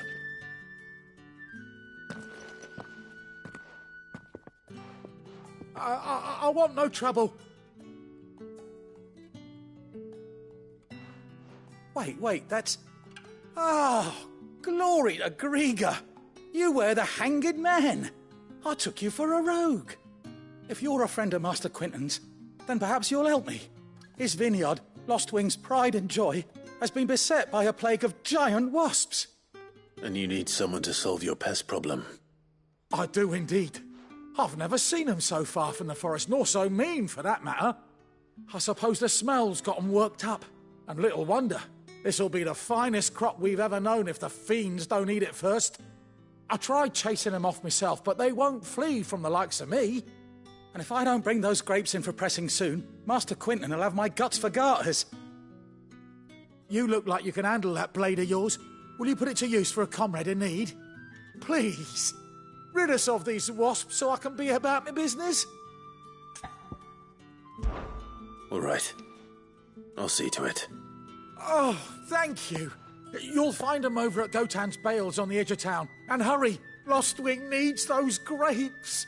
I want no trouble. Wait, that's... Oh, glory to Grieger. You were the hanged man. I took you for a rogue. If you're a friend of Master Quinton's, then perhaps you'll help me. His vineyard, Lostwing's pride and joy, has been beset by a plague of giant wasps. And you need someone to solve your pest problem. I do indeed. I've never seen them so far from the forest, nor so mean, for that matter. I suppose the smell's got 'em worked up. And little wonder. This'll be the finest crop we've ever known if the fiends don't eat it first. I tried chasing them off myself, but they won't flee from the likes of me. And if I don't bring those grapes in for pressing soon, Master Quinton will have my guts for garters. You look like you can handle that blade of yours. Will you put it to use for a comrade in need? Please. Rid us of these wasps so I can be about my business. All right. I'll see to it. Oh, thank you. You'll find them over at Gotan's Bales on the edge of town. And hurry, Lostwing needs those grapes.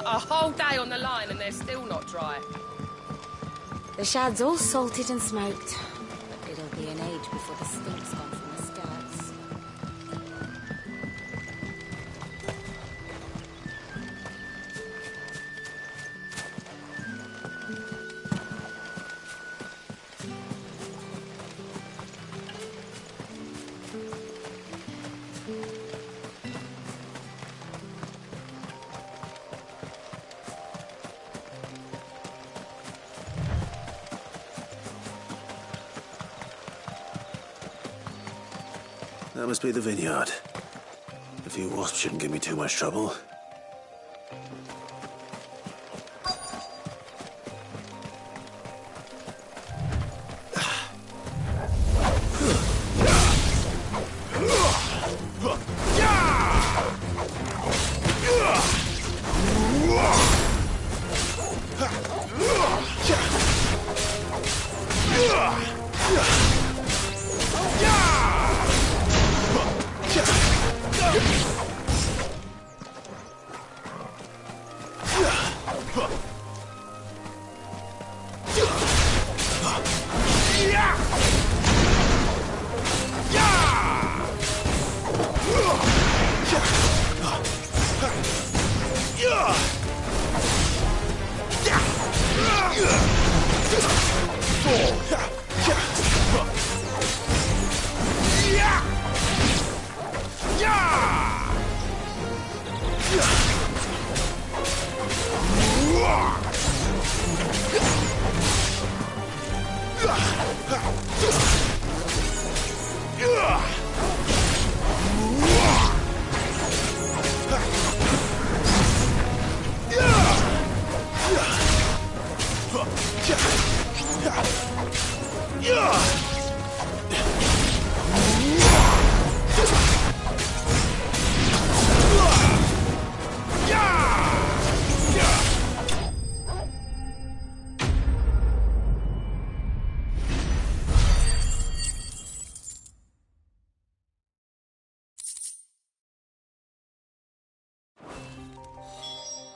A whole day on the line and they're still not dry. The shad's all salted and smoked, but it'll be an age before the stink's gone from the skirts. That must be the vineyard. A few wasps shouldn't give me too much trouble.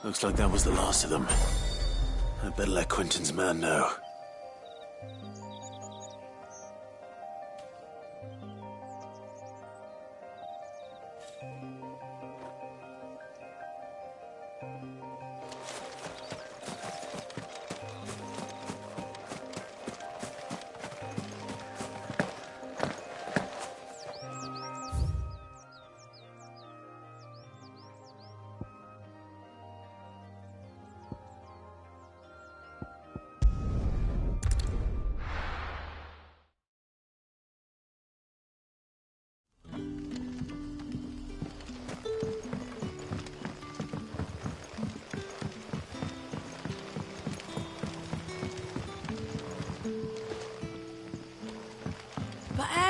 Looks like that was the last of them. I'd better let Quinton's man know.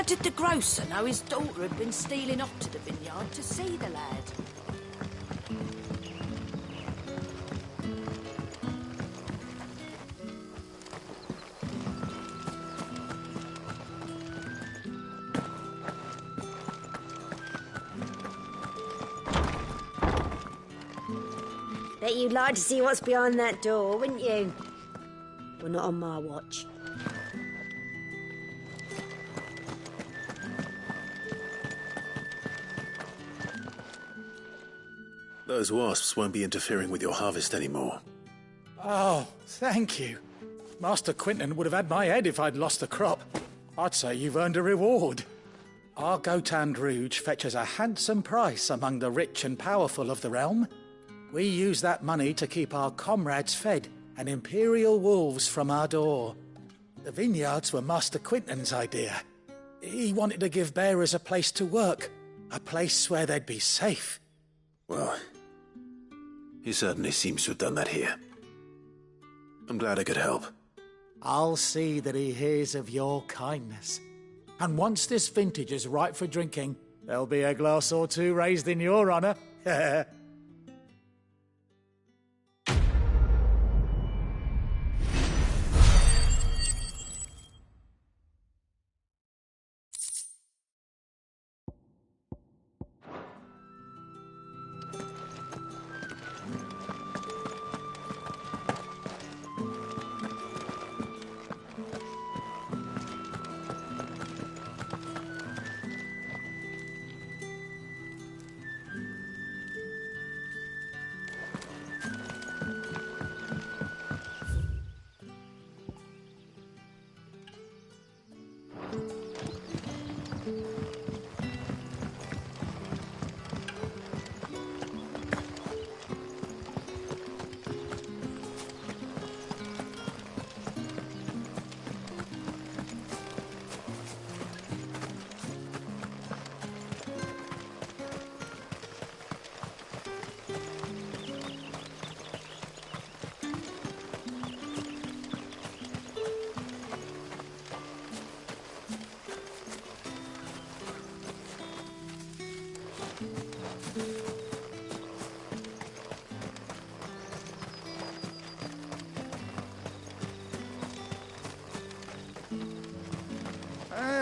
did the grocer know his daughter had been stealing up to the vineyard to see the lad? Bet you'd like to see what's behind that door, wouldn't you? Well, not on my watch. Those wasps won't be interfering with your harvest anymore. Oh, thank you. Master Quinton would have had my head if I'd lost the crop. I'd say you've earned a reward. Our Gotand Rouge fetches a handsome price among the rich and powerful of the realm. We use that money to keep our comrades fed and imperial wolves from our door. The vineyards were Master Quinton's idea. He wanted to give bearers a place to work, a place where they'd be safe. Well, he certainly seems to have done that here. I'm glad I could help. I'll see that he hears of your kindness. And once this vintage is ripe for drinking, there'll be a glass or two raised in your honour.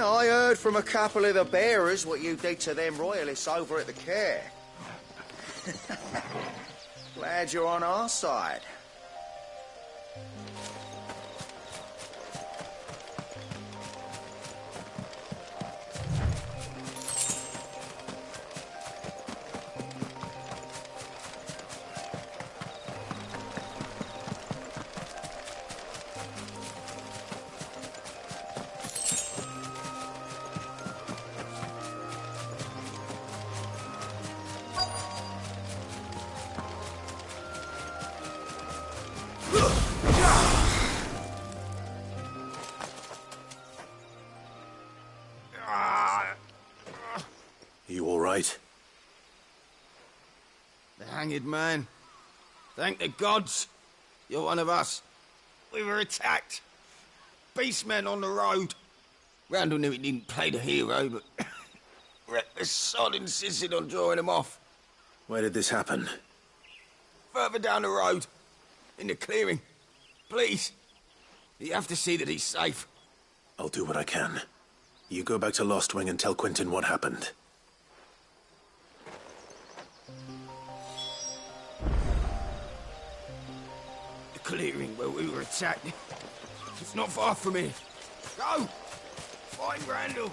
I heard from a couple of the bearers what you did to them royalists over at the care. Glad you're on our side. You all right? The hanged man. Thank the gods. You're one of us. We were attacked. Beastmen on the road. Randall knew he didn't play the hero, but reckless sod insisted on drawing him off. Where did this happen? Further down the road. In the clearing. Please. You have to see that he's safe. I'll do what I can. You go back to Lost Wing and tell Quinton what happened. The clearing where we were attacked. It's not far from here. Go! Find Randall!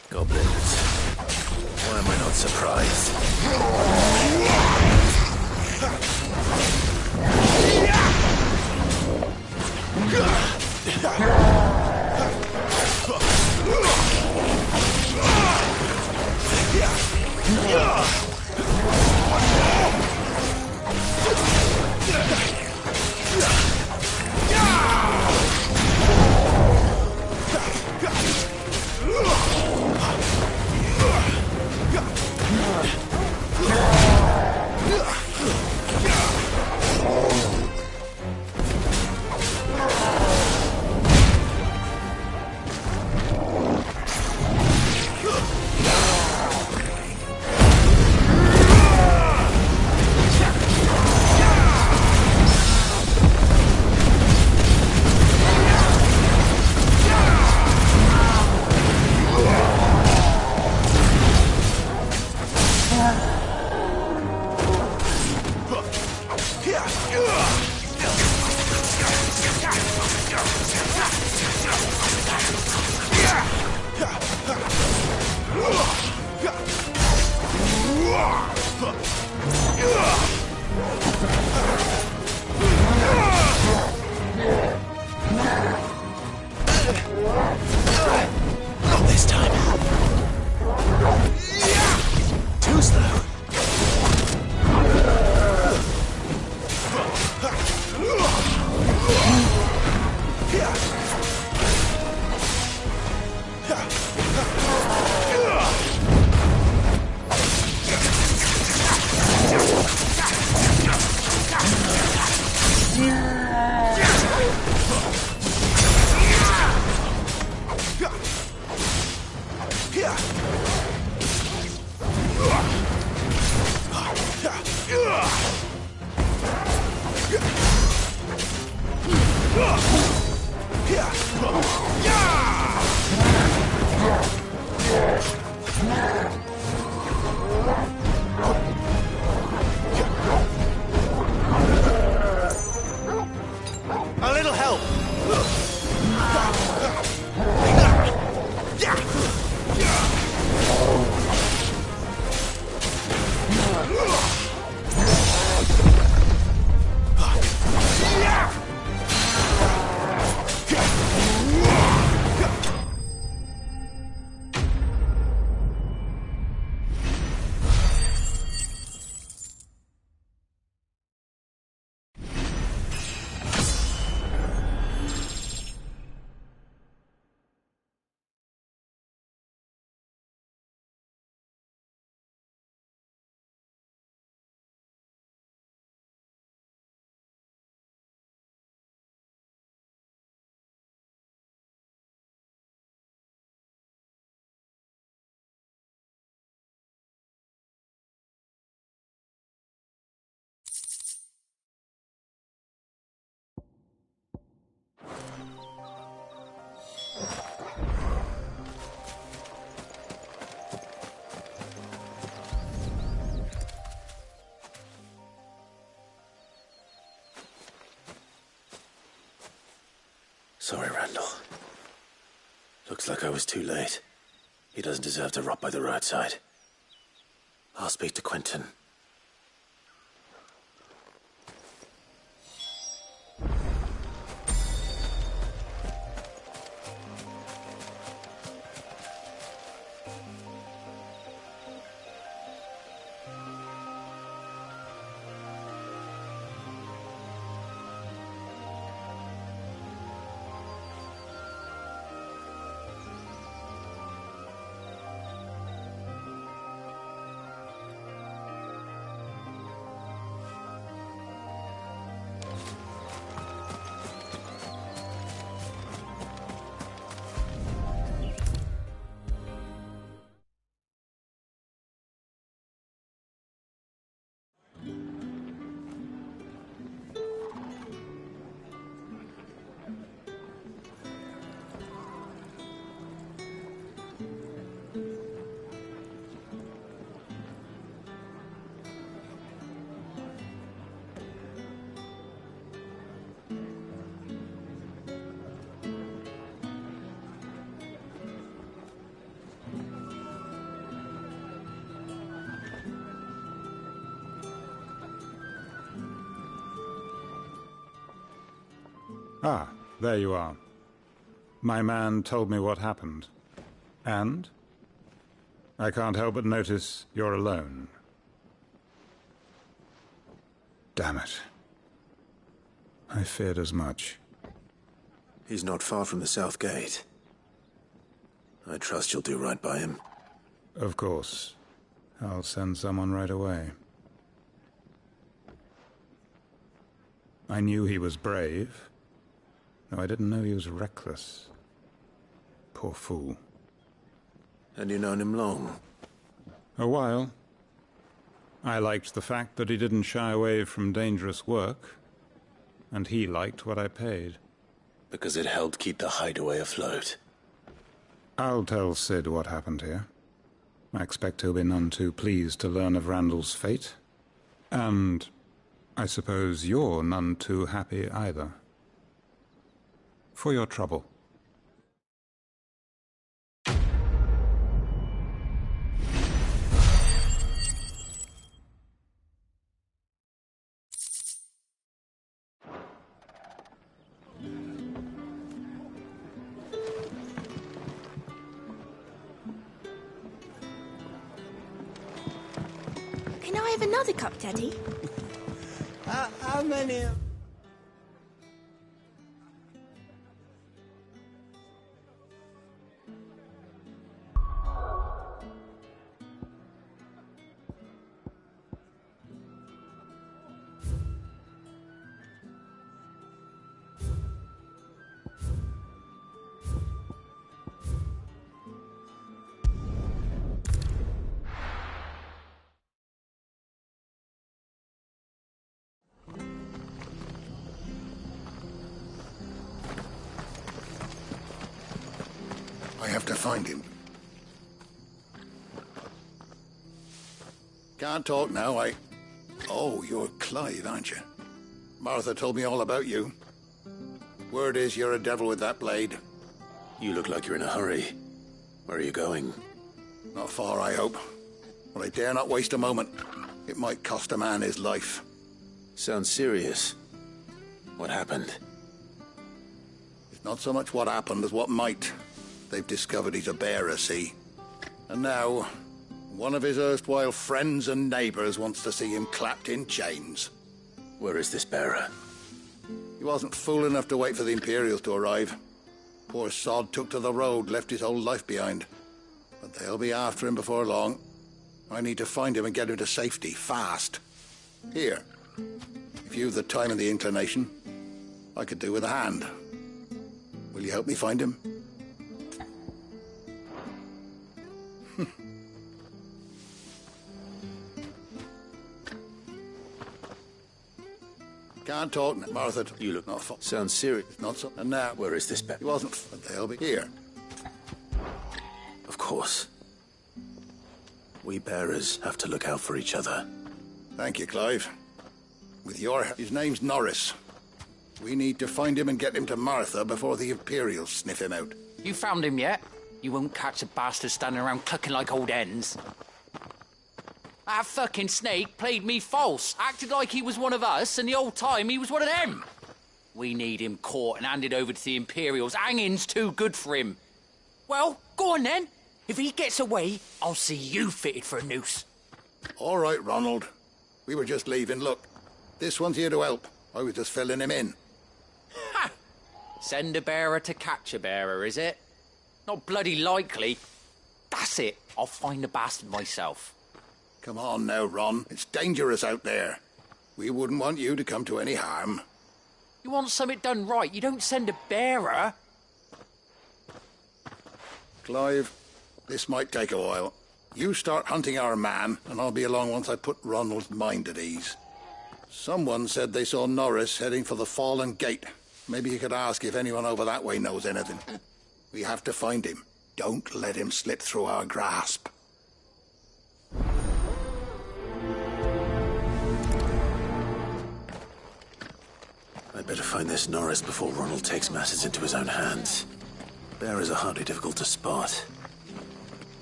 Goblins. Why am I not surprised? Looks like I was too late. He doesn't deserve to rot by the roadside. I'll speak to Quentin. Ah, there you are. My man told me what happened. And? I can't help but notice you're alone. Damn it. I feared as much. He's not far from the south gate. I trust you'll do right by him. Of course. I'll send someone right away. I knew he was brave, though I didn't know he was reckless. Poor fool. And you known him long? A while. I liked the fact that he didn't shy away from dangerous work, and he liked what I paid. Because it helped keep the hideaway afloat. I'll tell Sid what happened here. I expect he'll be none too pleased to learn of Randall's fate. And I suppose you're none too happy either. For your trouble. Can I have another cup, Daddy? How many? I have to find him. Can't talk now, Oh, you're Clive, aren't you? Martha told me all about you. Word is you're a devil with that blade. You look like you're in a hurry. Where are you going? Not far, I hope. But I dare not waste a moment. It might cost a man his life. Sounds serious. What happened? It's not so much what happened as what might. They've discovered he's a bearer, see? And now, one of his erstwhile friends and neighbors wants to see him clapped in chains. Where is this bearer? He wasn't fool enough to wait for the Imperials to arrive. Poor sod took to the road, left his whole life behind. But they'll be after him before long. I need to find him and get him to safety, fast. Here, if you've the time and the inclination, I could do with a hand. Will you help me find him? Can't talk, Martha. You look not fun. Sounds serious. Not so. And now, where is this bear? He wasn't. But they'll be here. Of course. We bearers have to look out for each other. Thank you, Clive. With your help, his name's Norris. We need to find him and get him to Martha before the Imperials sniff him out. You found him yet? You won't catch a bastard standing around clucking like old hens. That fucking snake played me false, acted like he was one of us, and the whole time he was one of them. We need him caught and handed over to the Imperials. Hanging's too good for him. Well, go on then. If he gets away, I'll see you fitted for a noose. All right, Ronald. We were just leaving. Look, this one's here to help. I was just filling him in. Ha! Send a bearer to catch a bearer, is it? Not bloody likely. That's it. I'll find the bastard myself. Come on now, Ron. It's dangerous out there. We wouldn't want you to come to any harm. You want something done right, you don't send a bearer. Clive, this might take a while. You start hunting our man, and I'll be along once I put Ronald's mind at ease. Someone said they saw Norris heading for the Fallen Gate. Maybe you could ask if anyone over that way knows anything. We have to find him. Don't let him slip through our grasp. I'd better find this Norris before Ronald takes matters into his own hands. Bearers are hardly difficult to spot.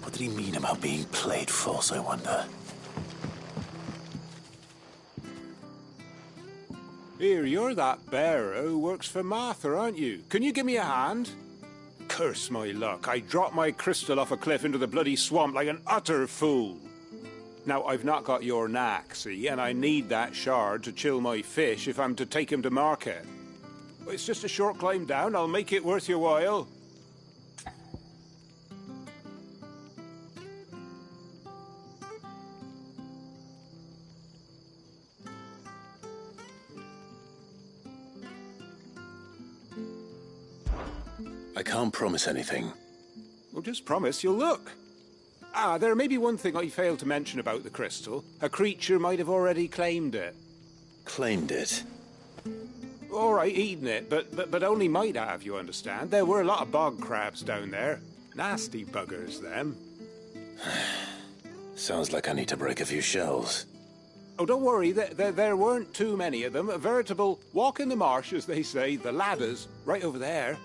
What did he mean about being played false, I wonder? Here, you're that bearer who works for Martha, aren't you? Can you give me a hand? Curse my luck. I dropped my crystal off a cliff into the bloody swamp like an utter fool. Now, I've not got your knack, see, and I need that shard to chill my fish if I'm to take him to market. It's just a short climb down. I'll make it worth your while. I can't promise anything. Well, just promise you'll look. There may be one thing I failed to mention about the crystal. A creature might have already claimed it. Claimed it? All right, eaten it, but only might have, you understand. There were a lot of bog crabs down there. Nasty buggers, them. Sounds like I need to break a few shells. Oh, don't worry, there weren't too many of them. A veritable walk in the marsh, as they say, the ladders, right over there.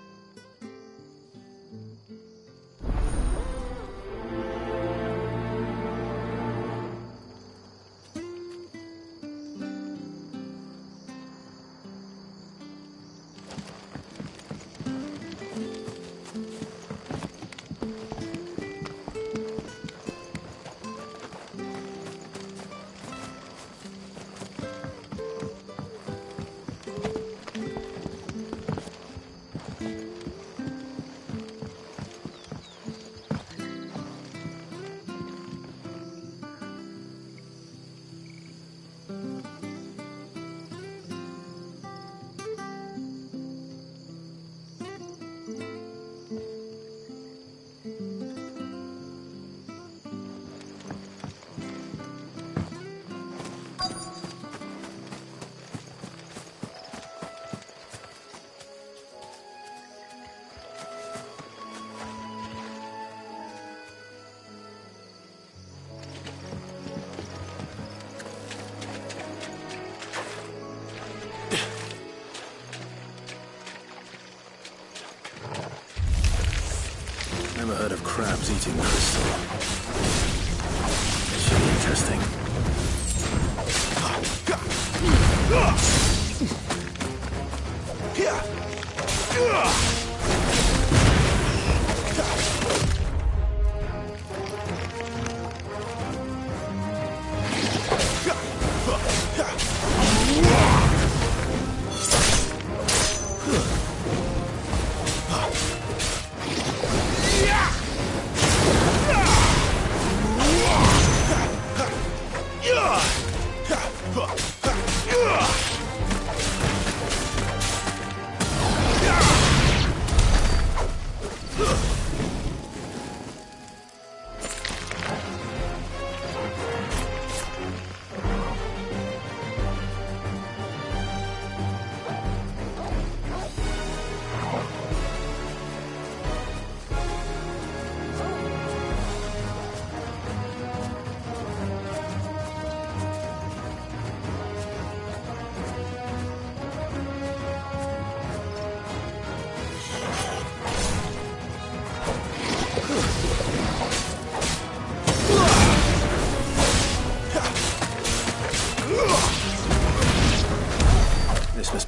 Never heard of crabs eating crystal. Should be interesting.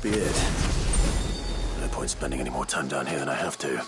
be it. No point spending any more time down here than I have to.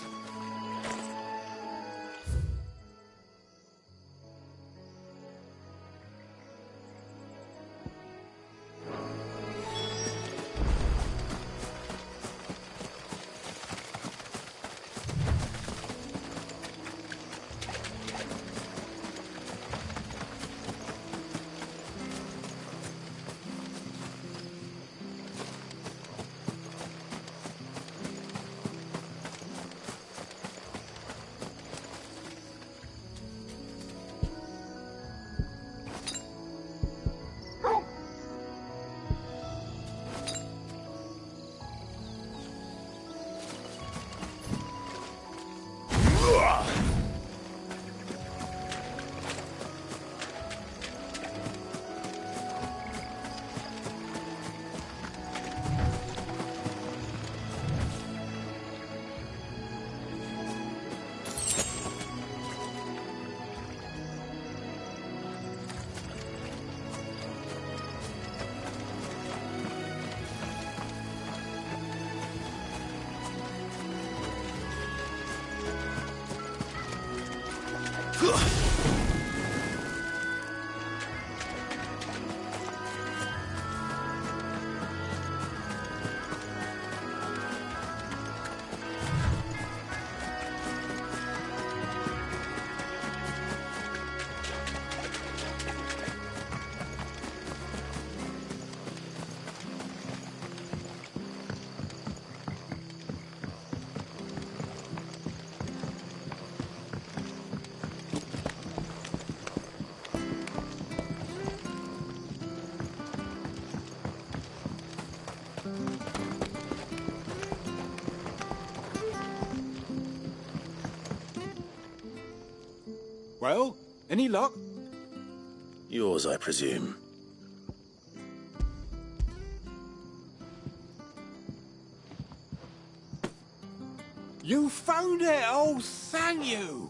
Well, any luck? Yours, I presume. You found it! Oh, thank you!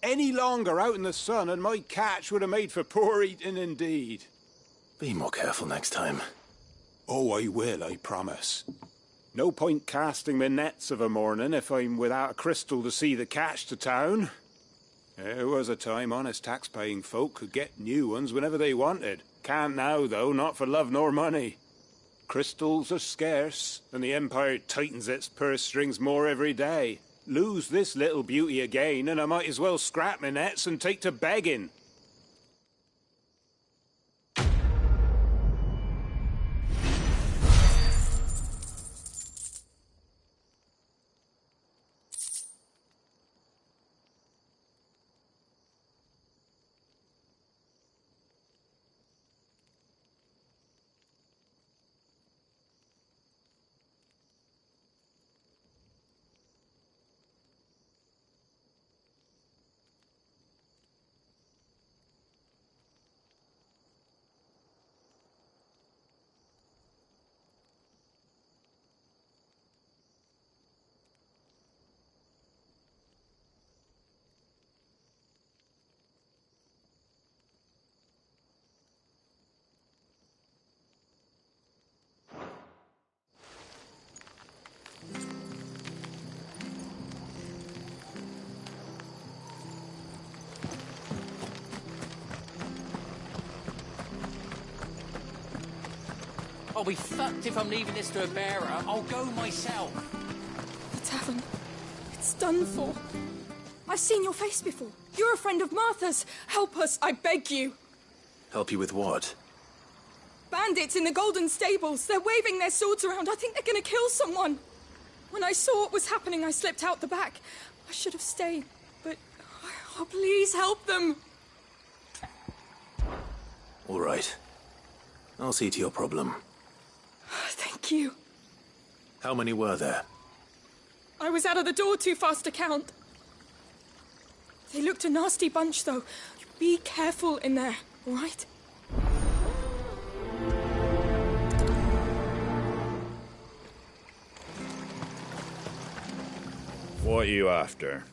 Any longer out in the sun and my catch would have made for poor eating indeed. Be more careful next time. Oh, I will, I promise. No point casting my nets of a morning if I'm without a crystal to see the catch to town. There was a time honest tax-paying folk could get new ones whenever they wanted. Can't now, though, not for love nor money. Crystals are scarce, and the Empire tightens its purse strings more every day. Lose this little beauty again, and I might as well scrap my nets and take to begging. I'll be fucked if I'm leaving this to a bearer. I'll go myself. The tavern. It's done for. I've seen your face before. You're a friend of Martha's. Help us, I beg you. Help you with what? Bandits in the Golden Stables. They're waving their swords around. I think they're going to kill someone. When I saw what was happening, I slipped out the back. I should have stayed, but... Oh, please help them. All right. I'll see to your problem. Thank you. How many were there? I was out of the door too fast to count. They looked a nasty bunch, though. Be careful in there, all right? What are you after?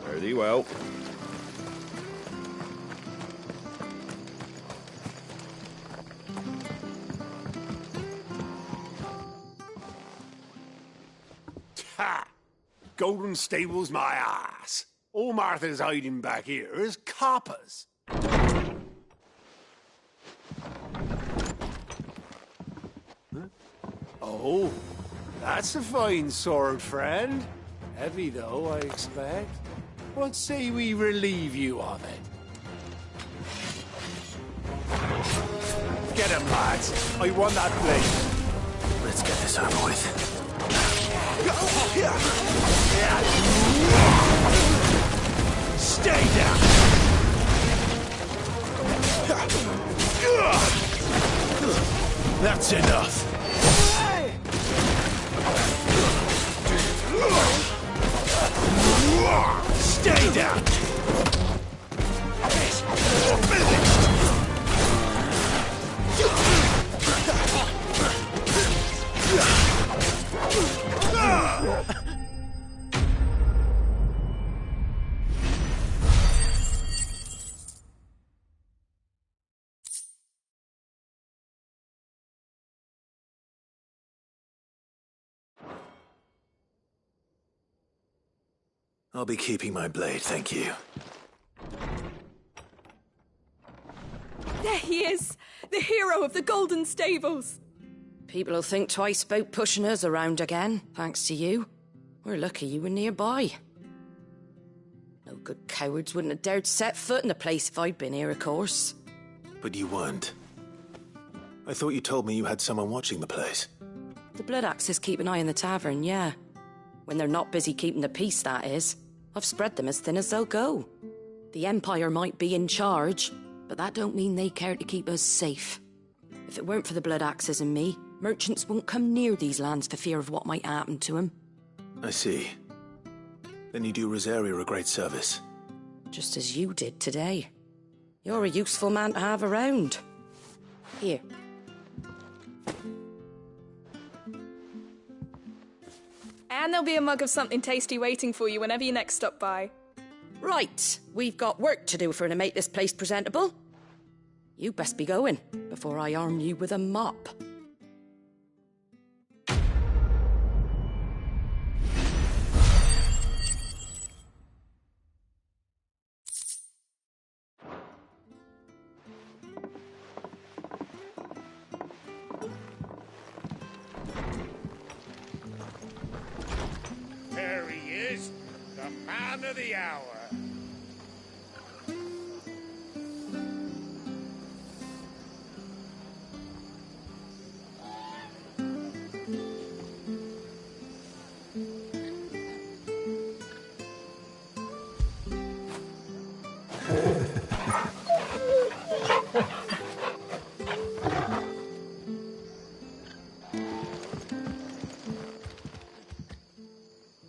Very well. Ha! Golden Stable's my ass. All Martha's hiding back here is coppers. Huh? Oh, that's a fine sword, friend. Heavy, though, I expect. What say we relieve you of it? Get him, lads. I want that blade. Let's get this over with. Stay down! That's enough. Stay down! I'll be keeping my blade, thank you. There he is! The hero of the Golden Stables! People will think twice about pushing us around again, thanks to you. We're lucky you were nearby. No good cowards wouldn't have dared set foot in the place if I'd been here, of course. But you weren't. I thought you told me you had someone watching the place. The Blood Axes keep an eye on the tavern, yeah. When they're not busy keeping the peace, that is. I've spread them as thin as they'll go. The Empire might be in charge, but that don't mean they care to keep us safe. If it weren't for the Blood Axes and me, merchants won't come near these lands for fear of what might happen to them. I see. Then you do Rosaria a great service. Just as you did today. You're a useful man to have around. Here. And there'll be a mug of something tasty waiting for you whenever you next stop by. Right, we've got work to do to make this place presentable. You best be going, before I arm you with a mop. There he is, the man of the hour.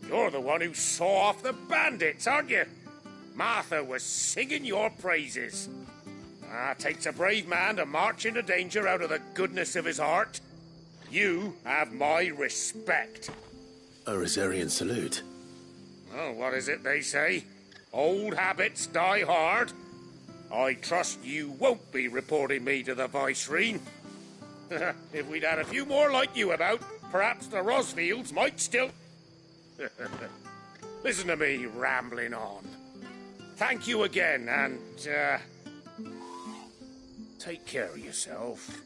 You're the one who saw off the bandits, aren't you? Martha was singing your praises. Takes a brave man to march into danger out of the goodness of his heart. You have my respect. A Rosarian salute. Oh, what is it they say? Old habits die hard. I trust you won't be reporting me to the Viceroy. If we'd had a few more like you about, perhaps the Rosfields might still... Listen to me rambling on. Thank you again, and, take care of yourself.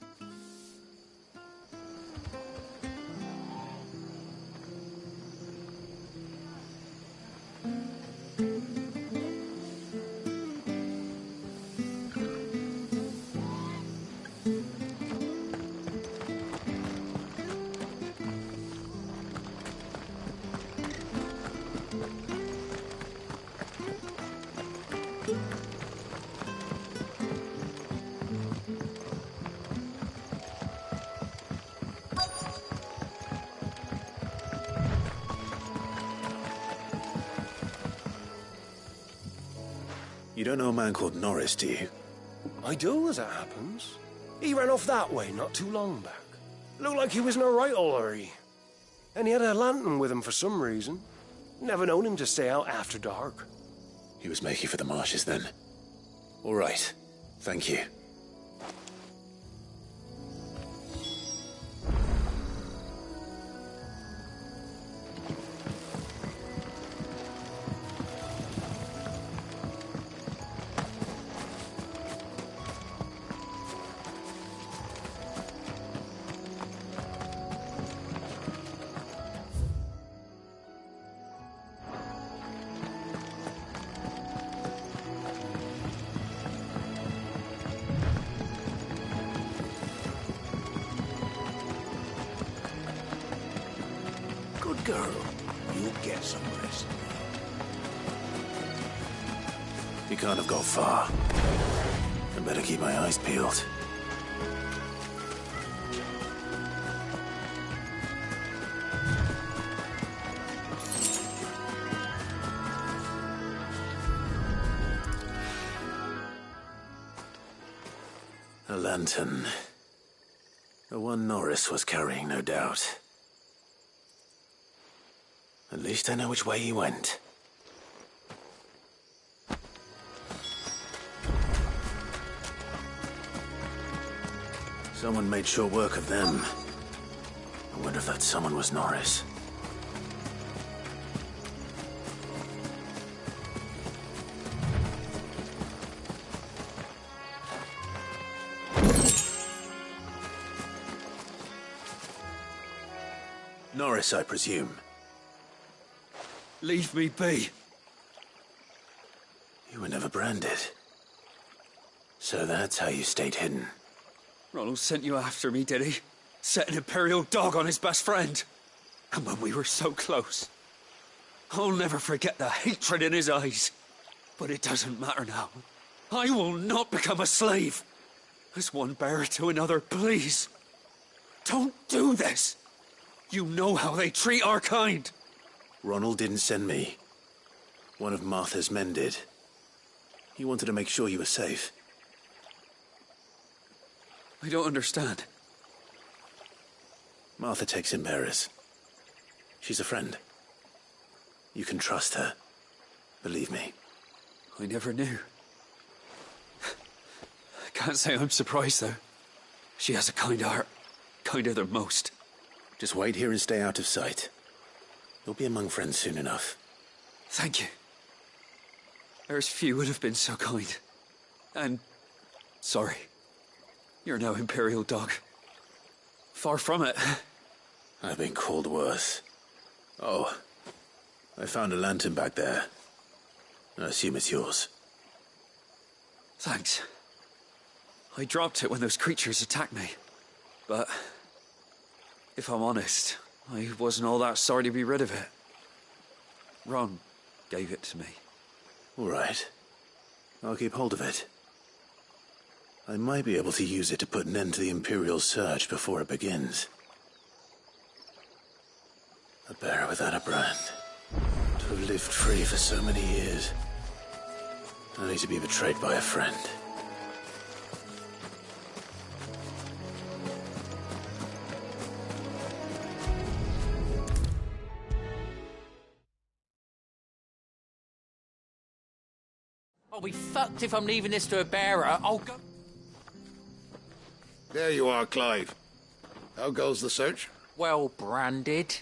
You don't know a man called Norris, do you? I do, as it happens. He ran off that way not too long back. Looked like he was in a right old hurry. And he had a lantern with him for some reason. Never known him to stay out after dark. He was making for the marshes then. All right. Thank you. Good girl. You'll get some rest. He can't have got far. I better keep my eyes peeled. A lantern. The one Norris was carrying, no doubt. At least I know which way he went. Someone made short work of them. I wonder if that someone was Norris. Norris, I presume. Leave me be. You were never branded. So that's how you stayed hidden. Ronald sent you after me, did he? Set an Imperial dog on his best friend. And when we were so close. I'll never forget the hatred in his eyes. But it doesn't matter now. I will not become a slave. As one bearer to another, please. Don't do this. You know how they treat our kind. Ronald didn't send me. One of Martha's men did. He wanted to make sure you were safe. I don't understand. Martha takes in bearers. She's a friend. You can trust her. Believe me. I never knew. I can't say I'm surprised, though. She has a kind heart. Kinder than most. Just wait here and stay out of sight. You'll be among friends soon enough. Thank you. There's few would have been so kind. And sorry. You're no Imperial dog. Far from it. I've been called worse. Oh, I found a lantern back there. I assume it's yours. Thanks. I dropped it when those creatures attacked me. But if I'm honest, I wasn't all that sorry to be rid of it. Ron gave it to me. All right. I'll keep hold of it. I might be able to use it to put an end to the Imperial search before it begins. A bearer without a brand. To have lived free for so many years. Only to be betrayed by a friend. I'll be fucked if I'm leaving this to a bearer. I'll go... There you are, Clive. How goes the search? Well branded.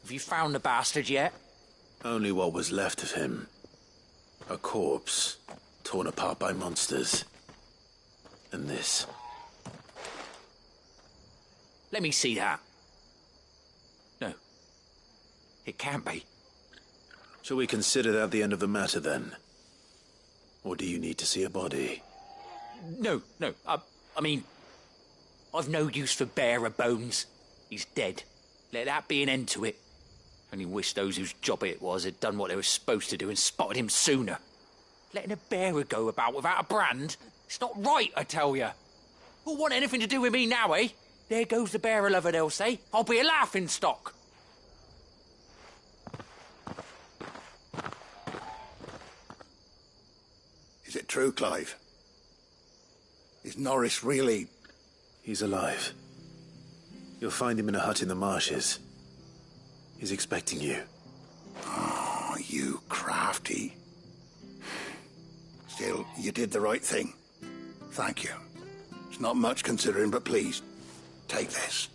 Have you found the bastard yet? Only what was left of him. A corpse, torn apart by monsters. And this. Let me see that. No. It can't be. Shall we consider that the end of the matter, then? Or do you need to see a body? No. I mean, I've no use for bearer bones. He's dead. Let that be an end to it. Only wish those whose job it was had done what they were supposed to do and spotted him sooner. Letting a bearer go about without a brand? It's not right, I tell you. Who'll want anything to do with me now, eh? There goes the bearer lover, they'll say. I'll be a laughing stock. Is it true, Clive? Is Norris really... He's alive. You'll find him in a hut in the marshes. He's expecting you. Oh, you crafty. Still, you did the right thing. Thank you. It's not much considering, but please, take this.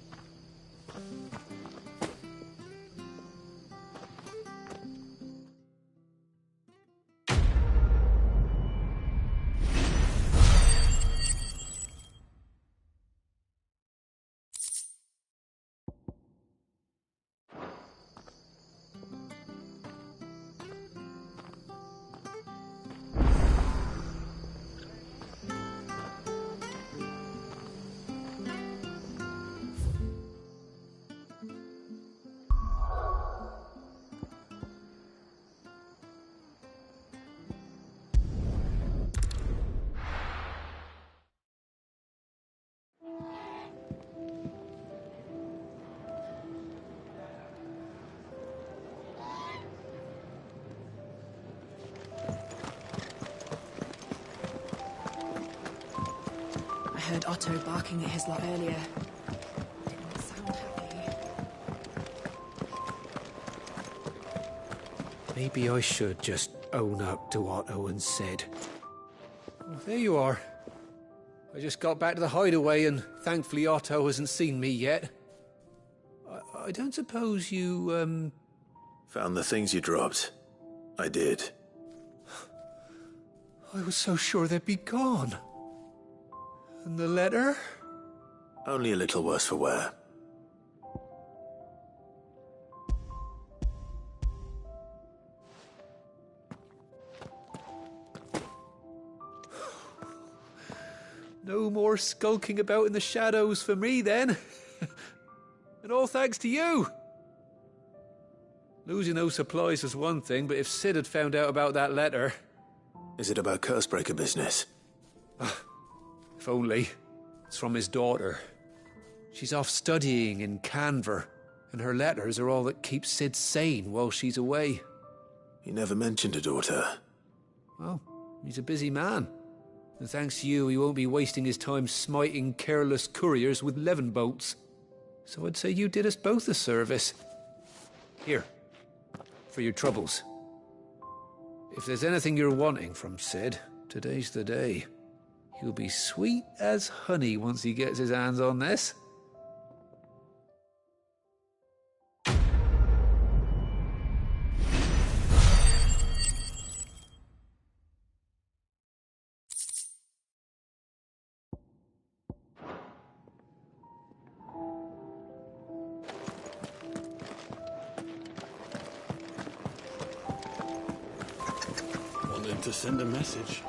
I heard Otto barking at his lot earlier. Didn't sound happy. Maybe I should just own up to Otto and Sid. Oh, there you are. I just got back to the hideaway and thankfully Otto hasn't seen me yet. I don't suppose you, found the things you dropped. I did. I was so sure they'd be gone. And the letter? Only a little worse for wear. No more skulking about in the shadows for me, then. And all thanks to you. Losing those supplies was one thing, but if Sid had found out about that letter... Is it about Cursebreaker business? If only. It's from his daughter. She's off studying in Canver, and her letters are all that keeps Sid sane while she's away. He never mentioned a daughter. Well, he's a busy man. And thanks to you, he won't be wasting his time smiting careless couriers with levin bolts. So I'd say you did us both a service. Here, for your troubles. If there's anything you're wanting from Sid, today's the day. He'll be sweet as honey once he gets his hands on this. Wanted to send a message.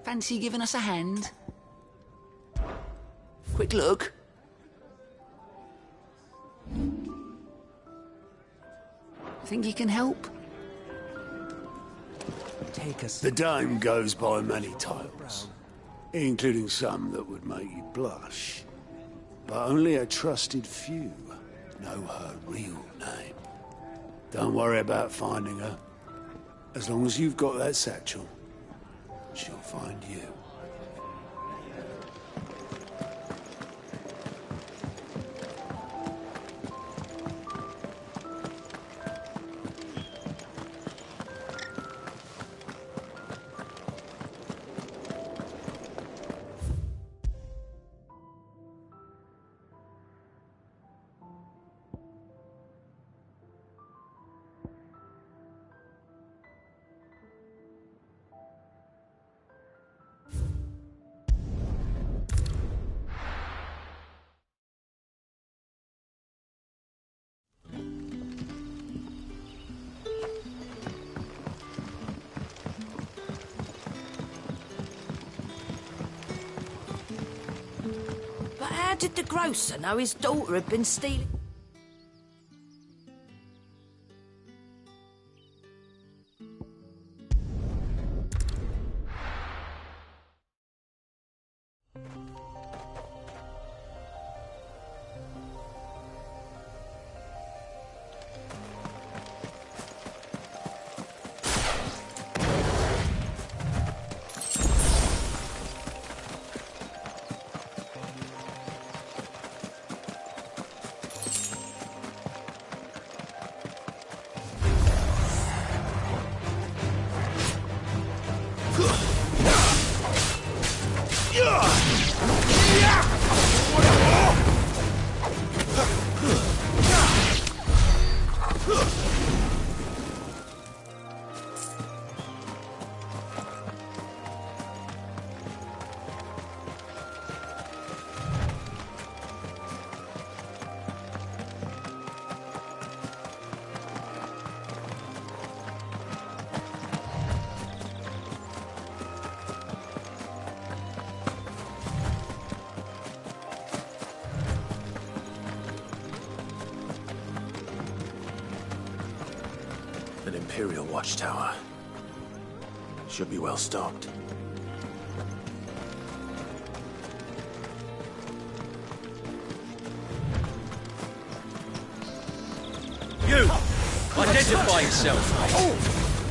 Fancy giving us a hand? Quick look. Think you can help? Take us. The dame goes by many titles, including some that would make you blush. But only a trusted few know her real name. Don't worry about finding her. As long as you've got that satchel, she'll find you. how did the grocer know his daughter had been stealing? An Imperial watchtower. Should be well stocked. You! Identify yourself!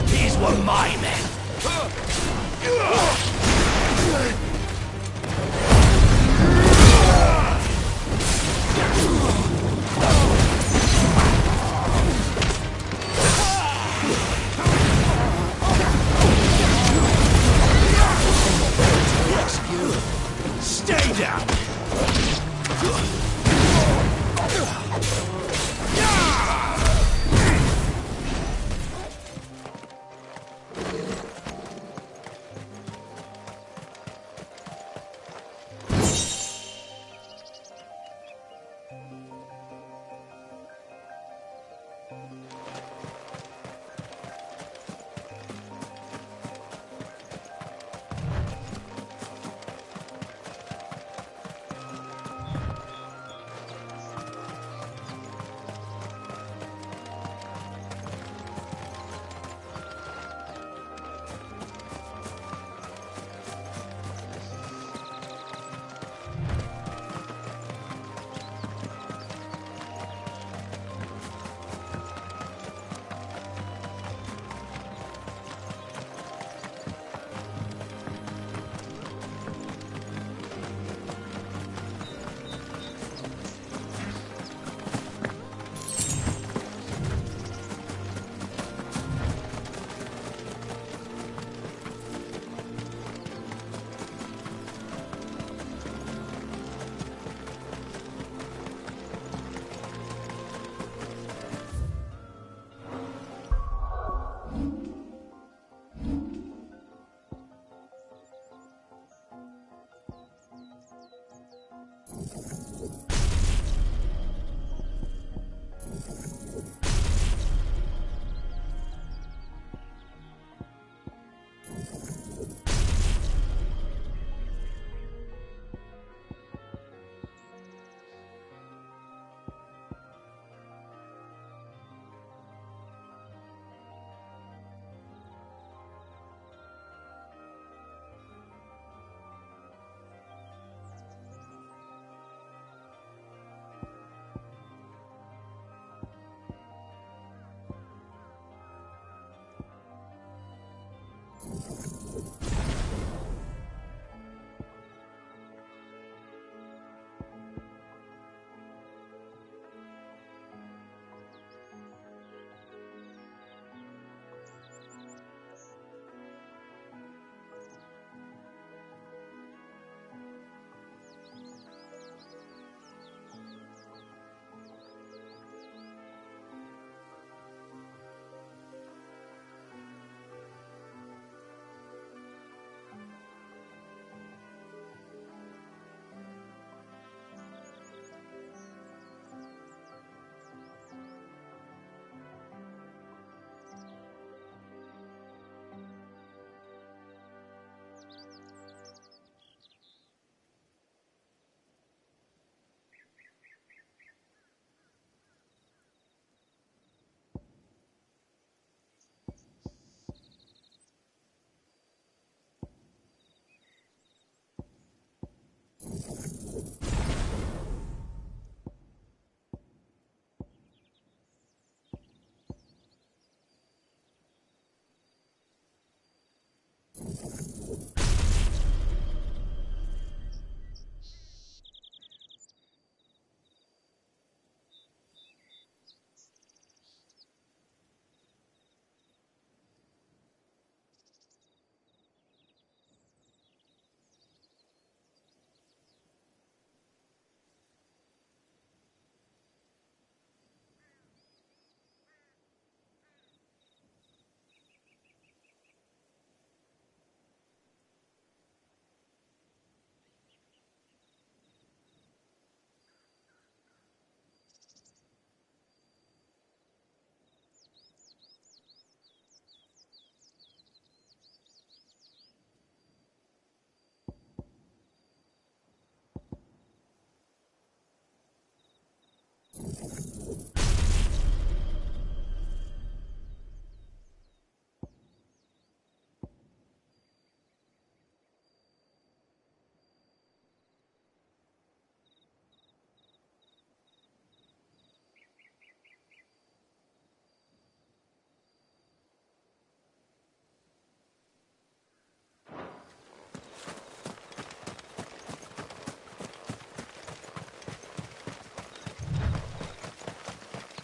These were my men. Stay down!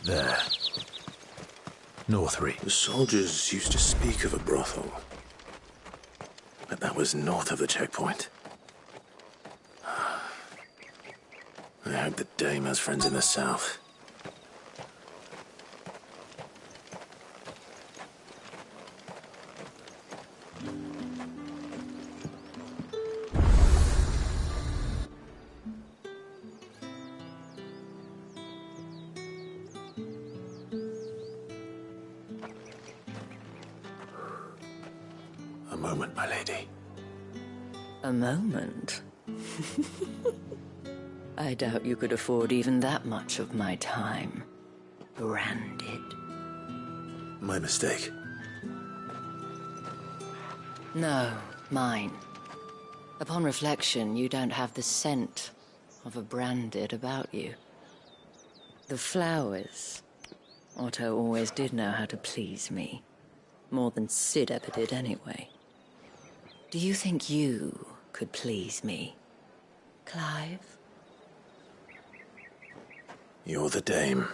There. Northry. The soldiers used to speak of a brothel. But that was north of the checkpoint. I hope the dame has friends in the south. A moment, my lady. A moment? I doubt you could afford even that much of my time. Branded. My mistake. No, mine. Upon reflection, you don't have the scent of a branded about you. The flowers. Otto always did know how to please me. More than Sid ever did anyway. Do you think you could please me, Clive? You're the dame.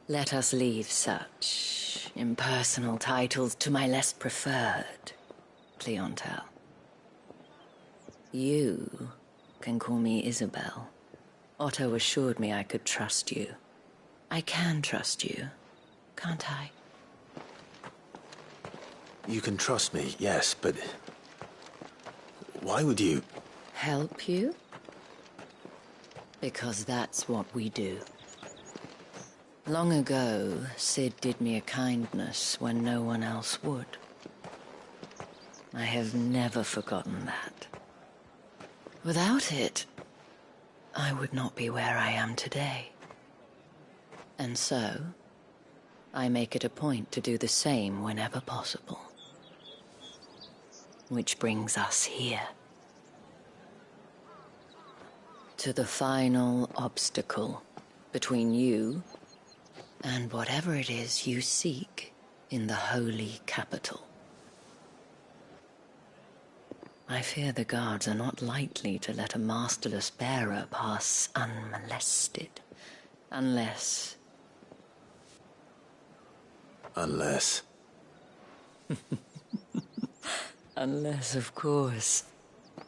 Let us leave such impersonal titles to my less preferred clientele. You can call me Isabel. Otto assured me I could trust you. I can trust you, can't I? You can trust me, yes, but... why would you... Help you? Because that's what we do. Long ago, Sid did me a kindness when no one else would. I have never forgotten that. Without it, I would not be where I am today. And so, I make it a point to do the same whenever possible. Which brings us here. To the final obstacle between you and whatever it is you seek in the holy capital. I fear the guards are not likely to let a masterless bearer pass unmolested. Unless... Unless... Unless, of course,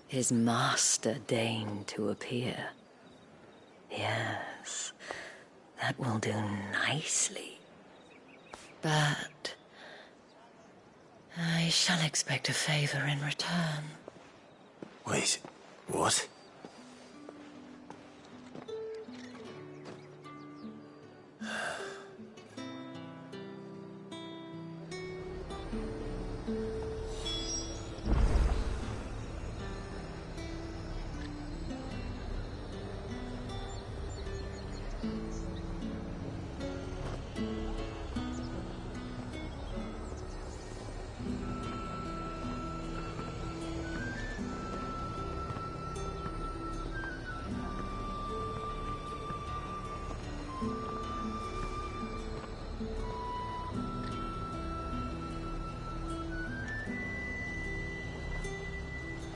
his master deigned to appear. Yes, that will do nicely. But I shall expect a favor in return. Wait, what?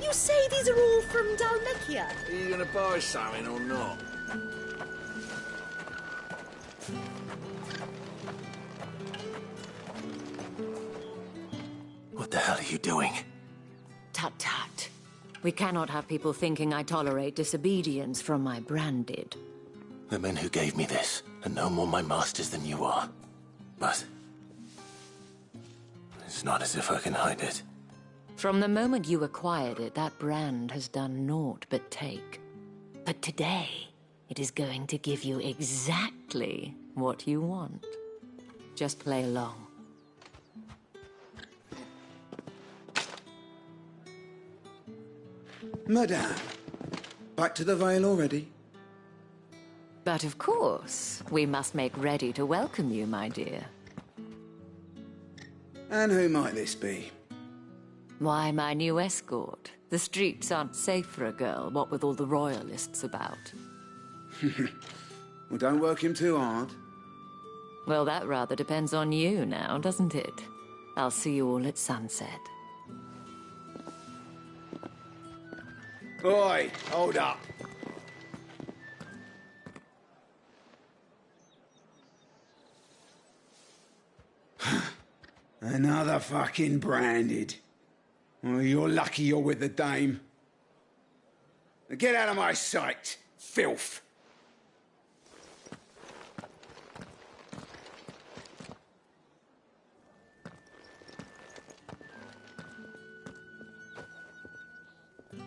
You say these are all from Dalmekia? Are you going to buy something or not? What the hell are you doing? Tut-tut. We cannot have people thinking I tolerate disobedience from my branded. The men who gave me this are no more my masters than you are. But... it's not as if I can hide it. From the moment you acquired it, that brand has done naught but take. But today, it is going to give you exactly what you want. Just play along. Madame, Back to the Vale already? But of course, we must make ready to welcome you, my dear. And who might this be? Why, my new escort. The streets aren't safe for a girl, what with all the royalists about. Well, don't work him too hard. Well, that rather depends on you now, doesn't it? I'll see you all at sunset. Oi, hold up. Another fucking branded. Well, you're lucky you're with the dame. Now get out of my sight, filth.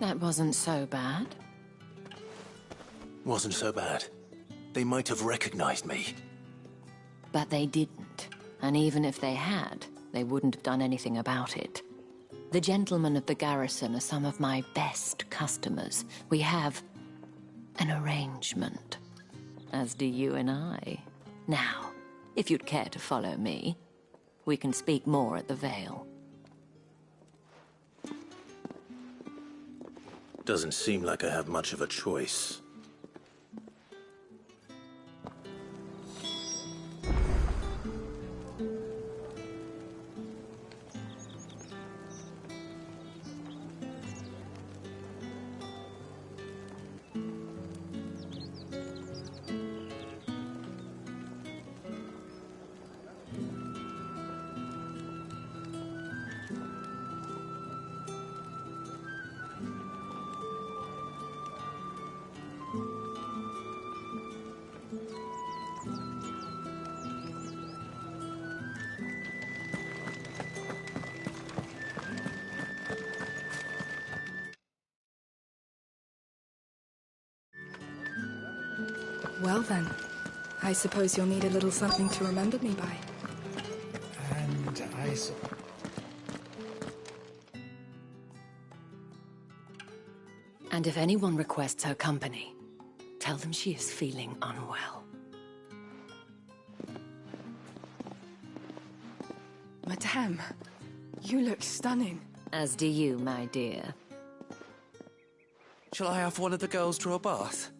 That wasn't so bad. Wasn't so bad. They might have recognized me. But they didn't. And even if they had, they wouldn't have done anything about it. The gentlemen of the garrison are some of my best customers. We have an arrangement, as do you and I. Now, if you'd care to follow me, we can speak more at the Vale. Doesn't seem like I have much of a choice. Well then, I suppose you'll need a little something to remember me by. And And if anyone requests her company, tell them she is feeling unwell. Madame, you look stunning. As do you, my dear. Shall I have one of the girls draw a bath?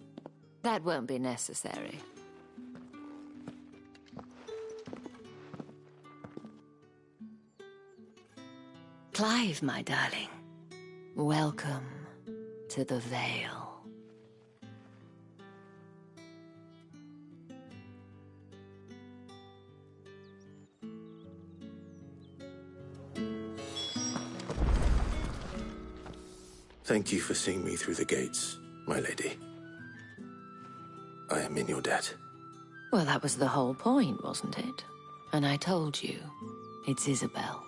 That won't be necessary. Clive, my darling. Welcome to the Vale. Thank you for seeing me through the gates, my lady. I am in your debt. Well, that was the whole point, wasn't it? And I told you, it's Isabel.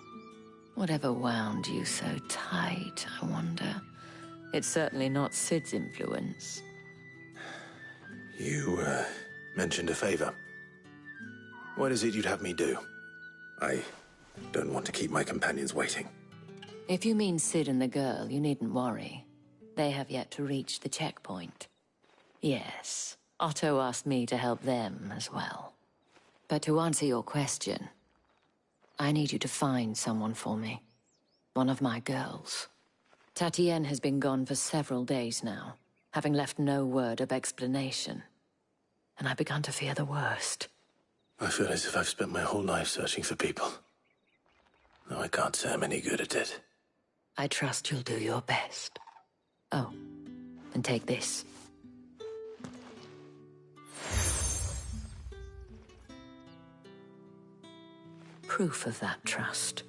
Whatever wound you so tight, I wonder. It's certainly not Sid's influence. You, mentioned a favor. What is it you'd have me do? I don't want to keep my companions waiting. If you mean Sid and the girl, you needn't worry. They have yet to reach the checkpoint. Yes, Otto asked me to help them as well. But to answer your question, I need you to find someone for me. One of my girls. Tatienne has been gone for several days now, having left no word of explanation. And I've begun to fear the worst. I feel as if I've spent my whole life searching for people. Though I can't say I'm any good at it. I trust you'll do your best. Oh, and take this. Proof of that trust.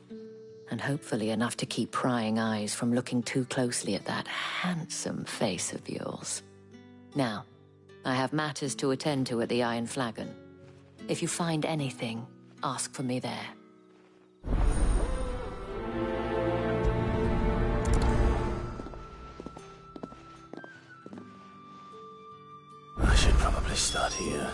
And hopefully enough to keep prying eyes from looking too closely at that handsome face of yours. Now, I have matters to attend to at the Iron Flagon. If you find anything, ask for me there. I should probably start here.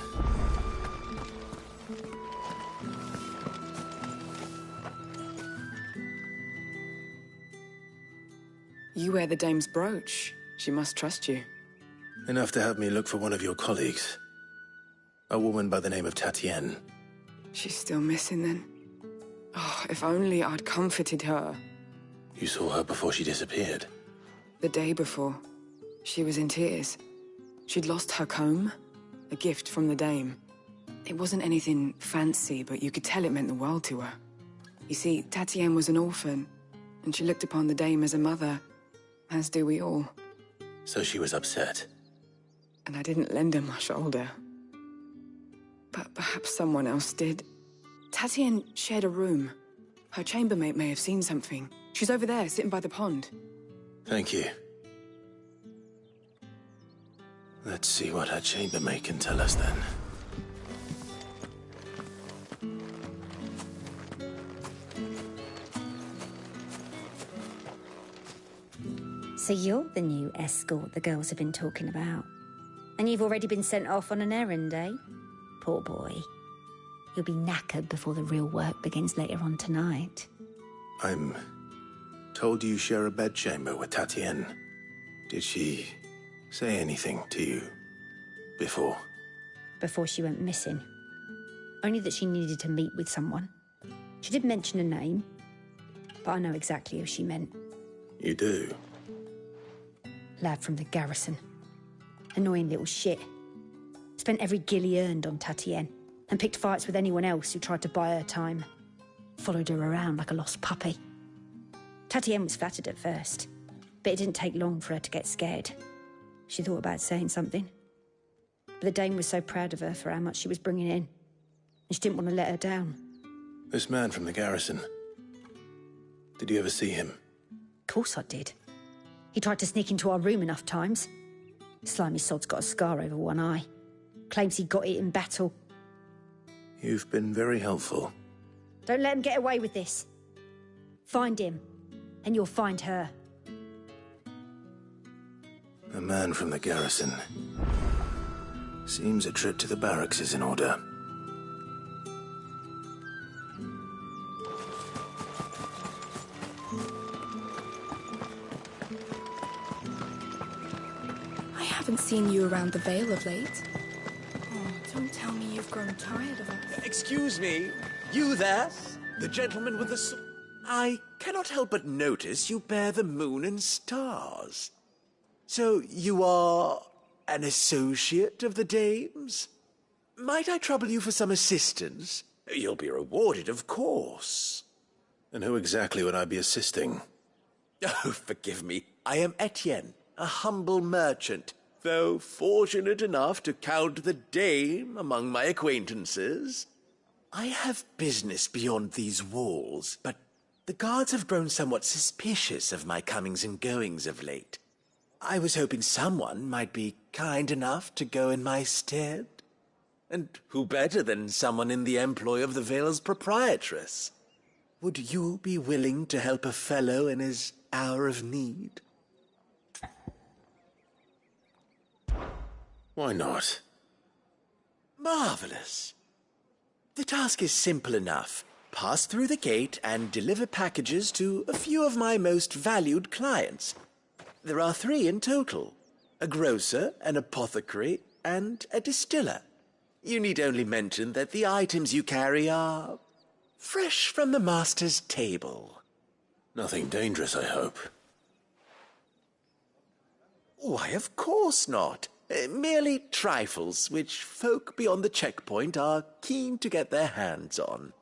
You wear the dame's brooch. She must trust you. Enough to have me look for one of your colleagues. A woman by the name of Tatienne. She's still missing then. Oh, if only I'd comforted her. You saw her before she disappeared? The day before. She was in tears. She'd lost her comb, a gift from the dame. It wasn't anything fancy, but you could tell it meant the world to her. You see, Tatienne was an orphan, and she looked upon the dame as a mother, as do we all. So she was upset. And I didn't lend her my shoulder. But perhaps someone else did. Tatienne shared a room. Her chambermaid may have seen something. She's over there, sitting by the pond. Thank you. Let's see what her chambermaid can tell us then. So you're the new escort the girls have been talking about. And you've already been sent off on an errand, eh? Poor boy. You'll be knackered before the real work begins later on tonight. I'm told you share a bedchamber with Tatienne. Did she say anything to you before? Before she went missing. Only that she needed to meet with someone. She did mention a name, but I know exactly who she meant. You do? Lad from the garrison. Annoying little shit. Spent every guil he earned on Tatienne, and picked fights with anyone else who tried to buy her time. Followed her around like a lost puppy. Tatienne was flattered at first, but it didn't take long for her to get scared. She thought about saying something. But the dame was so proud of her for how much she was bringing in, and she didn't want to let her down. This man from the garrison. Did you ever see him? Of course I did. He tried to sneak into our room enough times. Slimy sod's got a scar over one eye. Claims he got it in battle. You've been very helpful. Don't let him get away with this. Find him, and you'll find her. A man from the garrison. Seems a trip to the barracks is in order. I haven't seen you around the Vale of late. Oh, don't tell me you've grown tired of us. Excuse me, you there? The gentleman with the I cannot help but notice you bear the moon and stars. So you are an associate of the dame's? Might I trouble you for some assistance? You'll be rewarded, of course. And who exactly would I be assisting? Oh, forgive me. I am Etienne, a humble merchant, though fortunate enough to count the dame among my acquaintances. I have business beyond these walls, but the guards have grown somewhat suspicious of my comings and goings of late. I was hoping someone might be kind enough to go in my stead. And who better than someone in the employ of the Vale's proprietress? Would you be willing to help a fellow in his hour of need? Why not? Marvelous. The task is simple enough. Pass through the gate and deliver packages to a few of my most valued clients. There are 3 in total. A grocer, an apothecary, and a distiller. You need only mention that the items you carry are fresh from the master's table. Nothing dangerous, I hope. Why, of course not. Merely trifles which folk beyond the checkpoint are keen to get their hands on.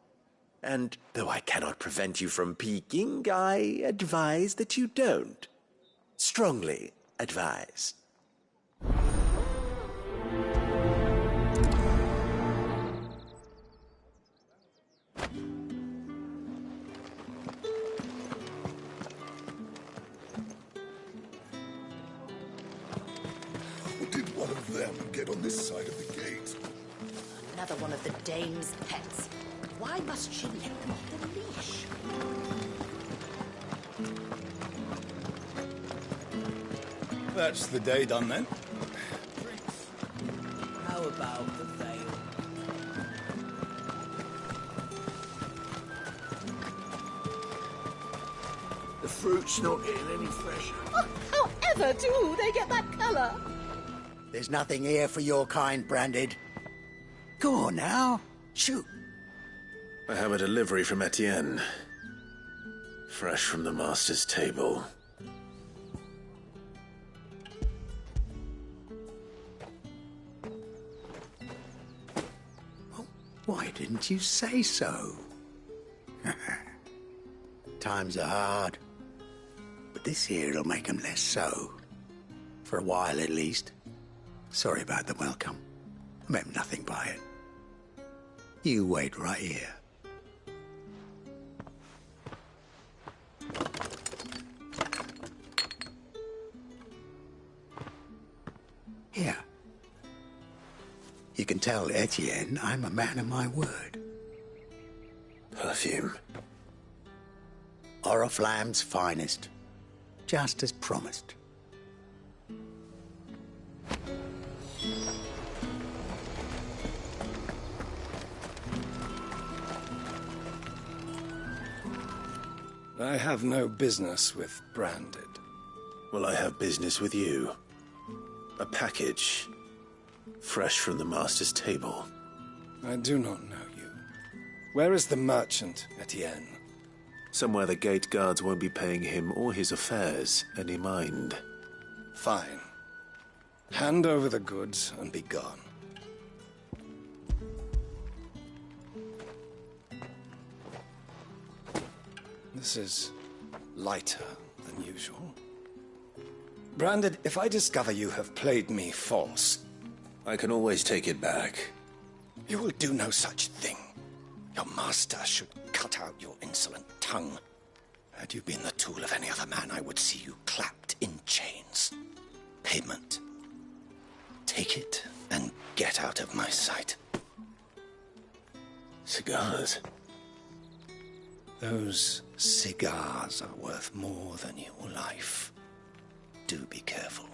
And though I cannot prevent you from peeking, I advise that you don't. Strongly advise. How did one of them get on this side of the gate? Another one of the dame's pets. Why must she let them off the leash? That's the day done then. How about the Vale? The fruit's not getting any fresher. However do they get that colour? There's nothing here for your kind, Branded. Go on now. Shoot. I have a delivery from Etienne. Fresh from the master's table. Why didn't you say so? Times are hard. But this here'll make 'em less so. For a while, at least. Sorry about the welcome. I meant nothing by it. You wait right here. Here. You can tell Etienne I'm a man of my word. Perfume. Oriflamme's finest. Just as promised. I have no business with Branded. Well, I have business with you. A package. Fresh from the master's table. I do not know you. Where is the merchant, Etienne? Somewhere the gate guards won't be paying him or his affairs any mind. Fine. Hand over the goods and be gone. This is lighter than usual. Branded, if I discover you have played me false... I can always take it back. You will do no such thing. Your master should cut out your insolent tongue. Had you been the tool of any other man, I would see you clapped in chains. Payment. Take it and get out of my sight. Cigars. Those cigars are worth more than your life. Do be careful.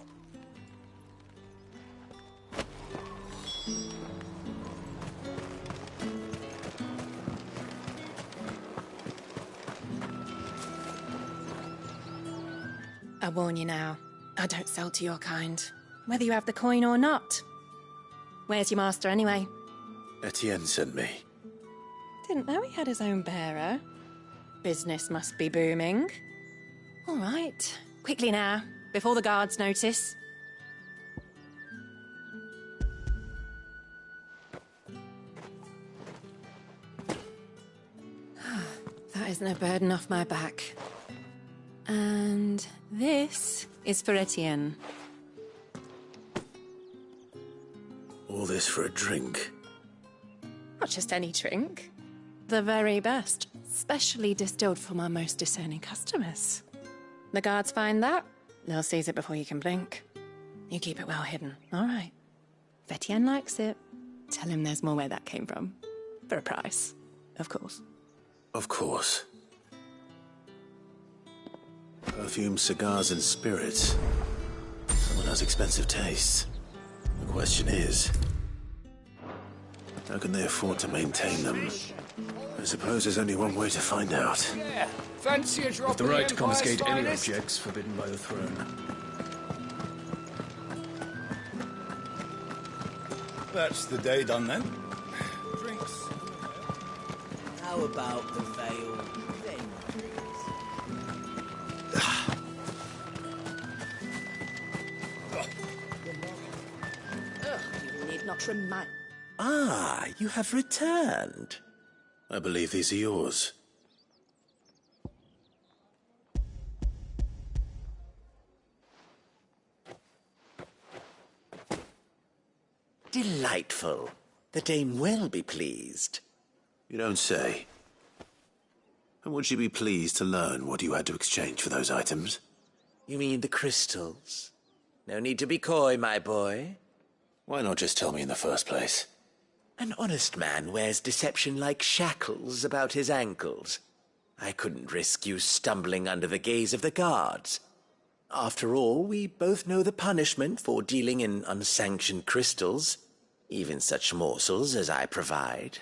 I warn you now, I don't sell to your kind, whether you have the coin or not. Where's your master anyway? Etienne sent me. Didn't know he had his own bearer. Business must be booming. All right, quickly now, before the guards notice. That is no burden off my back. And this is for Etienne. All this for a drink? Not just any drink. The very best. Specially distilled for my most discerning customers. The guards find that, they'll seize it before you can blink. You keep it well hidden, all right? If Etienne likes it, tell him there's more where that came from. For a price, of course. Of course. Perfume, cigars, and spirits. Someone has expensive tastes. The question is, how can they afford to maintain them? I suppose there's only one way to find out. Yeah, fancy a drop With the right to confiscate any finest? objects forbidden by the throne. That's the day done then. Drinks. How about the veil? You need not remind. Ah, you have returned. I believe these are yours. Delightful. The dame will be pleased. You don't say. And would she be pleased to learn what you had to exchange for those items? You mean the crystals? No need to be coy, my boy. Why not just tell me in the first place? An honest man wears deception like shackles about his ankles. I couldn't risk you stumbling under the gaze of the guards. After all, we both know the punishment for dealing in unsanctioned crystals, even such morsels as I provide.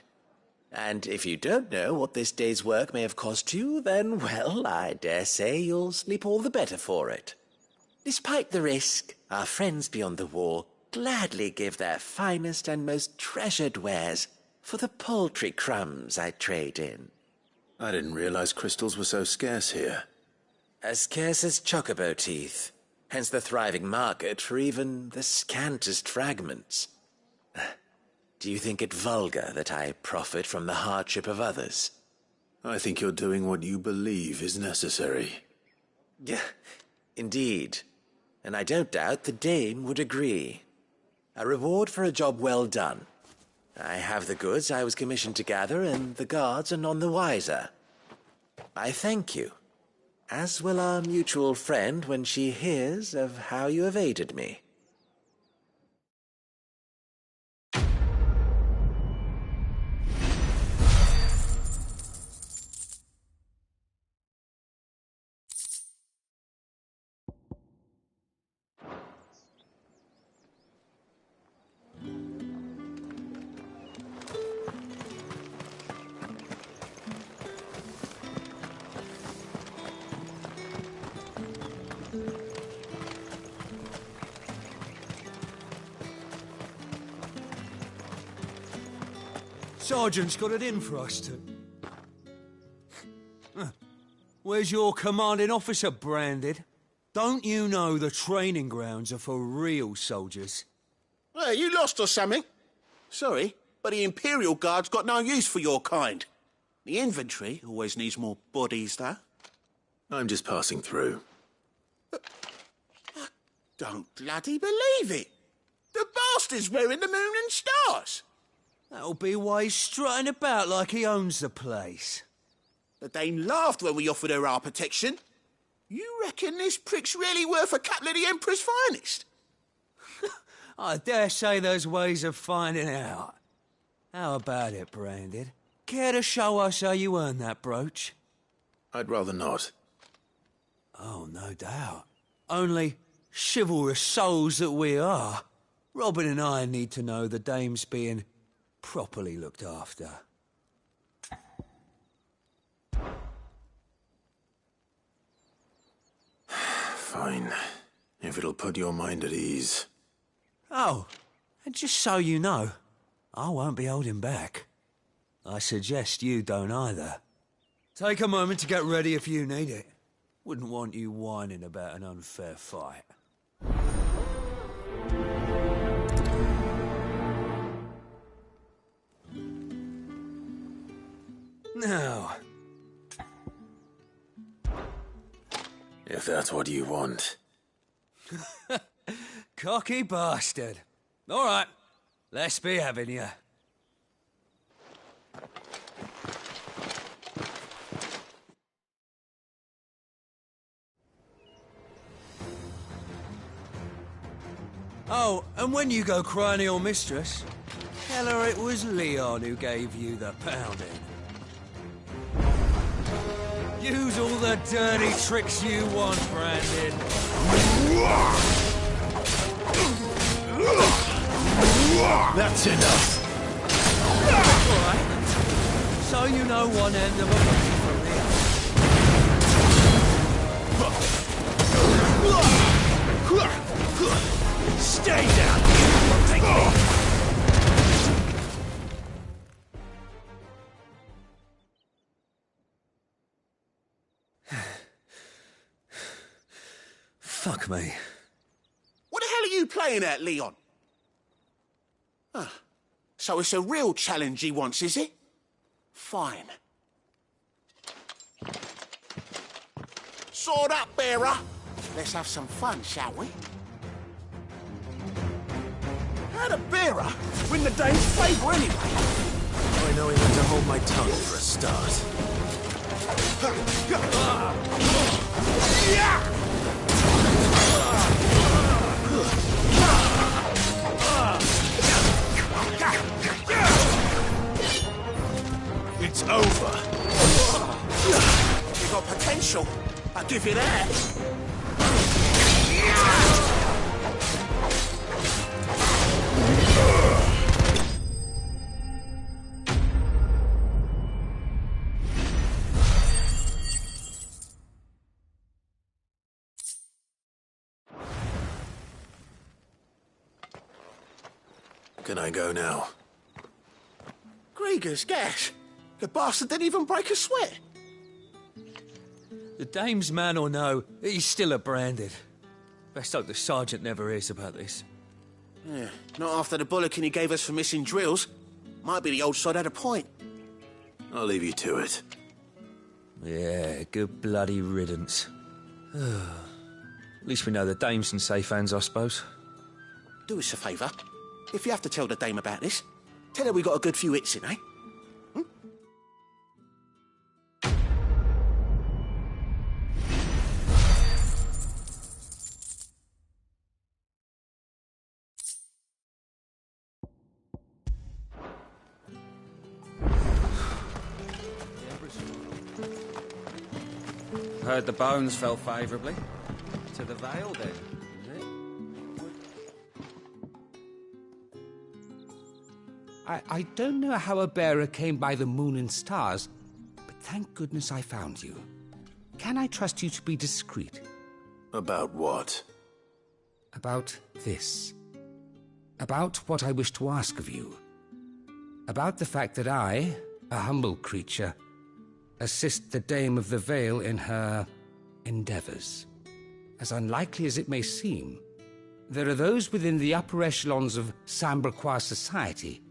And if you don't know what this day's work may have cost you, then, well, I dare say you'll sleep all the better for it. Despite the risk, our friends beyond the wall gladly give their finest and most treasured wares for the paltry crumbs I trade in. I didn't realize crystals were so scarce here. As scarce as chocobo teeth, hence the thriving market for even the scantest fragments. Do you think it vulgar that I profit from the hardship of others? I think you're doing what you believe is necessary. Yeah, indeed. And I don't doubt the dame would agree. A reward for a job well done. I have the goods I was commissioned to gather, and the guards are none the wiser. I thank you, as will our mutual friend when she hears of how you have aided me. Sergeant's got it in for us to... Where's your commanding officer, Branded? Don't you know the training grounds are for real soldiers? Hey, you lost or something? Sorry, but the Imperial Guard's got no use for your kind. The infantry always needs more bodies, though. I'm just passing through. I don't bloody believe it. The bastard's wearing the moon and stars. That'll be why he's strutting about like he owns the place. The Dane laughed when we offered her our protection. You reckon this prick's really worth a couple of the Emperor's finest? I dare say there's ways of finding out. How about it, Branded? Care to show us how you earned that brooch? I'd rather not. Oh, no doubt. Only chivalrous souls that we are, Robin and I need to know the dame's being properly looked after. Fine. If it'll put your mind at ease. Oh, and just so you know, I won't be holding back. I suggest you don't either. Take a moment to get ready if you need it. Wouldn't want you whining about an unfair fight. Now, if that's what you want. cocky bastard. All right, let's be having you. Oh, and when you go crying to your mistress, tell her it was Leon who gave you the pounding. Use all the dirty tricks you want, Brandon. That's enough. All right. So you know one end of a bucket from the other. Stay down here. Don't take me. Fuck me. What the hell are you playing at, Leon? So it's a real challenge he wants, is it? Fine. Sword up, bearer. Let's have some fun, shall we? How'd a bearer win the Dane's favour anyway? I know he had to hold my tongue for a start. It's over. You got potential. I'll give you that. Can I go now? Grieger's gas! The bastard didn't even break a sweat! The dame's man or no, he's still a branded. Best hope the sergeant never hears about this. Yeah, not after the bullocking he gave us for missing drills. Might be the old sod had a point. I'll leave you to it. Yeah, good bloody riddance. At least we know the dame's in safe hands, I suppose. Do us a favour. If you have to tell the dame about this, tell her we got a good few hits in, eh? Heard the bones fell favourably. To the Vale, then, is it? I don't know how a bearer came by the moon and stars, but thank goodness I found you. Can I trust you to be discreet? About what? About this. About what I wish to ask of you. About the fact that I, a humble creature, assist the Dame of the Vale in her endeavours. As unlikely as it may seem, there are those within the upper echelons of Samberquois society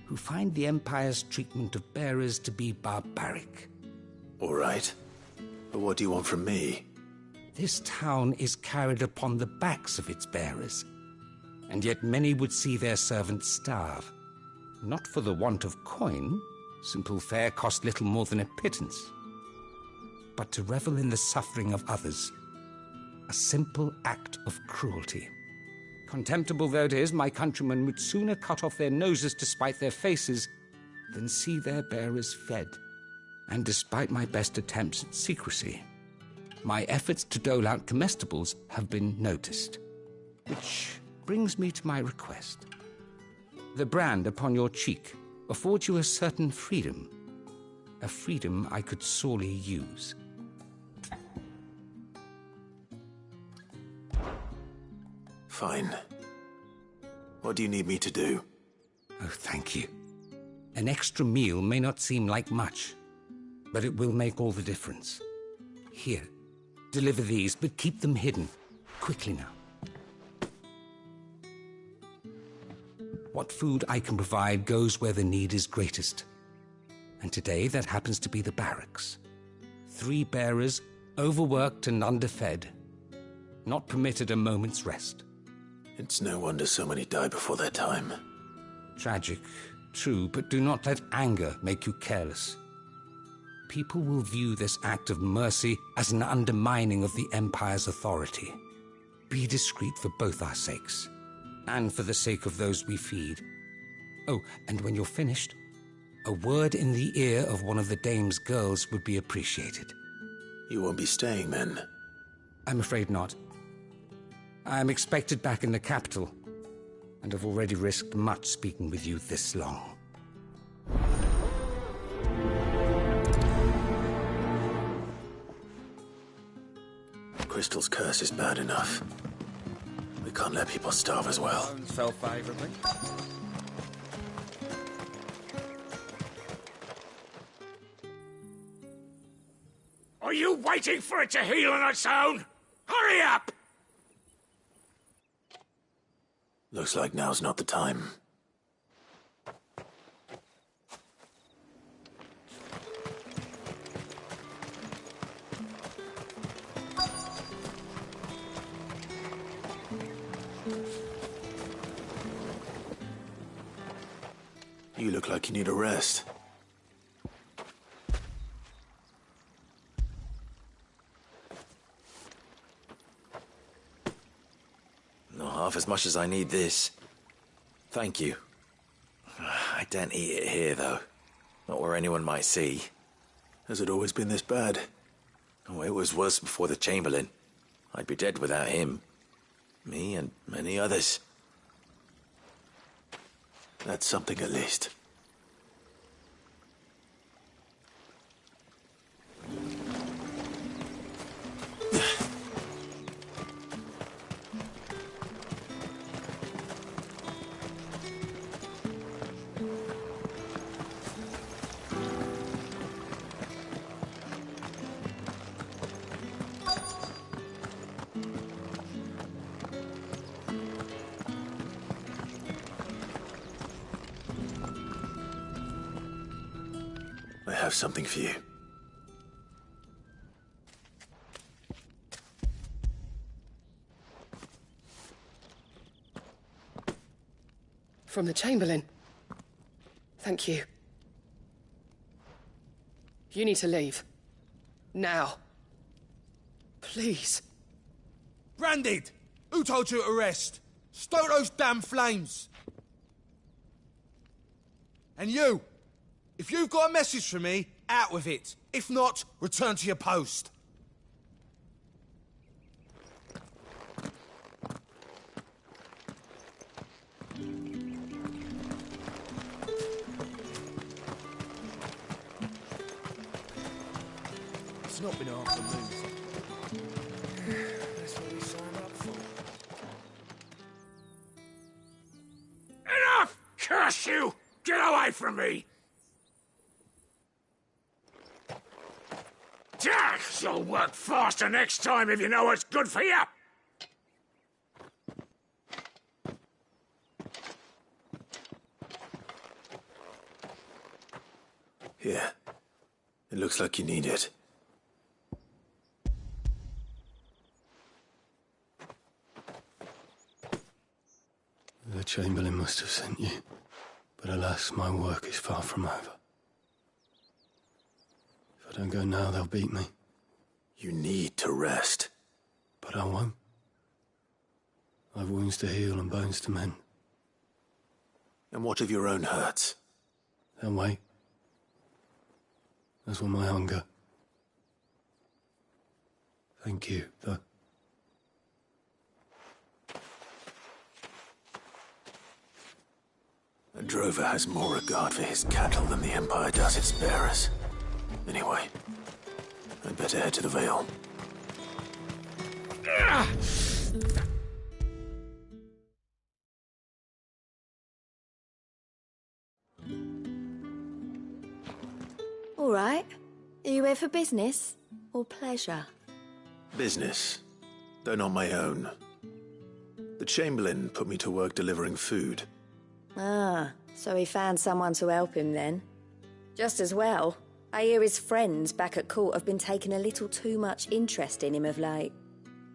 who find the Empire's treatment of bearers to be barbaric. All right. But what do you want from me? This town is carried upon the backs of its bearers, and yet many would see their servants starve. Not for the want of coin. Simple fare cost little more than a pittance. But to revel in the suffering of others, a simple act of cruelty. Contemptible though it is, my countrymen would sooner cut off their noses to spite their faces than see their bearers fed. And despite my best attempts at secrecy, my efforts to dole out comestibles have been noticed. Which brings me to my request. The brand upon your cheek affords you a certain freedom. A freedom I could sorely use. Fine. What do you need me to do? Oh, thank you. An extra meal may not seem like much, but it will make all the difference. Here, deliver these, but keep them hidden. Quickly now. What food I can provide goes where the need is greatest. And today that happens to be the barracks. 3 bearers, overworked and underfed, not permitted a moment's rest. It's no wonder so many die before their time. Tragic, true, but do not let anger make you careless. People will view this act of mercy as an undermining of the Empire's authority. Be discreet for both our sakes, and for the sake of those we feed. Oh, and when you're finished, a word in the ear of one of the Dame's girls would be appreciated. You won't be staying, then? I'm afraid not. I am expected back in the capital, and have already risked much speaking with you this long. Crystal's curse is bad enough. We can't let people starve as well. Bones fell favourably. Are you waiting for it to heal on its own? Hurry up! Looks like now's not the time. You look like you need a rest. Not half as much as I need this. Thank you. I don't eat it here, though. Not where anyone might see. Has it always been this bad? Oh, it was worse before the Chamberlain. I'd be dead without him. Me and many others. That's something at least. have something for you. From the Chamberlain. Thank you. You need to leave. Now. Please. Branded! Who told you to rest? Stoke those damn flames! And you! If you've got a message for me, out with it. If not, return to your post. It's not been half the moon. That's what we signed up for. Enough! Curse you! Get away from me! Jack, you'll work faster next time if you know what's good for you! Here. It looks like you need it. The Chamberlain must have sent you. But alas, my work is far from over. If I don't go now, they'll beat me. You need to rest. But I won't. I've wounds to heal and bones to mend. And what of your own hurts? They'll wait. As will my hunger. Thank you, though. A drover has more regard for his cattle than the Empire does its bearers. Anyway, I'd better head to the Vale. All right. Are you here for business or pleasure? Business, though not my own. The Chamberlain put me to work delivering food. Ah, so he found someone to help him then. Just as well. I hear his friends back at court have been taking a little too much interest in him of late.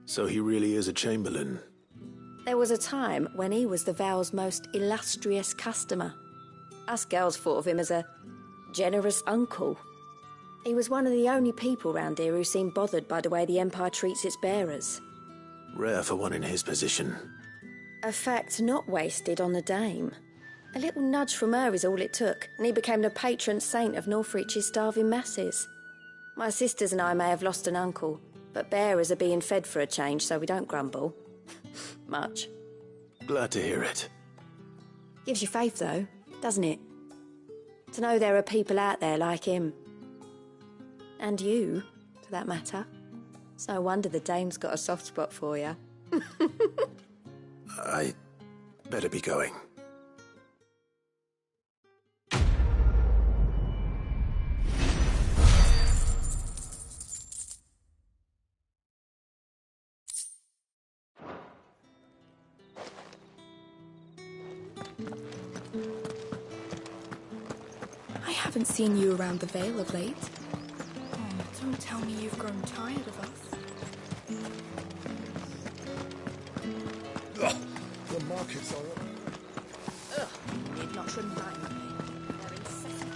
So he really is a Chamberlain. There was a time when he was the Vale's most illustrious customer. Us girls thought of him as a generous uncle. He was one of the only people round here who seemed bothered by the way the Empire treats its bearers. Rare for one in his position. A fact not wasted on the Dame. A little nudge from her is all it took, and he became the patron saint of Northreach's starving masses. My sisters and I may have lost an uncle, but bearers are being fed for a change, so we don't grumble. Much. Glad to hear it. Gives you faith, though, doesn't it? To know there are people out there like him. And you, for that matter. It's no wonder the Dame's got a soft spot for you. I better be going. I haven't seen you around the Vale of late. Oh, don't tell me you've grown tired of us. The markets are up. Ugh, you need not remind me. They're incessant.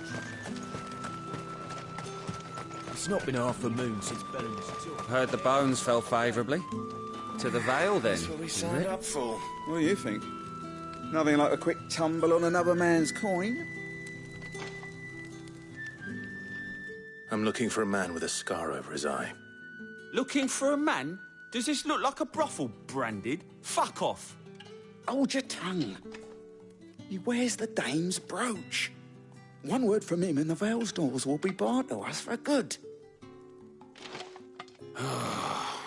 It's not been half the moon since Belling's tour. Heard the bones fell favourably. To the Vale, then. That's what we signed up for. What do you think? Nothing like a quick tumble on another man's coin? I'm looking for a man with a scar over his eye. Looking for a man? Does this look like a brothel, Branded? Fuck off. Hold your tongue. He wears the Dame's brooch. One word from him and the Vale's doors will be barred to us for good.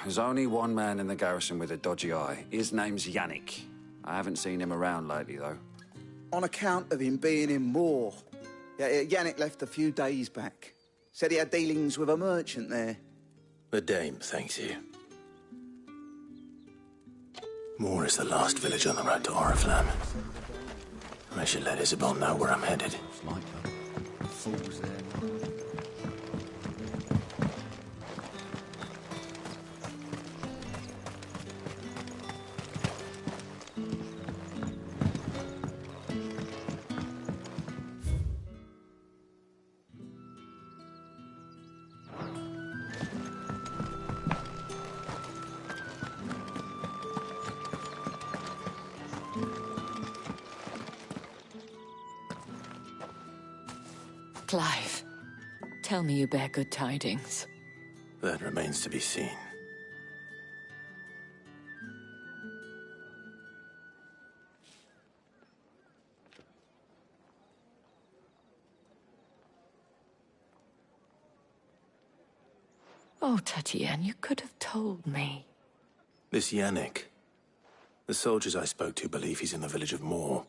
There's only one man in the garrison with a dodgy eye. His name's Yannick. I haven't seen him around lately, though. On account of him being in war. Yeah, Yannick left a few days back. Said he had dealings with a merchant there. The Dame thanks you. Moor is the last village on the road to Oriflamme. I should let Isabel know where I'm headed. Fools there. Clive, tell me you bear good tidings. That remains to be seen. Oh, Tatienne, you could have told me. This Yannick. The soldiers I spoke to believe he's in the village of Moor.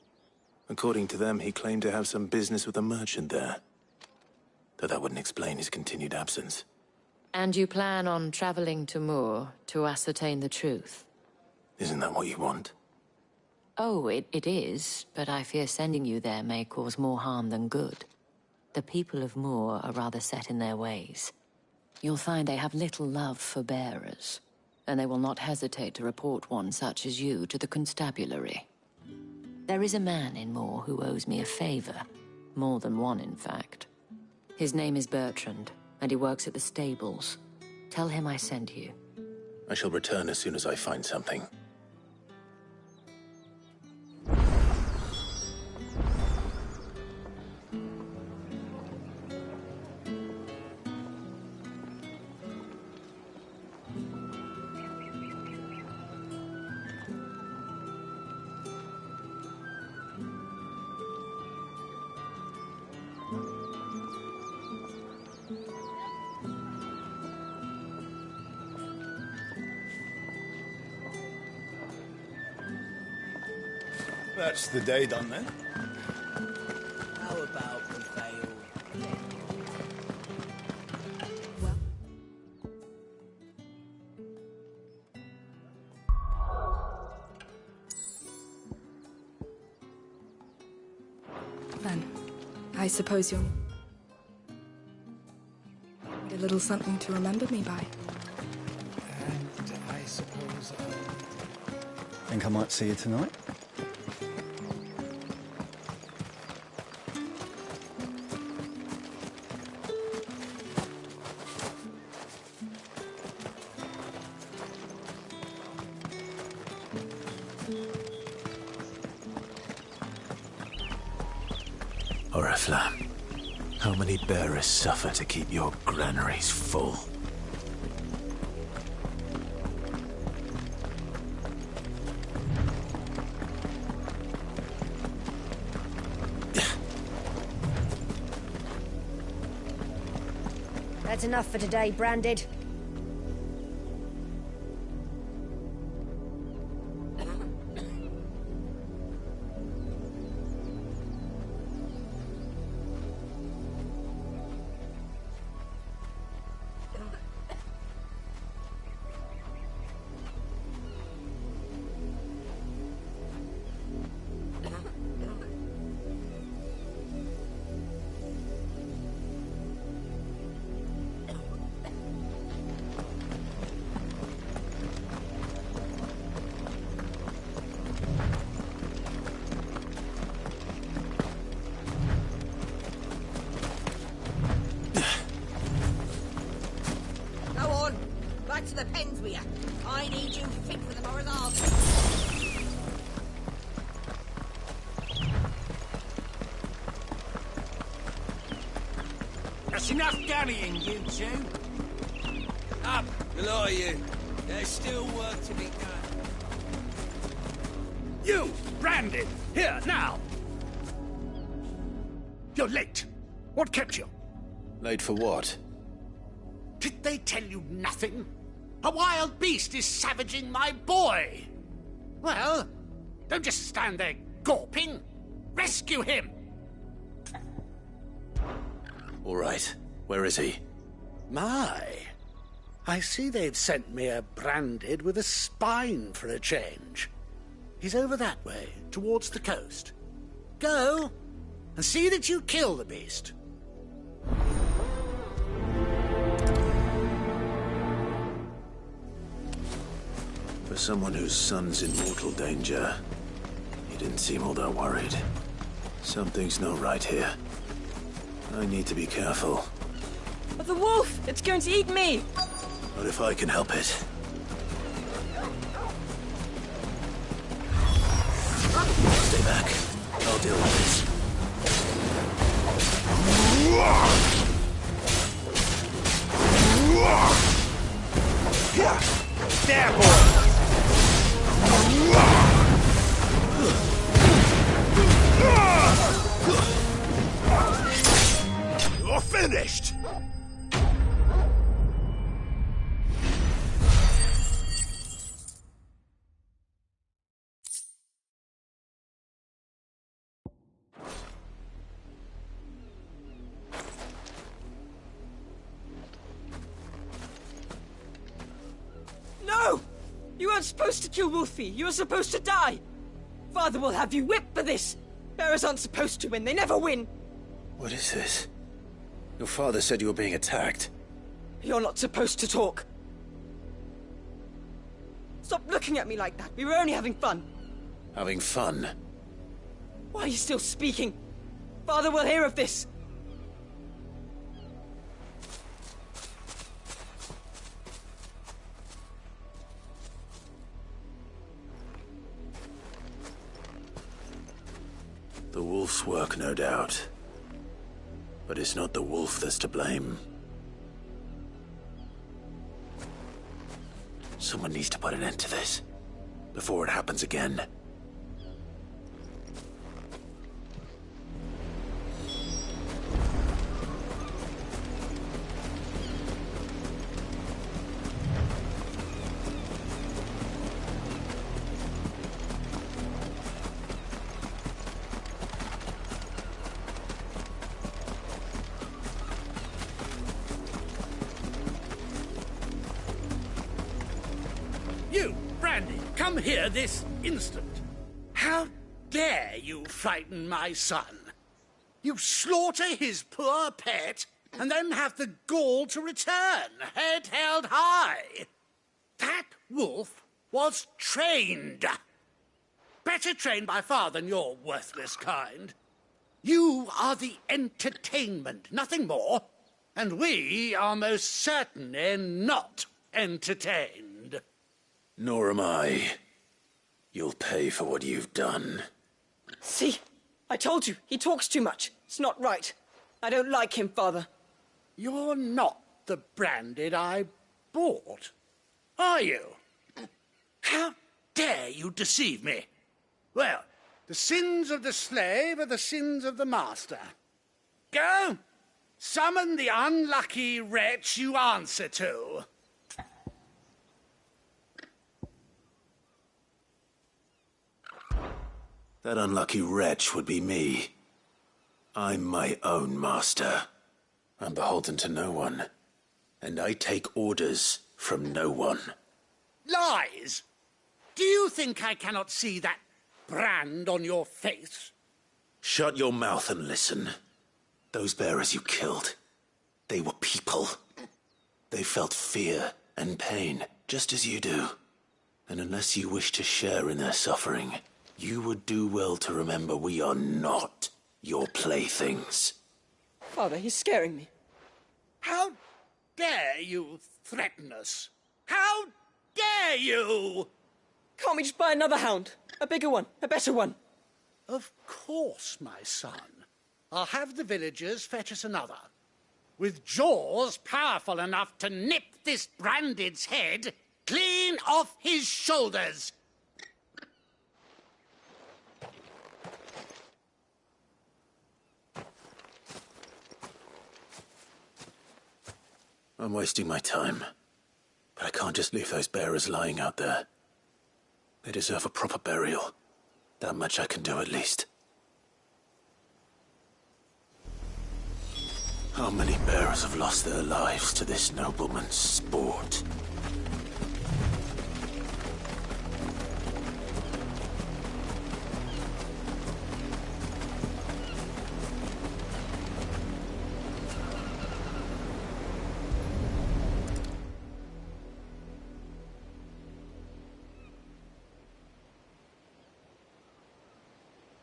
According to them, he claimed to have some business with a merchant there. Though that wouldn't explain his continued absence. And you plan on traveling to Moor to ascertain the truth? Isn't that what you want? Oh, it is, but I fear sending you there may cause more harm than good. The people of Moor are rather set in their ways. You'll find they have little love for bearers, and they will not hesitate to report one such as you to the constabulary. There is a man in Moor who owes me a favor. More than one, in fact. His name is Bertrand, and he works at the stables. Tell him I sent you. I shall return as soon as I find something. That's the day done then. How about we fail? Then, I suppose you'll need a little something to remember me by. And I suppose think I might see you tonight. Oriflamme, how many bearers suffer to keep your granaries full? That's enough for today, Branded. To the pens with you. I need you fit for the horizontal. That's enough gallying, you two. Up, below you. There's still work to be done. You, Branded, here, now! You're late. What kept you? Late for what? Did they tell you nothing? A wild beast is savaging my boy! Well, don't just stand there gawping. Rescue him! All right. Where is he? My, I see they've sent me a Branded with a spine for a change. He's over that way, towards the coast. Go, and see that you kill the beast. For someone whose son's in mortal danger, he didn't seem all that worried. Something's not right here. I need to be careful. But the wolf! It's going to eat me! Not if I can help it. Stay back. I'll deal with this. There, boy! You're finished! No! You weren't supposed to kill Wolfie. You were supposed to die. Father will have you whipped for this. Bearers aren't supposed to win. They never win. What is this? Your father said you were being attacked. You're not supposed to talk. Stop looking at me like that. We were only having fun. Having fun? Why are you still speaking? Father will hear of this. The wolf's work, no doubt. But it's not the wolf that's to blame. Someone needs to put an end to this, before it happens again. You, Brandy, come here this instant. How dare you frighten my son? You slaughter his poor pet, and then have the gall to return, head held high. That wolf was trained. Better trained by far than your worthless kind. You are the entertainment, nothing more. And we are most certainly not entertained. Nor am I. You'll pay for what you've done. See? I told you. He talks too much. It's not right. I don't like him, Father. You're not the Branded I bought, are you? How dare you deceive me? Well, the sins of the slave are the sins of the master. Go! Summon the unlucky wretch you answer to. That unlucky wretch would be me. I'm my own master. I'm beholden to no one. And I take orders from no one. Lies! Do you think I cannot see that brand on your face? Shut your mouth and listen. Those bearers you killed, they were people. They felt fear and pain, just as you do. And unless you wish to share in their suffering, you would do well to remember we are not your playthings. Father, he's scaring me. How dare you threaten us? How dare you? Can't we just buy another hound? A bigger one, a better one. Of course, my son. I'll have the villagers fetch us another. With jaws powerful enough to nip this Branded's head clean off his shoulders. I'm wasting my time. But I can't just leave those bearers lying out there. They deserve a proper burial. That much I can do at least. How many bearers have lost their lives to this nobleman's sport?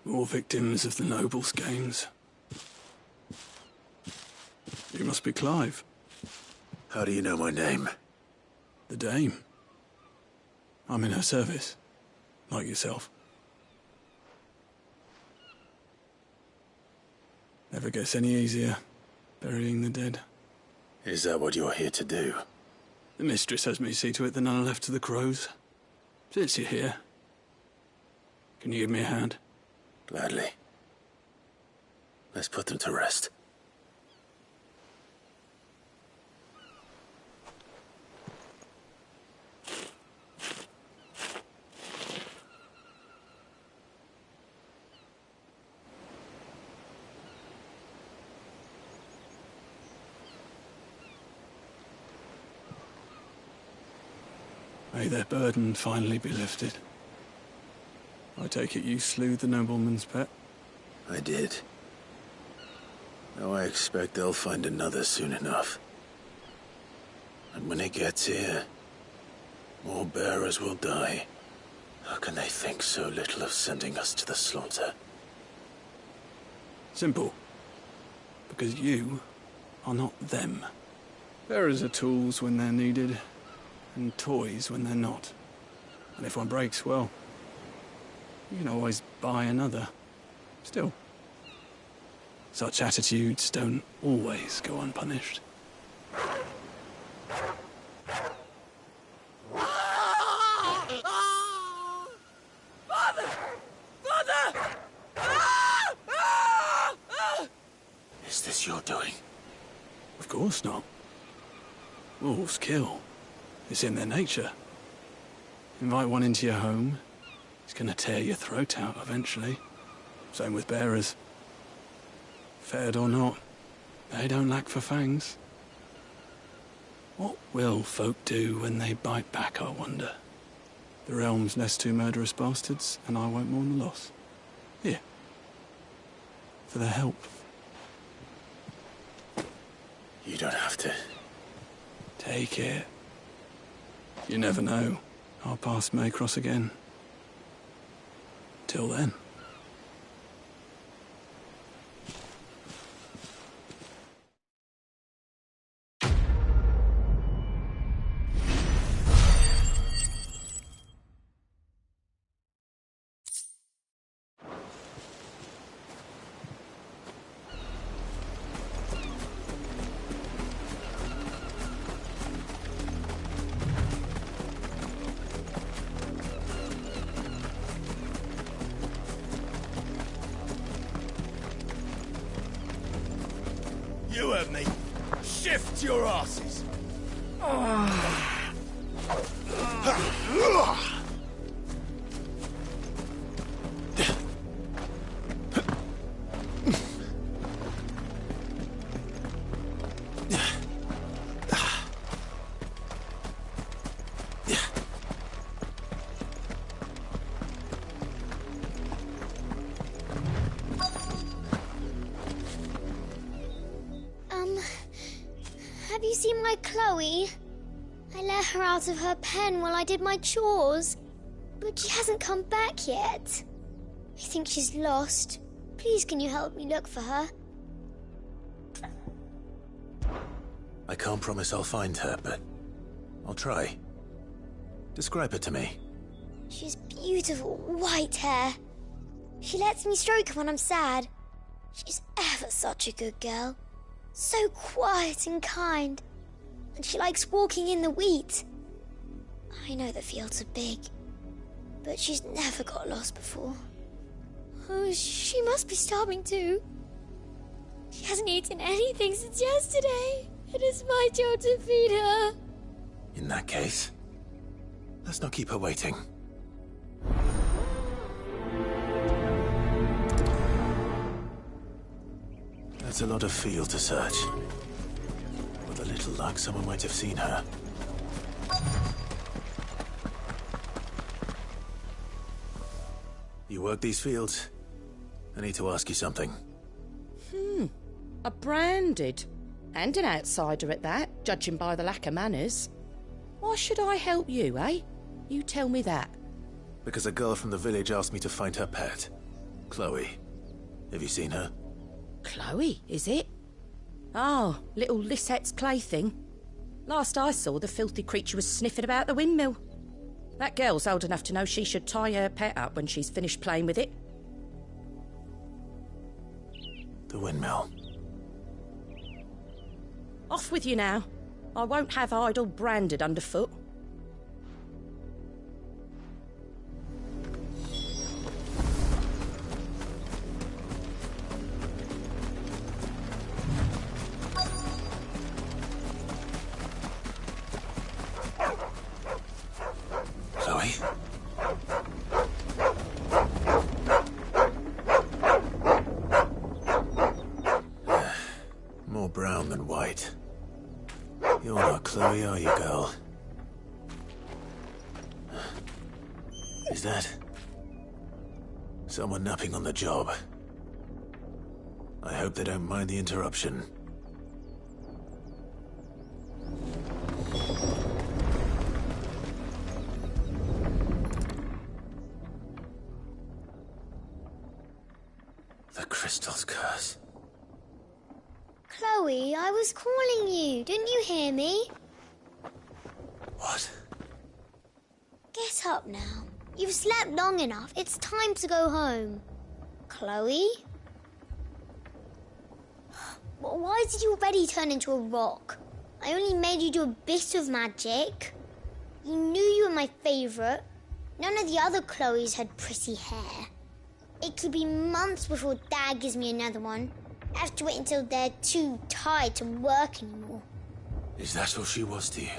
More victims of the nobles' games. You must be Clive. How do you know my name? The Dame. I'm in her service, like yourself. Never gets any easier. burying the dead. Is that what you're here to do? The mistress has me see to it that none are left to the crows. Since you're here, can you give me a hand? Gladly. Let's put them to rest. May their burden finally be lifted. I take it you slew the nobleman's pet? I did. Now I expect they'll find another soon enough. And when it gets here, more bearers will die. How can they think so little of sending us to the slaughter? Simple. Because you are not them. Bearers are tools when they're needed, and toys when they're not. And if one breaks, well, you can always buy another. Still, such attitudes don't always go unpunished. Father! Father! Is this your doing? Of course not. Wolves kill. It's in their nature. Invite one into your home, he's gonna tear your throat out eventually. Same with bearers. Fed or not, they don't lack for fangs. What will folk do when they bite back, I wonder? The realm's less two murderous bastards, and I won't mourn the loss. Here. For their help. You don't have to. Take it. You never know. Our paths may cross again. Till then. You heard me. Shift your asses. Have you seen my Chloe? I let her out of her pen while I did my chores, but she hasn't come back yet. I think she's lost. Please, can you help me look for her? I can't promise I'll find her, but I'll try. Describe her to me. She's beautiful white hair. She lets me stroke her when I'm sad. She's ever such a good girl. So quiet and kind. And she likes walking in the wheat. I know the fields are big, but she's never got lost before. Oh, she must be starving too. She hasn't eaten anything since yesterday. It is my job to feed her. In that case, let's not keep her waiting. That's a lot of field to search. With a little luck, someone might have seen her. You work these fields? I need to ask you something. A branded. And an outsider at that, judging by the lack of manners. Why should I help you, eh? You tell me that. Because a girl from the village asked me to find her pet, Chloe. Have you seen her? Chloe, is it? Oh, little Lisette's plaything. Last I saw, the filthy creature was sniffing about the windmill. That girl's old enough to know she should tie her pet up when she's finished playing with it. The windmill. Off with you now. I won't have idle branded underfoot. Chloe? More brown than white. You're not Chloe, are you, girl? Is that someone napping on the job? I hope they don't mind the interruption. The crystal's curse. Chloe, I was calling you. Didn't you hear me? What? Get up now. You've slept long enough. It's time to go home. Chloe? Why did you already turn into a rock? I only made you do a bit of magic. You knew you were my favourite. None of the other Chloes had pretty hair. It could be months before Dad gives me another one. I have to wait until they're too tired to work anymore. Is that all she was to you?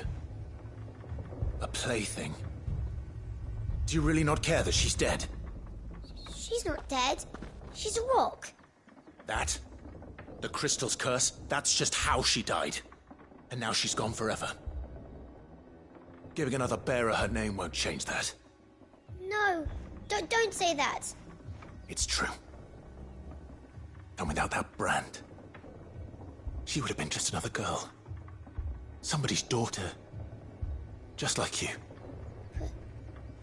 A plaything? Do you really not care that she's dead? She's not dead. She's a rock. That? The crystal's curse? That's just how she died. And now she's gone forever. Giving another bearer her name won't change that. No, don't say that. It's true. And without that brand, she would have been just another girl. Somebody's daughter. Just like you. But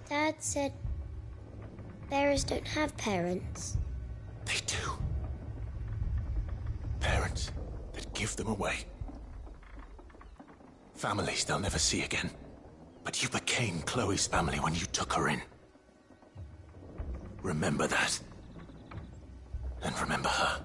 Dad said bearers don't have parents. They do. Parents that give them away. Families they'll never see again. But you became Chloe's family when you took her in. Remember that. And remember her.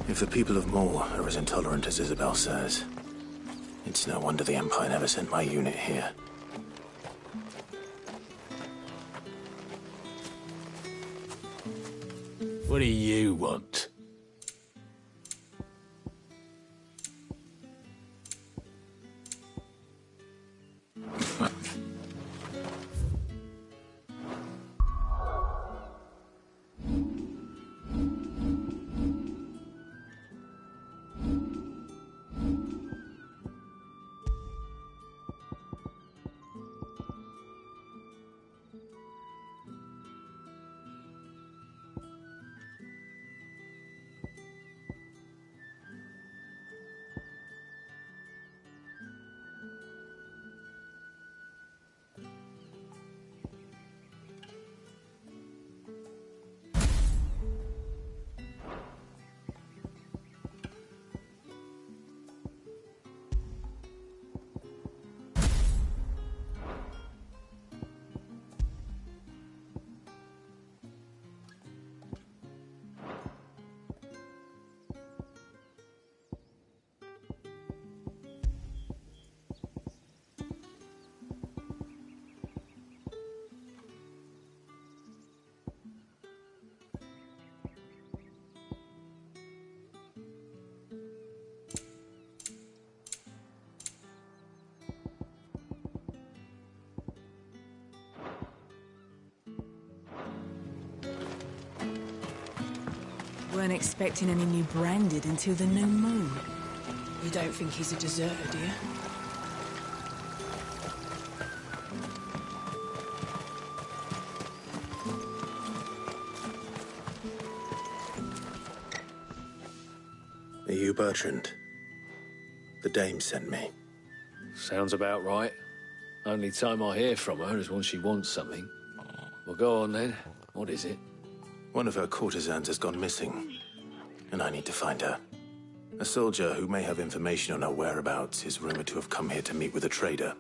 If the people of Moor are as intolerant as Isabel says, it's no wonder the Empire never sent my unit here. What do you want? Weren't expecting any new branded until the new moon. You don't think he's a deserter, do you? Are you Bertrand? The dame sent me. Sounds about right. Only time I hear from her is when she wants something. Well, go on then. What is it? One of her courtesans has gone missing, and I need to find her. A soldier who may have information on her whereabouts is rumored to have come here to meet with a trader.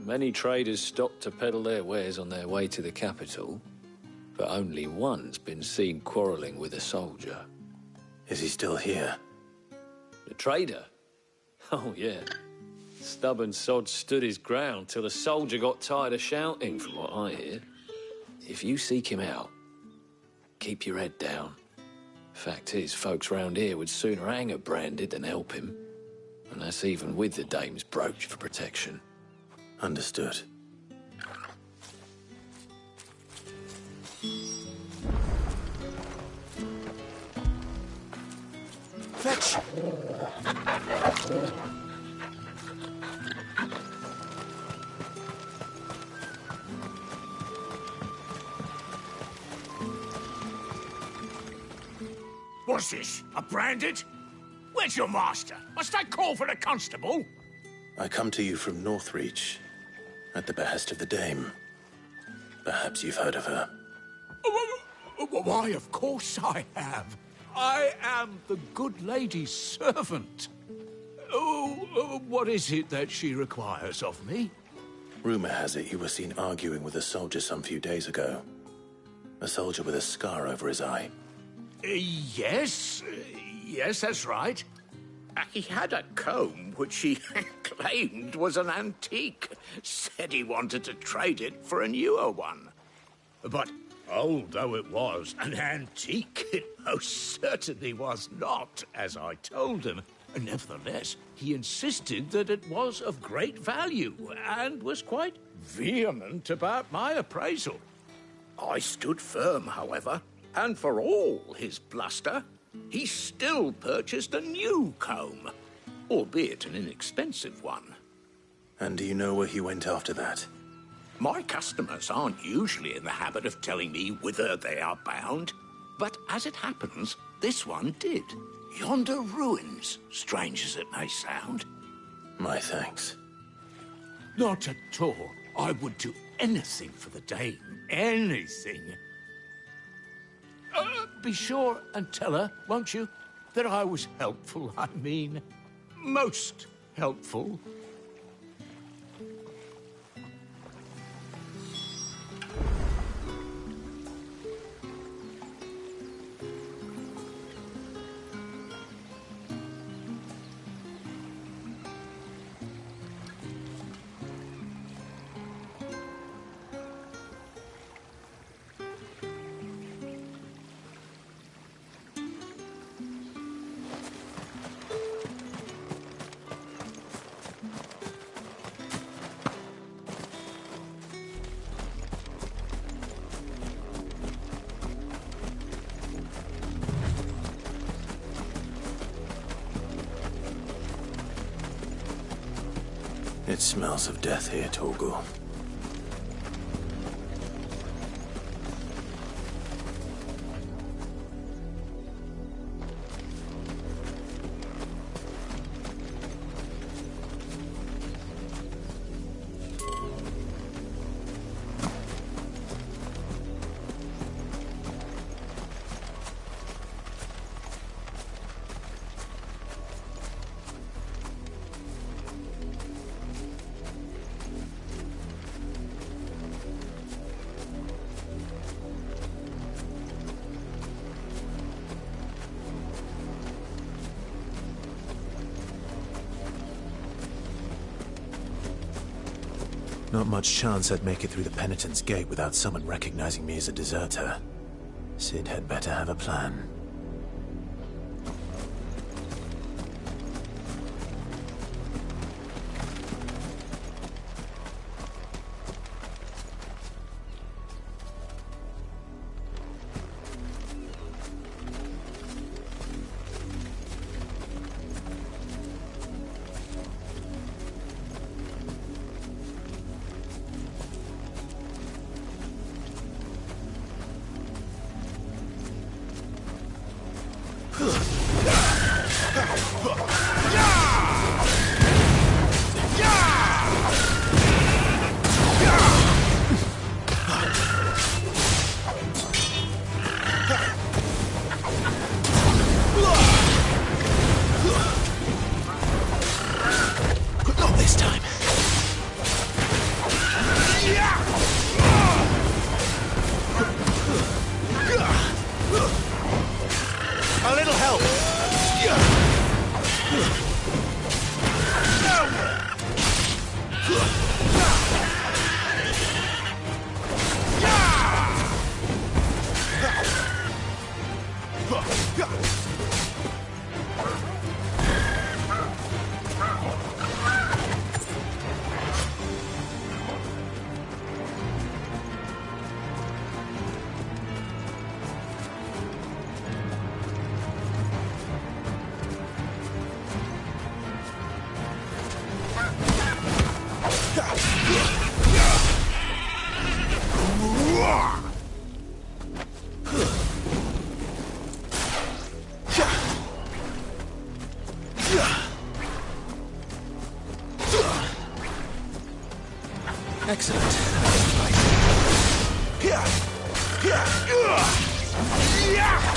Many traders stop to peddle their wares on their way to the capital, but only one's been seen quarreling with a soldier. Is he still here? The trader? Oh, yeah. Stubborn sod stood his ground till the soldier got tired of shouting, from what I hear. If you seek him out, keep your head down. Fact is, folks round here would sooner hang a branded than help him. And that's even with the dame's brooch for protection. Understood. Fetch! What's this? A branded? Where's your master? Must I call for the constable? I come to you from Northreach, at the behest of the dame. Perhaps you've heard of her. Why, of course I have. I am the good lady's servant. What is it that she requires of me? Rumor has it you were seen arguing with a soldier some few days ago. A soldier with a scar over his eye. Yes, that's right. He had a comb which he claimed was an antique. Said he wanted to trade it for a newer one. But old though it was, an antique it most certainly was not, as I told him. Nevertheless, he insisted that it was of great value and was quite vehement about my appraisal. I stood firm, however, and for all his bluster, he still purchased a new comb, albeit an inexpensive one. And do you know where he went after that? My customers aren't usually in the habit of telling me whither they are bound, but as it happens, this one did. Yonder ruins, strange as it may sound. My thanks. Not at all. I would do anything for the dame. Anything. Be sure and tell her, won't you, that I was helpful. I mean, most helpful. It smells of death here, Torgal. Not much chance I'd make it through the Penitent's Gate without someone recognizing me as a deserter. Cid had better have a plan. Excellent. Here! Here! Yeah!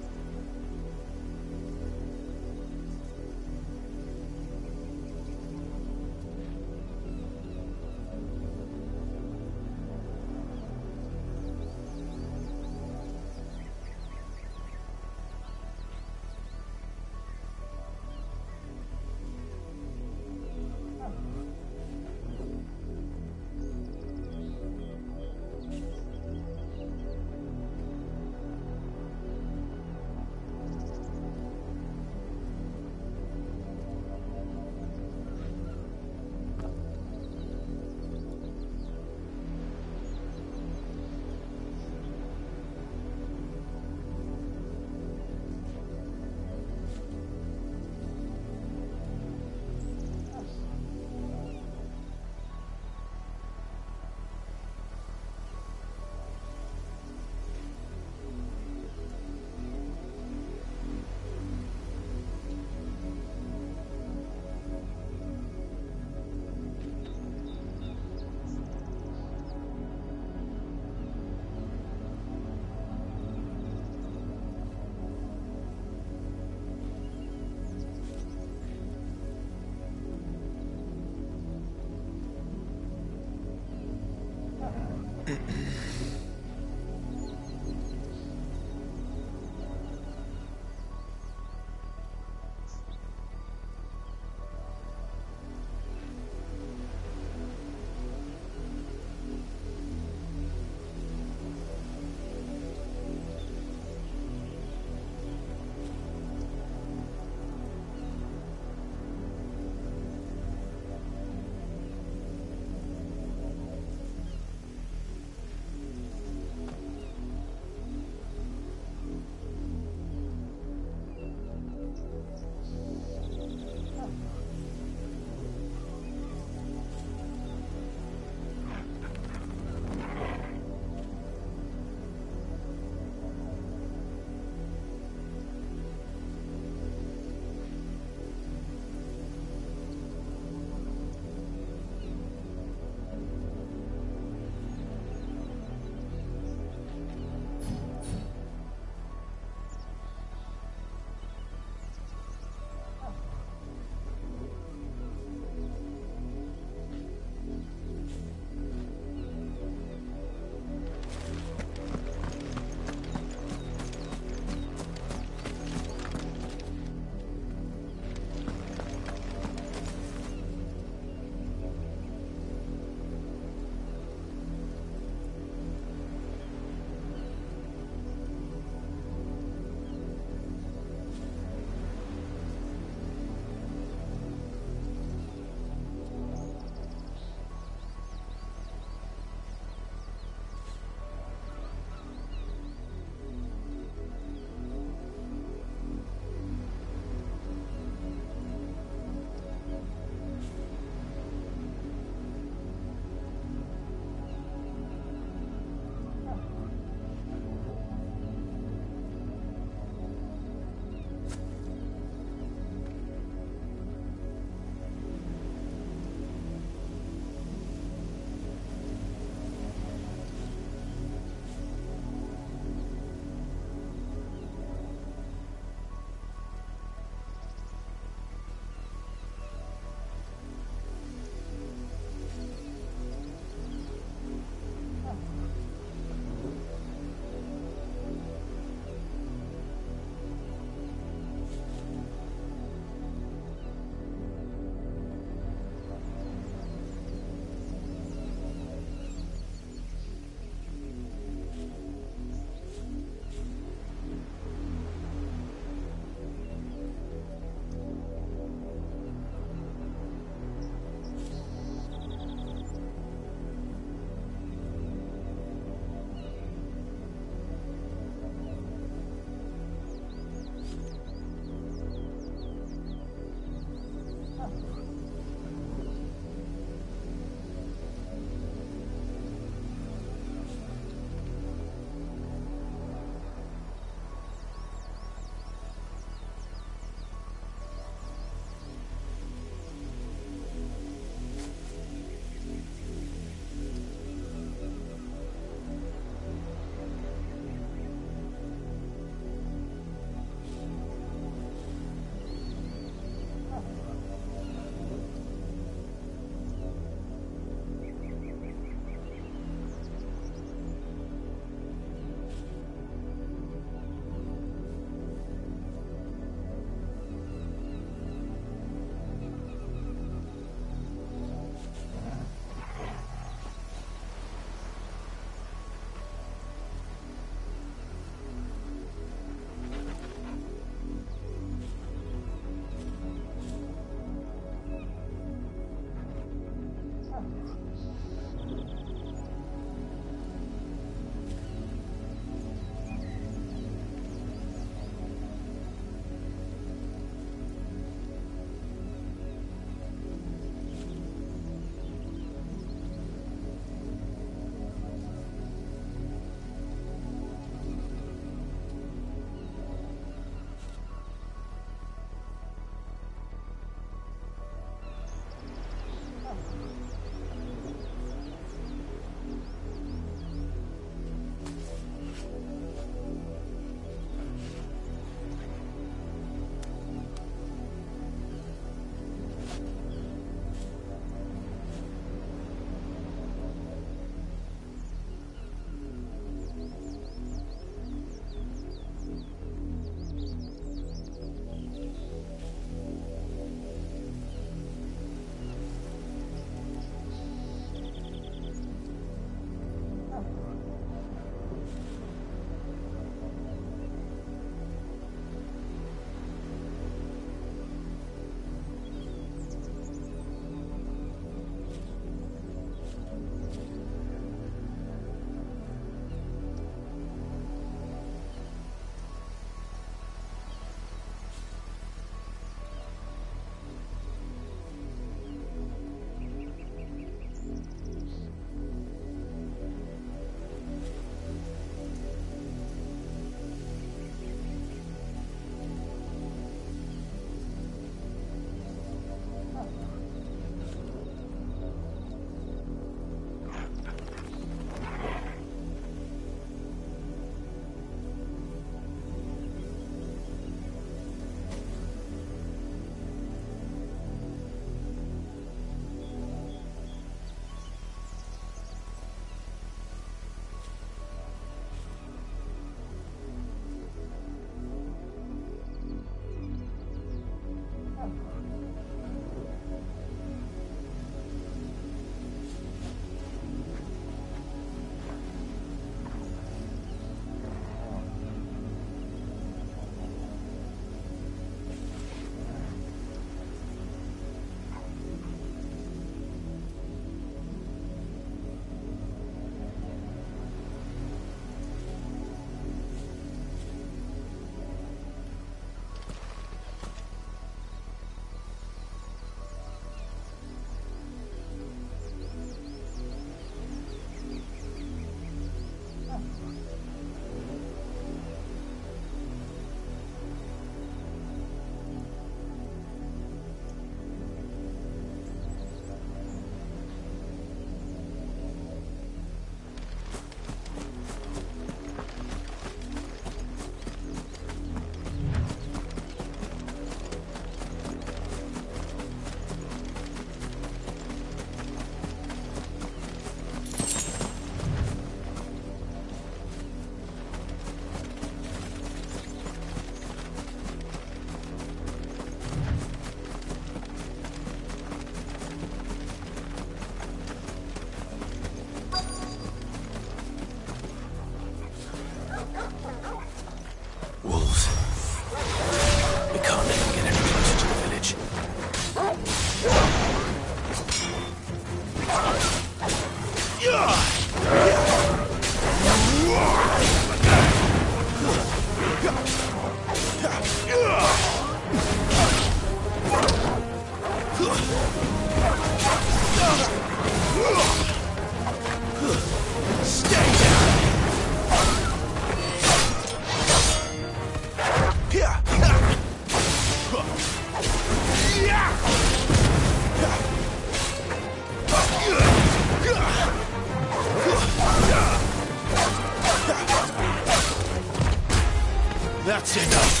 That's enough!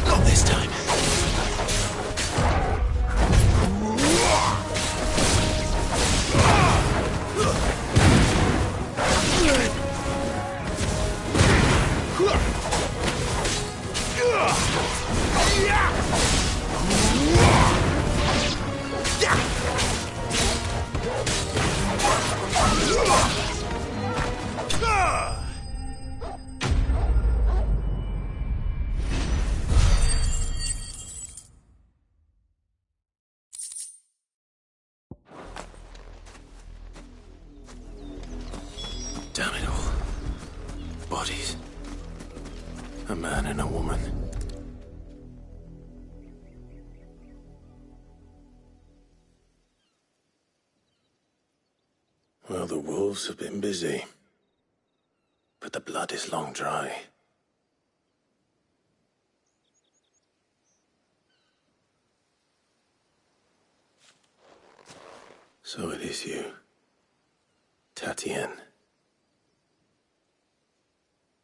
Not this time. Damn it all. Bodies. A man and a woman. Well, the wolves have been busy. But the blood is long dry. So it is you, Tatienne.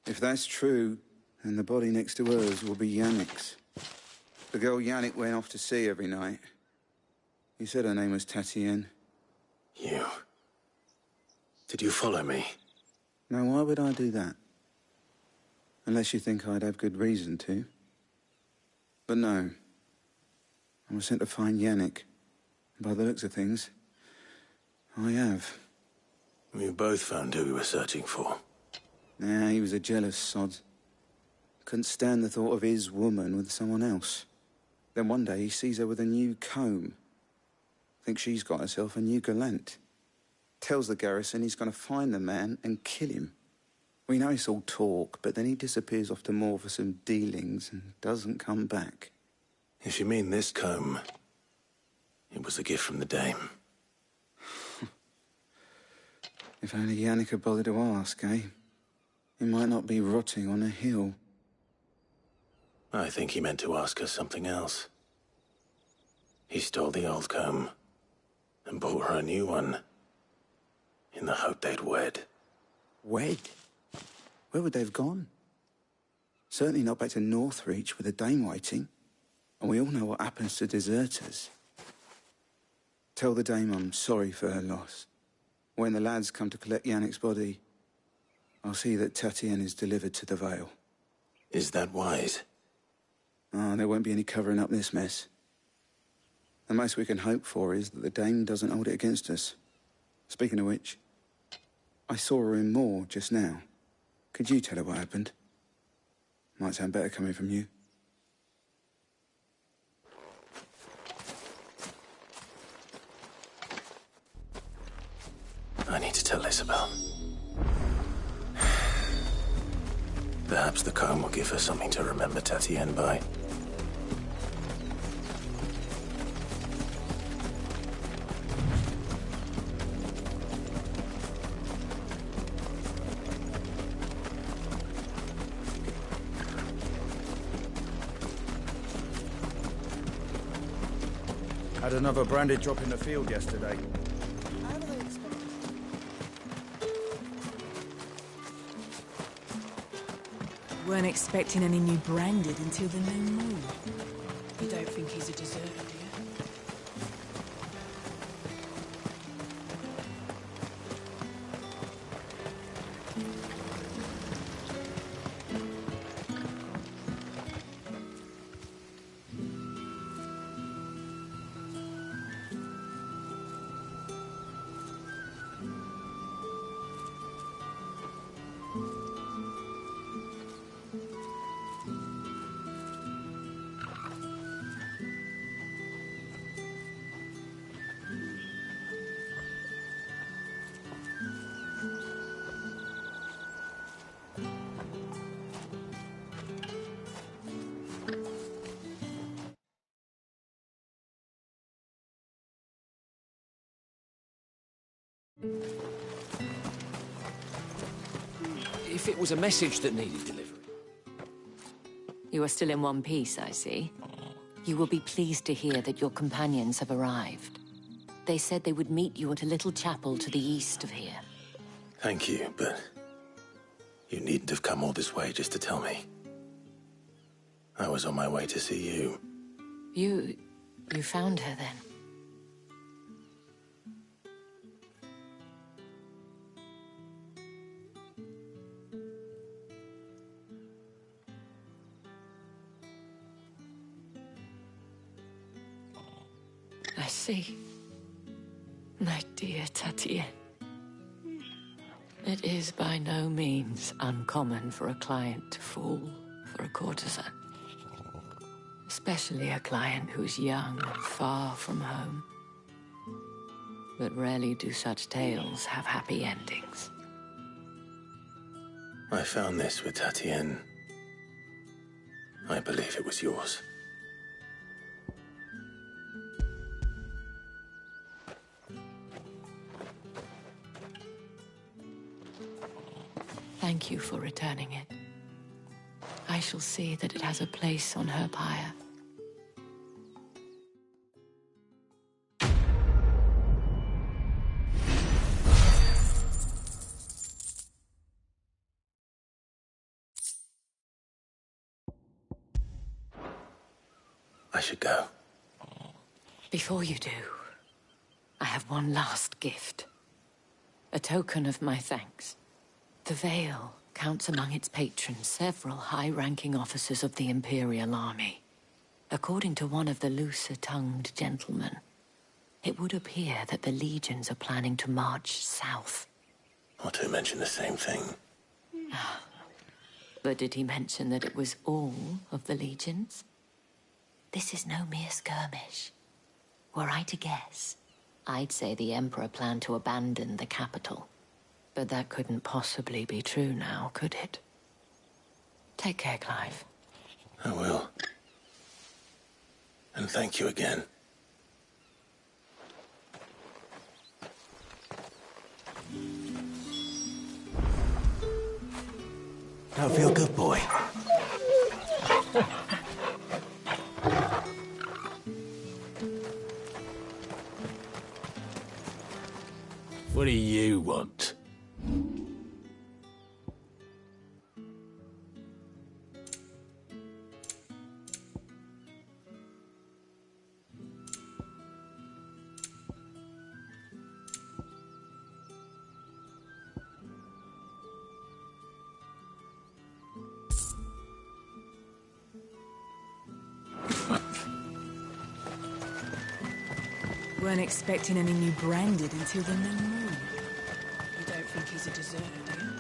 If that's true, then the body next to hers will be Yannick's. The girl Yannick went off to see every night. He said her name was Tatienne. You. Did you follow me? Now, why would I do that? Unless you think I'd have good reason to. But no. I was sent to find Yannick. By the looks of things, I have. We both found who we were searching for. Nah, he was a jealous sod. Couldn't stand the thought of his woman with someone else. Then one day he sees her with a new comb. Thinks she's got herself a new gallant. Tells the garrison he's going to find the man and kill him. We know it's all talk, but then he disappears off to Moor for some dealings and doesn't come back. If you mean this comb, it was a gift from the dame. If only Yannick had bothered to ask, eh? He might not be rotting on a hill. I think he meant to ask her something else. He stole the old comb and bought her a new one in the hope they'd wed. Wed? Where would they have gone? Certainly not back to Northreach with a dame waiting. And we all know what happens to deserters. Tell the dame I'm sorry for her loss. When the lads come to collect Yannick's body, I'll see that Tatienne is delivered to the Vale. Is that wise? Oh, there won't be any covering up this mess. The most we can hope for is that the dame doesn't hold it against us. Speaking of which, I saw her in Moor just now. Could you tell her what happened? Might sound better coming from you. I need to tell Isabel. Perhaps the comb will give her something to remember Tatienne by. Had another branded drop in the field yesterday. Weren't expecting any new branded until the new moon. You don't think he's a deserter, do you? If it was a message that needed delivering. You are still in one piece, I see. You will be pleased to hear that your companions have arrived. They said they would meet you at a little chapel to the east of here. Thank you, but you needn't have come all this way just to tell me. I was on my way to see you. You found her then? I see. My dear Tatien. It is by no means uncommon for a client to fall for a courtesan. Especially a client who's young and far from home. But rarely do such tales have happy endings. I found this with Tatien. I believe it was yours. Thank you for returning it. I shall see that it has a place on her pyre. I should go. Before you do, I have one last gift. A token of my thanks. The Vale counts among its patrons several high-ranking officers of the Imperial Army. According to one of the looser-tongued gentlemen, it would appear that the legions are planning to march south. Not to mention the same thing. But did he mention that it was all of the legions? This is no mere skirmish. Were I to guess, I'd say the Emperor planned to abandon the capital. But that couldn't possibly be true now, could it? Take care, Clive. I will. And thank you again. Don't feel good, boy. What do you want? Weren't expecting any new branded until the new moon. You don't think he's a deserter, do you?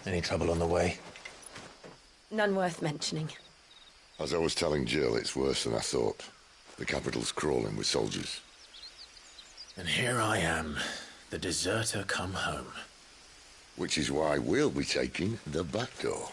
Any trouble on the way? None worth mentioning. As I was telling Jill, it's worse than I thought. The capital's crawling with soldiers. And here I am, the deserter come home. Which is why we'll be taking the back door.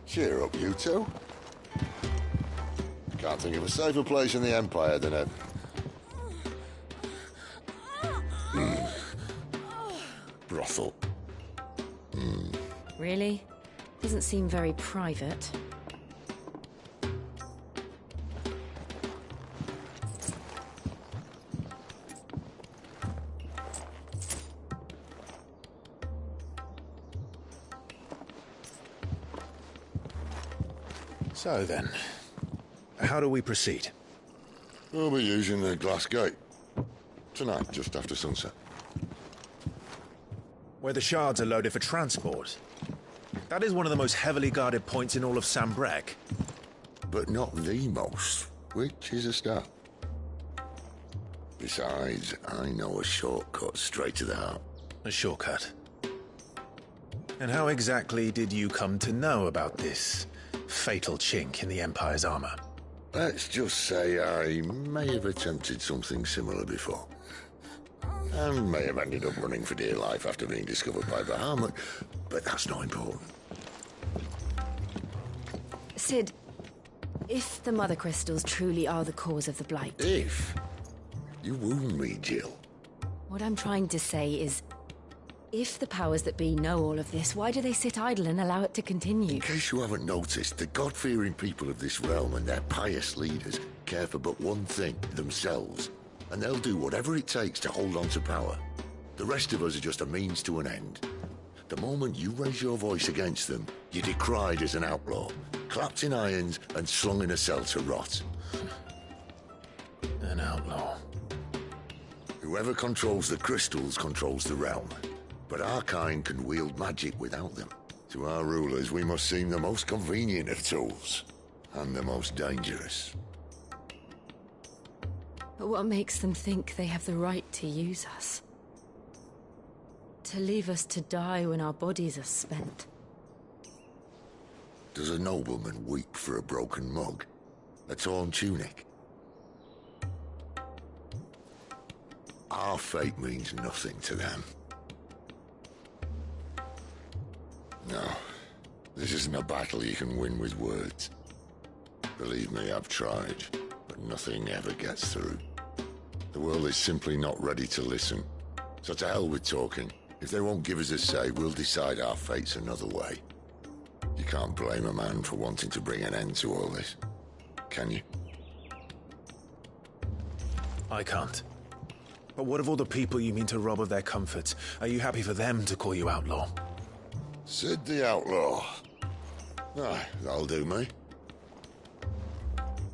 Cheer up, you two. Can't think of a safer place in the Empire than a... brothel. Really? Doesn't seem very private. So then, how do we proceed? We'll be using the glass gate. Tonight, just after sunset. Where the shards are loaded for transport. That is one of the most heavily guarded points in all of Sambrec. But not the most, which is a start. Besides, I know a shortcut straight to the heart. A shortcut? And how exactly did you come to know about this fatal chink in the Empire's armor? Let's just say I may have attempted something similar before. And may have ended up running for dear life after being discovered by Bahamut, but that's not important. Sid, if the Mother Crystals truly are the cause of the Blight... If? You wound me, Jill. What I'm trying to say is, if the powers that be know all of this, why do they sit idle and allow it to continue? In case you haven't noticed, the God-fearing people of this realm and their pious leaders care for but one thing, themselves. And they'll do whatever it takes to hold on to power. The rest of us are just a means to an end. The moment you raise your voice against them, you're decried as an outlaw, clapped in irons and slung in a cell to rot. An outlaw. Whoever controls the crystals controls the realm. But our kind can wield magic without them. To our rulers, we must seem the most convenient of tools. And the most dangerous. But what makes them think they have the right to use us? To leave us to die when our bodies are spent? Does a nobleman weep for a broken mug? A torn tunic? Our fate means nothing to them. No. This isn't a battle you can win with words. Believe me, I've tried, but nothing ever gets through. The world is simply not ready to listen. So to hell with talking. If they won't give us a say, we'll decide our fates another way. You can't blame a man for wanting to bring an end to all this, can you? I can't. But what of all the people you mean to rob of their comforts? Are you happy for them to call you outlaw? Sid the Outlaw. Aye, that'll do me.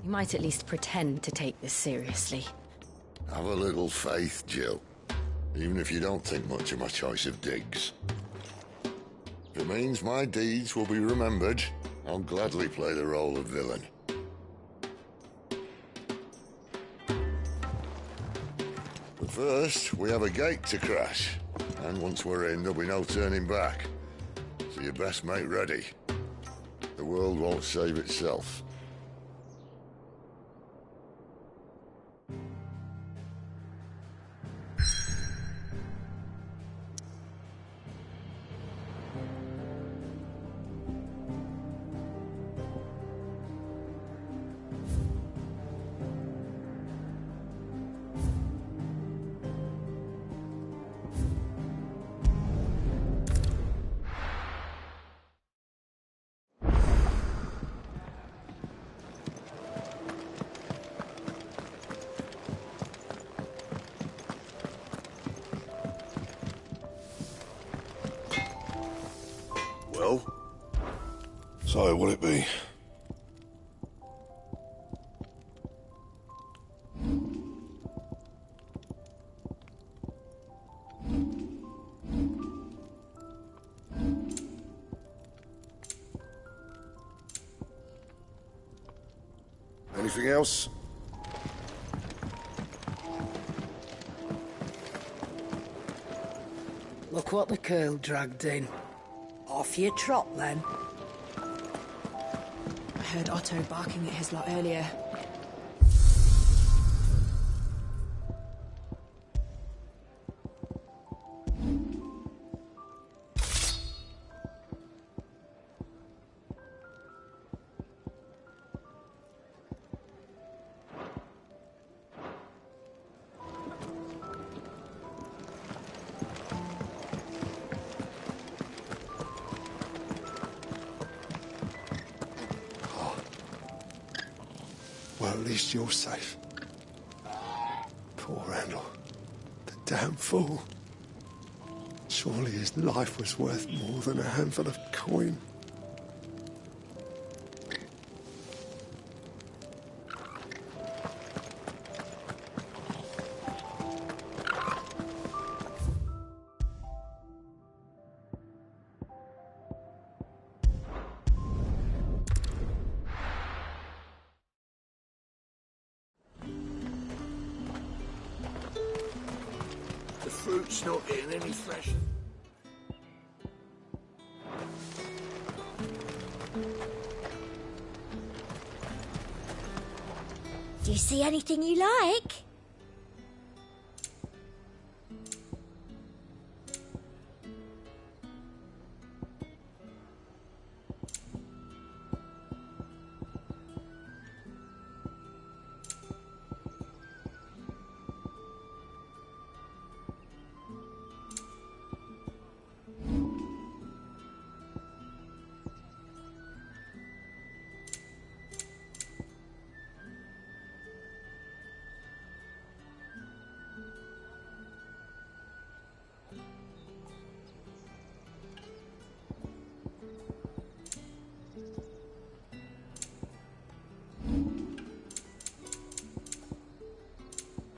You might at least pretend to take this seriously. Have a little faith, Jill. Even if you don't think much of my choice of digs. If it means my deeds will be remembered, I'll gladly play the role of villain. But first, we have a gate to crash. And once we're in, there'll be no turning back. So you best make ready. The world won't save itself. Well? So, what'll it be? Anything else? Look what the girl dragged in. Off your trot, then. I heard Otto barking at his lot earlier. Well, at least you're safe. Poor Randall. The damn fool. Surely his life was worth more than a handful of coin. The fruit's not getting any fresher. Do you see anything you like?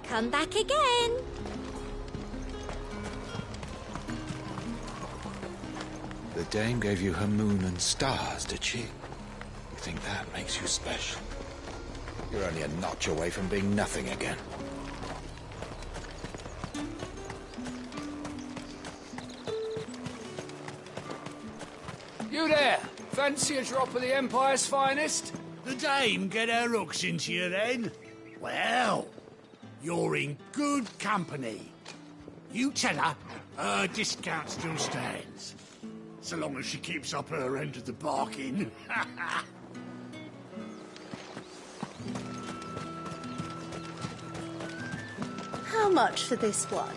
Come back again. The dame gave you her moon and stars, did she? You think that makes you special? You're only a notch away from being nothing again. You there! Fancy a drop of the Empire's finest? The dame get her hooks into you then? Well, you're in good company. You tell her discount still stands. So long as she keeps up her end of the bargain. How much for this one?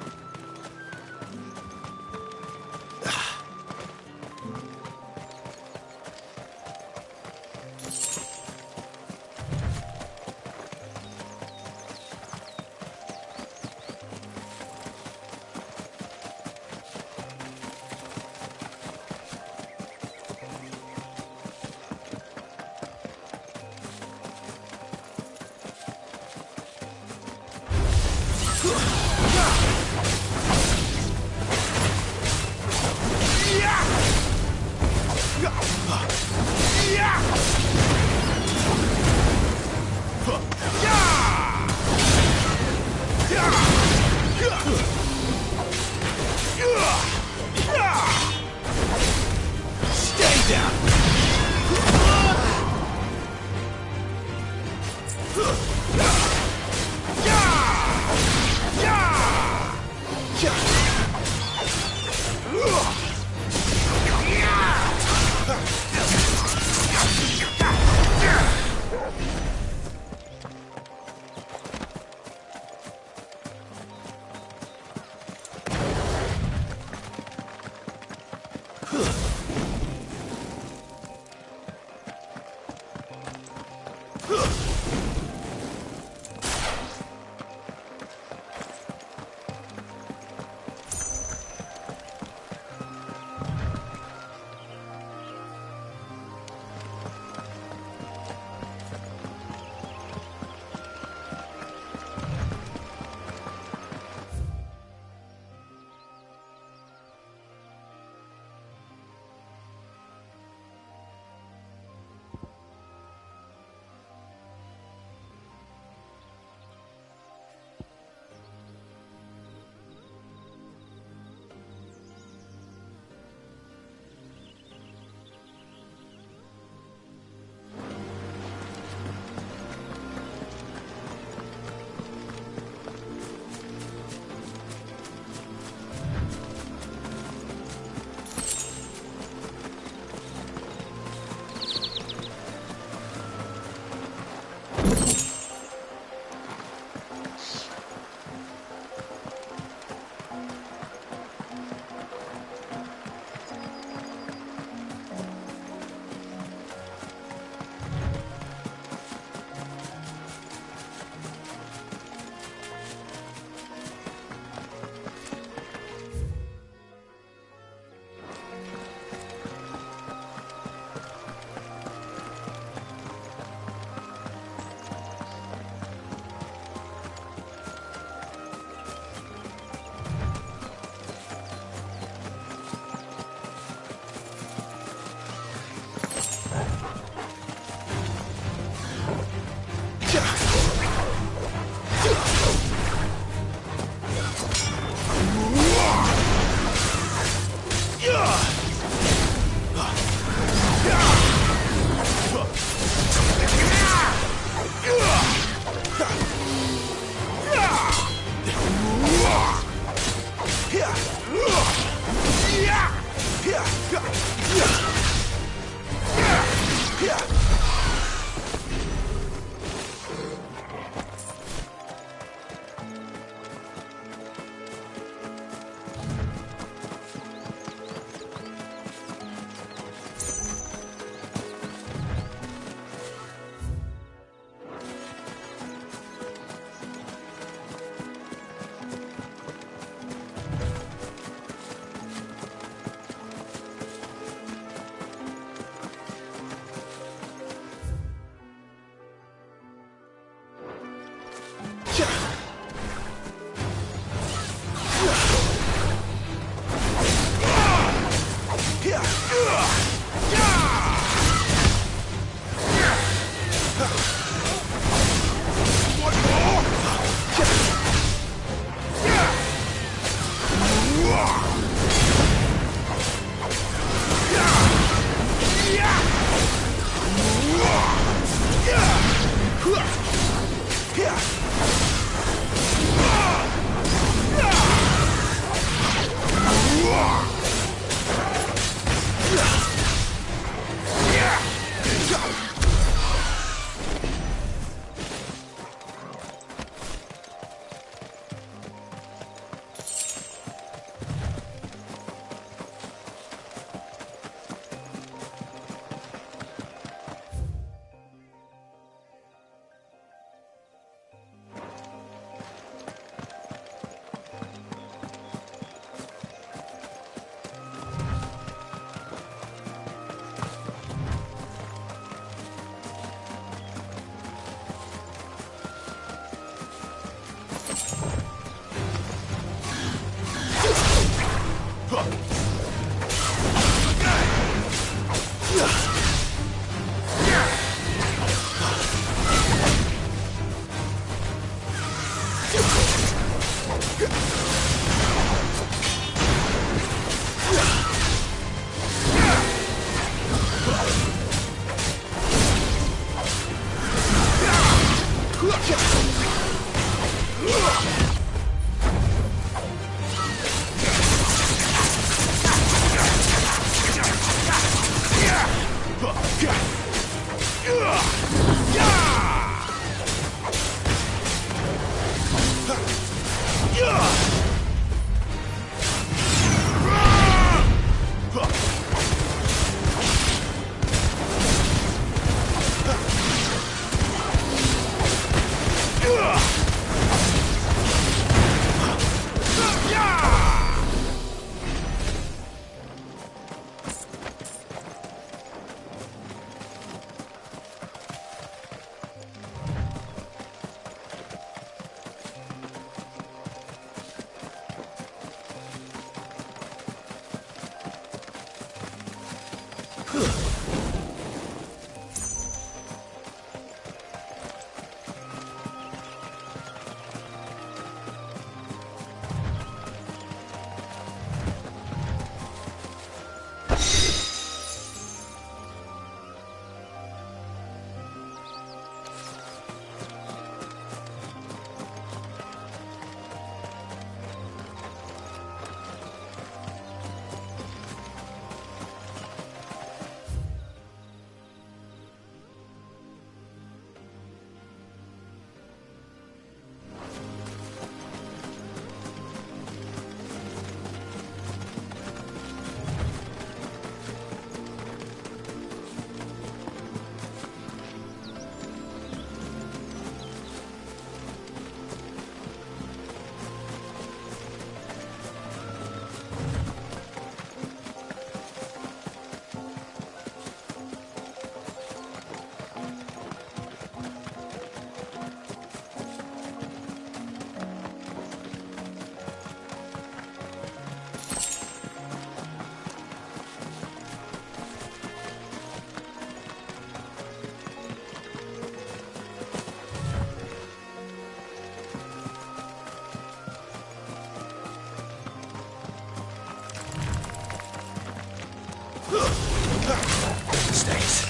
Stays.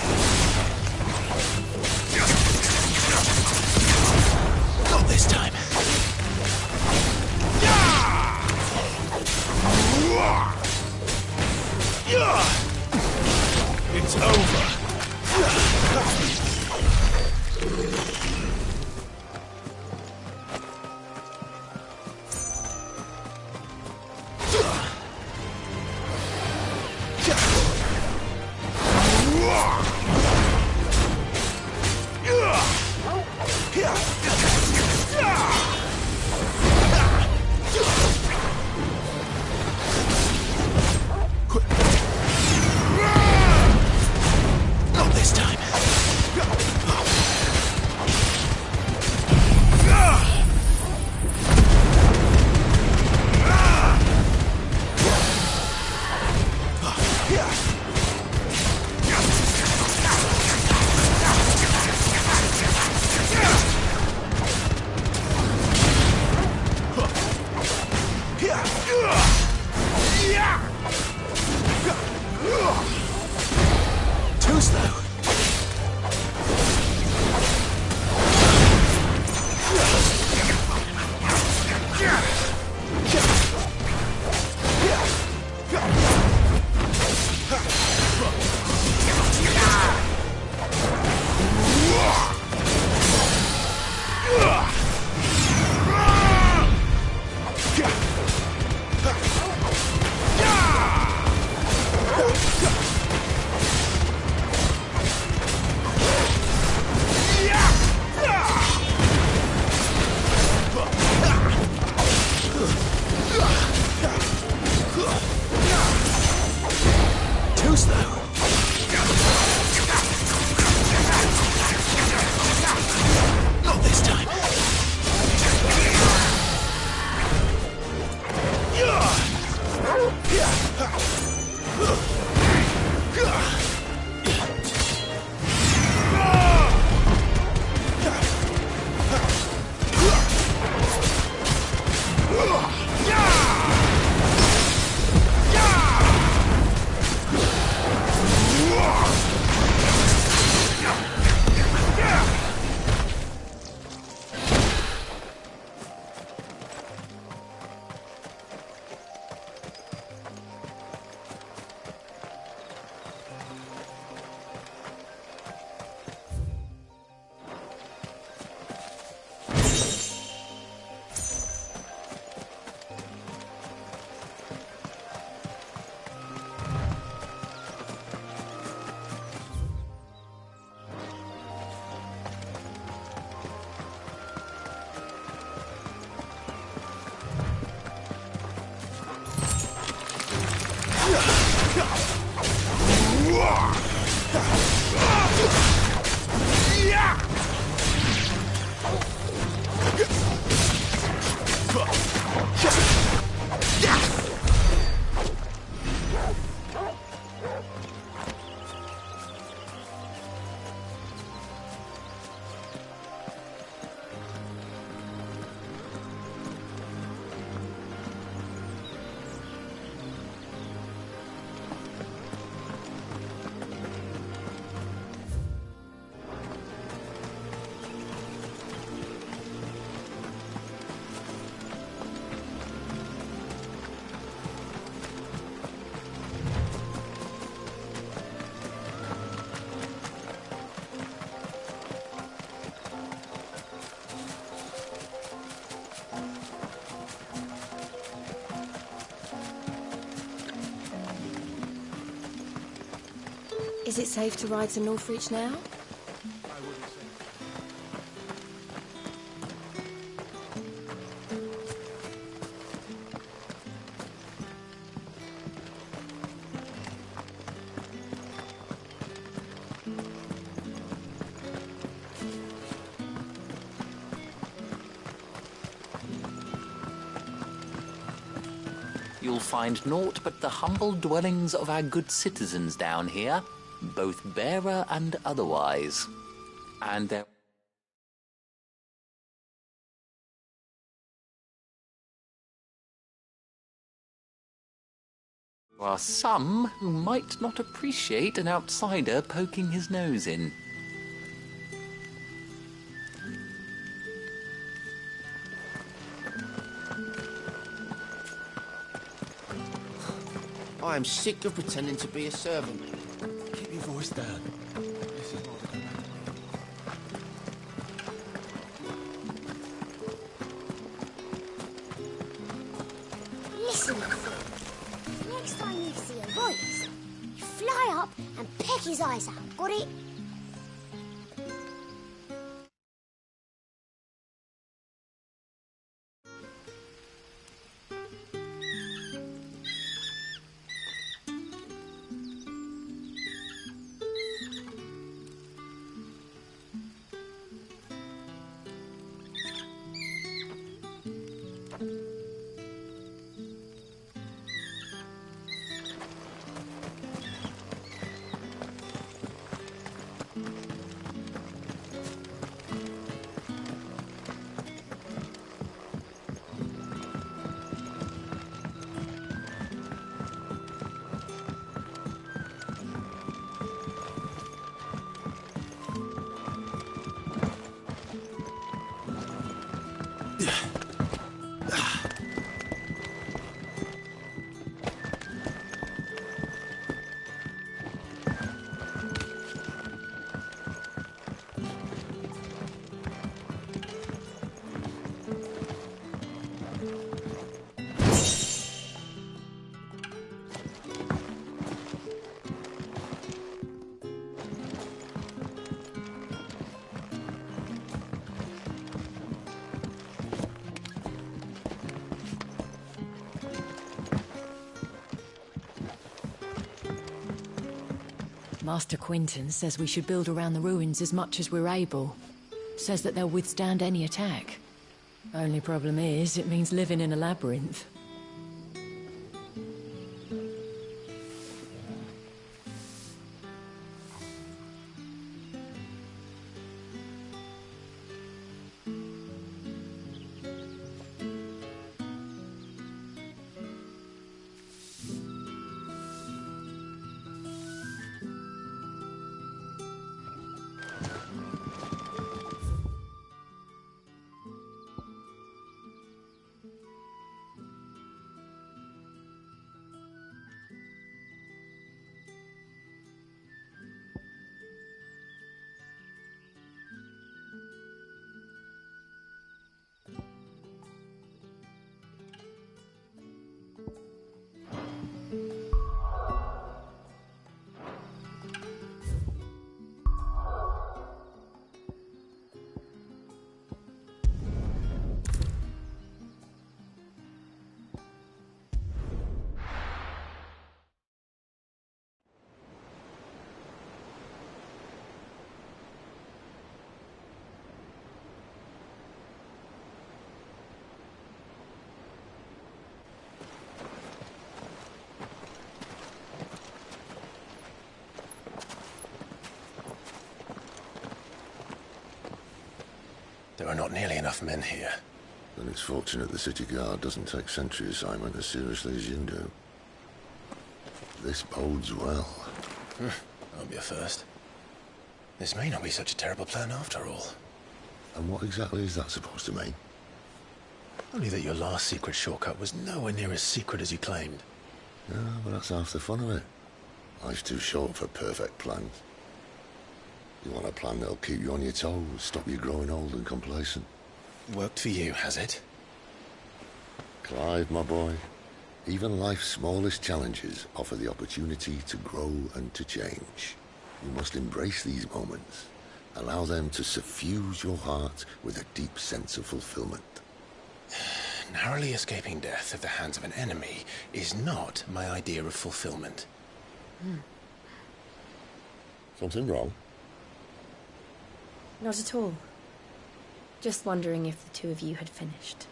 Not this time. It's over. Not this time. Too slow. Too slow. Not this time. Is it safe to ride to Northreach now? You'll find naught but the humble dwellings of our good citizens down here, both bearer and otherwise. And there are some who might not appreciate an outsider poking his nose in. I am sick of pretending to be a servant. Keep your voice down. Listen, Phil. Next time you see a voice, you fly up and peck his eyes out. Got it? Master Quinton says we should build around the ruins as much as we're able. Says that they'll withstand any attack. Only problem is, it means living in a labyrinth. There are not nearly enough men here. Then it's fortunate the city guard doesn't take sentry assignment as seriously as you do. This bodes well. Won't be a first. This may not be such a terrible plan after all. And what exactly is that supposed to mean? Only that your last secret shortcut was nowhere near as secret as you claimed. Yeah, but that's half the fun of it. Life's too short for perfect plans. You want a plan that'll keep you on your toes, stop you growing old and complacent. Worked for you, has it? Clive, my boy, even life's smallest challenges offer the opportunity to grow and to change. You must embrace these moments. Allow them to suffuse your heart with a deep sense of fulfillment. Narrowly escaping death at the hands of an enemy is not my idea of fulfillment. Something wrong? Not at all. Just wondering if the two of you had finished.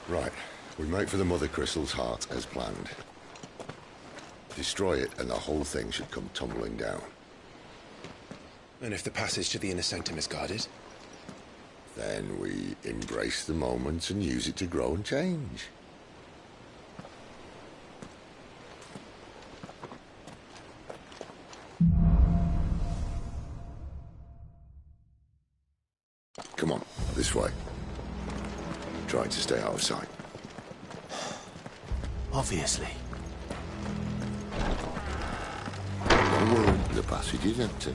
Right. We make for the Mother Crystal's heart as planned. Destroy it and the whole thing should come tumbling down. And if the passage to the inner sanctum is guarded? Then we embrace the moment and use it to grow and change. Come on, this way. Try to stay out of sight. Obviously. Don't worry, the passage is empty.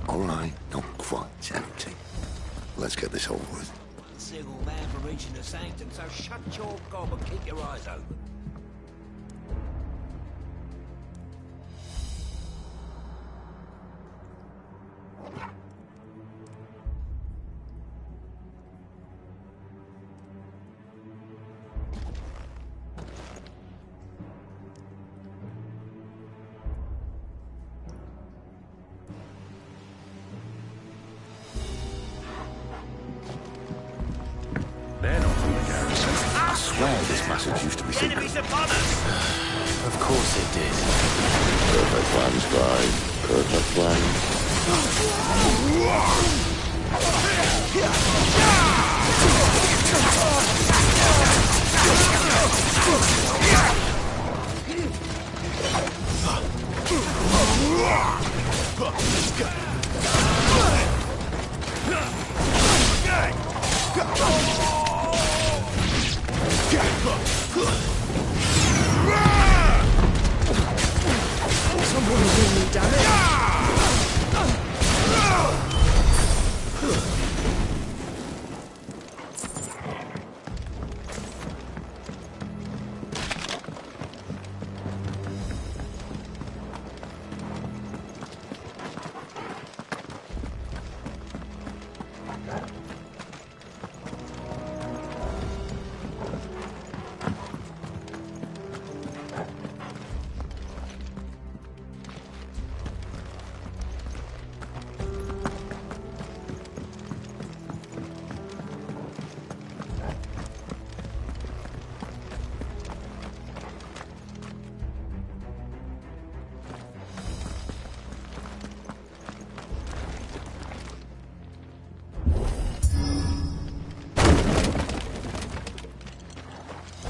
All right, not quite empty. Let's get this over with. One single man for reaching the sanctum, so shut your gob and keep your eyes open. I swear this passage used to be secret. Enemies upon us! Of course it did. Perfect plan, Scribe. Perfect plan. Someone do me damage!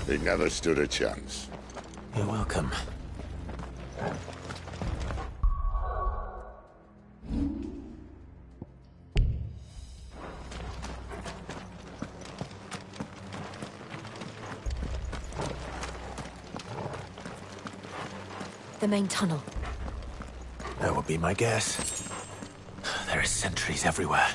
He never stood a chance. You're welcome. The main tunnel. That would be my guess. There are sentries everywhere.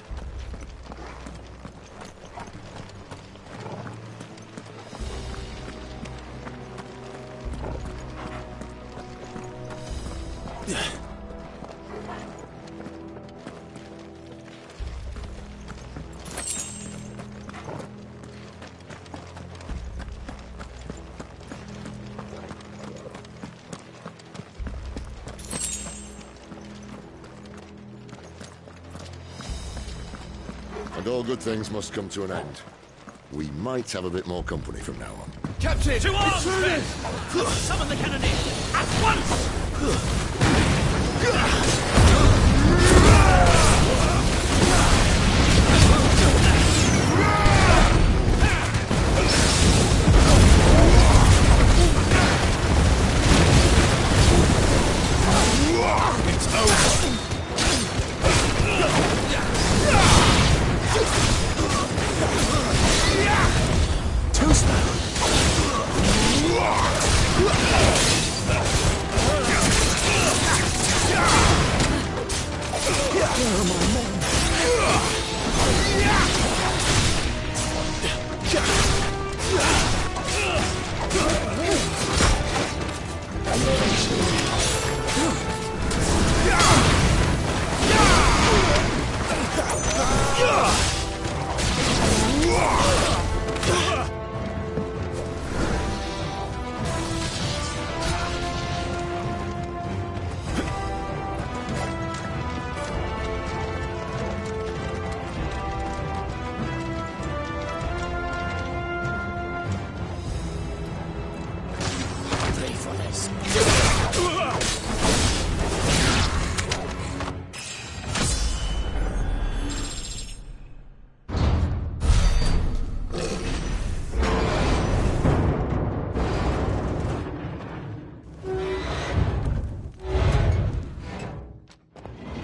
And all good things must come to an end. We might have a bit more company from now on. Captain! To arms, men! Summon the cannoneer! At once! It's over! Too slow. Ready for this.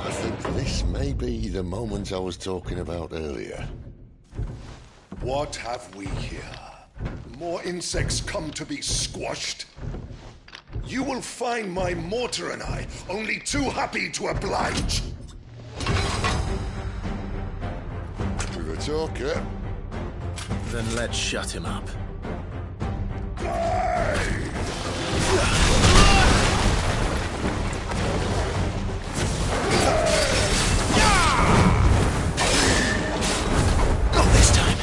I think this may be the moment I was talking about earlier. What have we here? More insects come to be squashed? You will find my mortar and I only too happy to oblige. With a talker. Then let's shut him up. Not this time.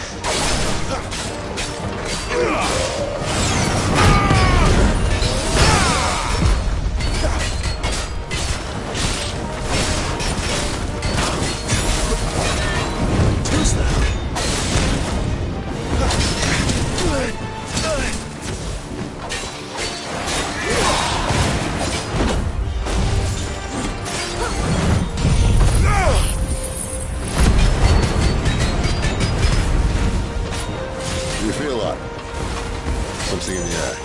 Too slow. You feel that? Something in the air.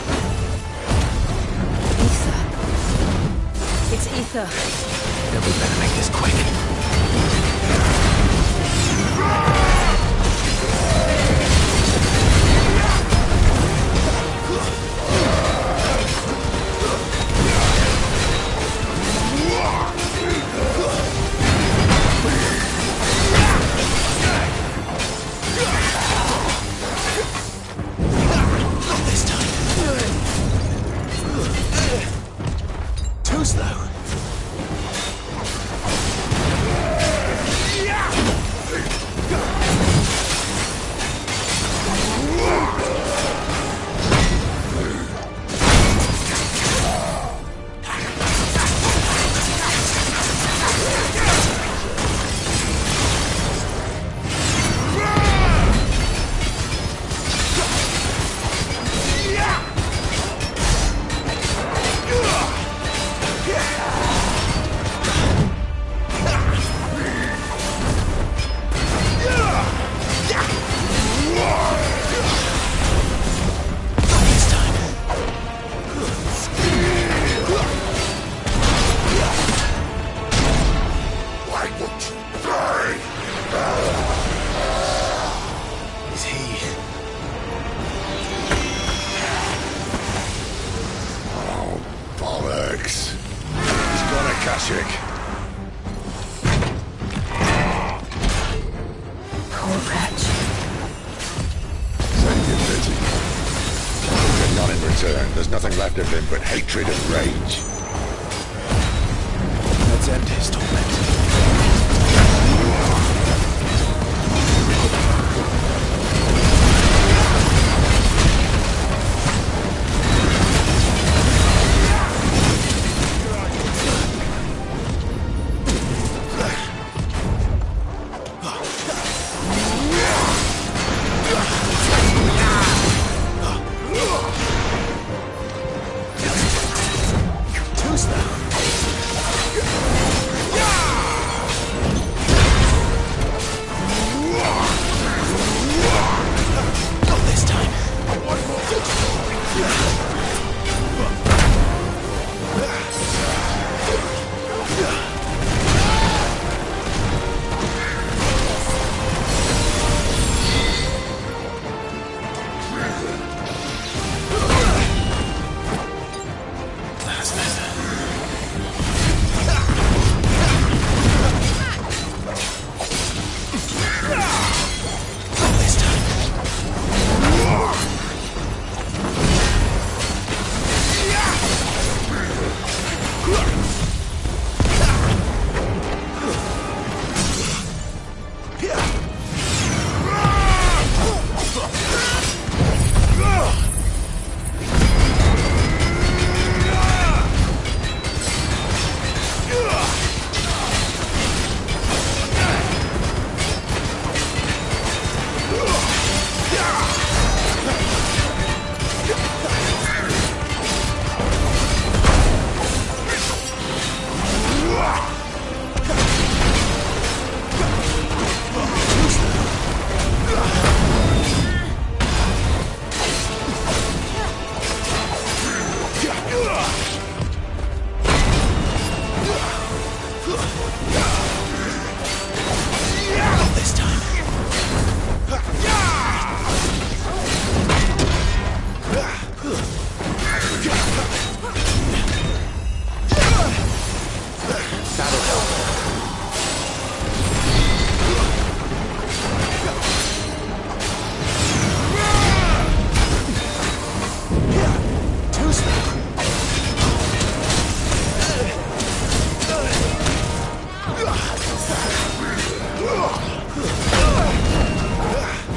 It's ether. Then we better make this quick. Not this time. Too slow. Is he? Oh, bollocks. He's got a Kashyyyk. Poor wretch. Send him busy. But not in return. There's nothing left of him but hatred and rage. Let's end his torment.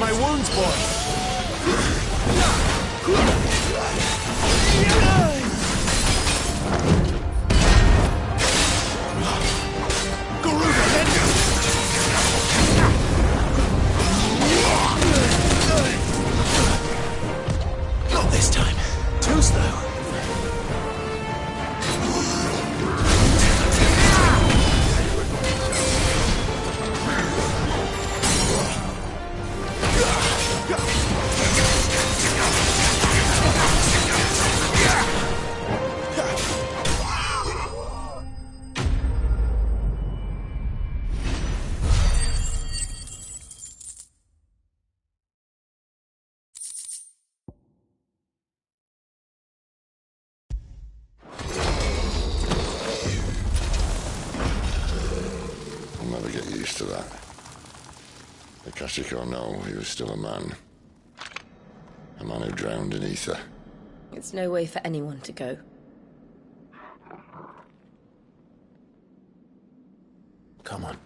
My wounds, boy! Not this time. Too slow. I'll never get used to that. Akashic or no, he was still a man. A man who drowned in ether. It's no way for anyone to go. Come on.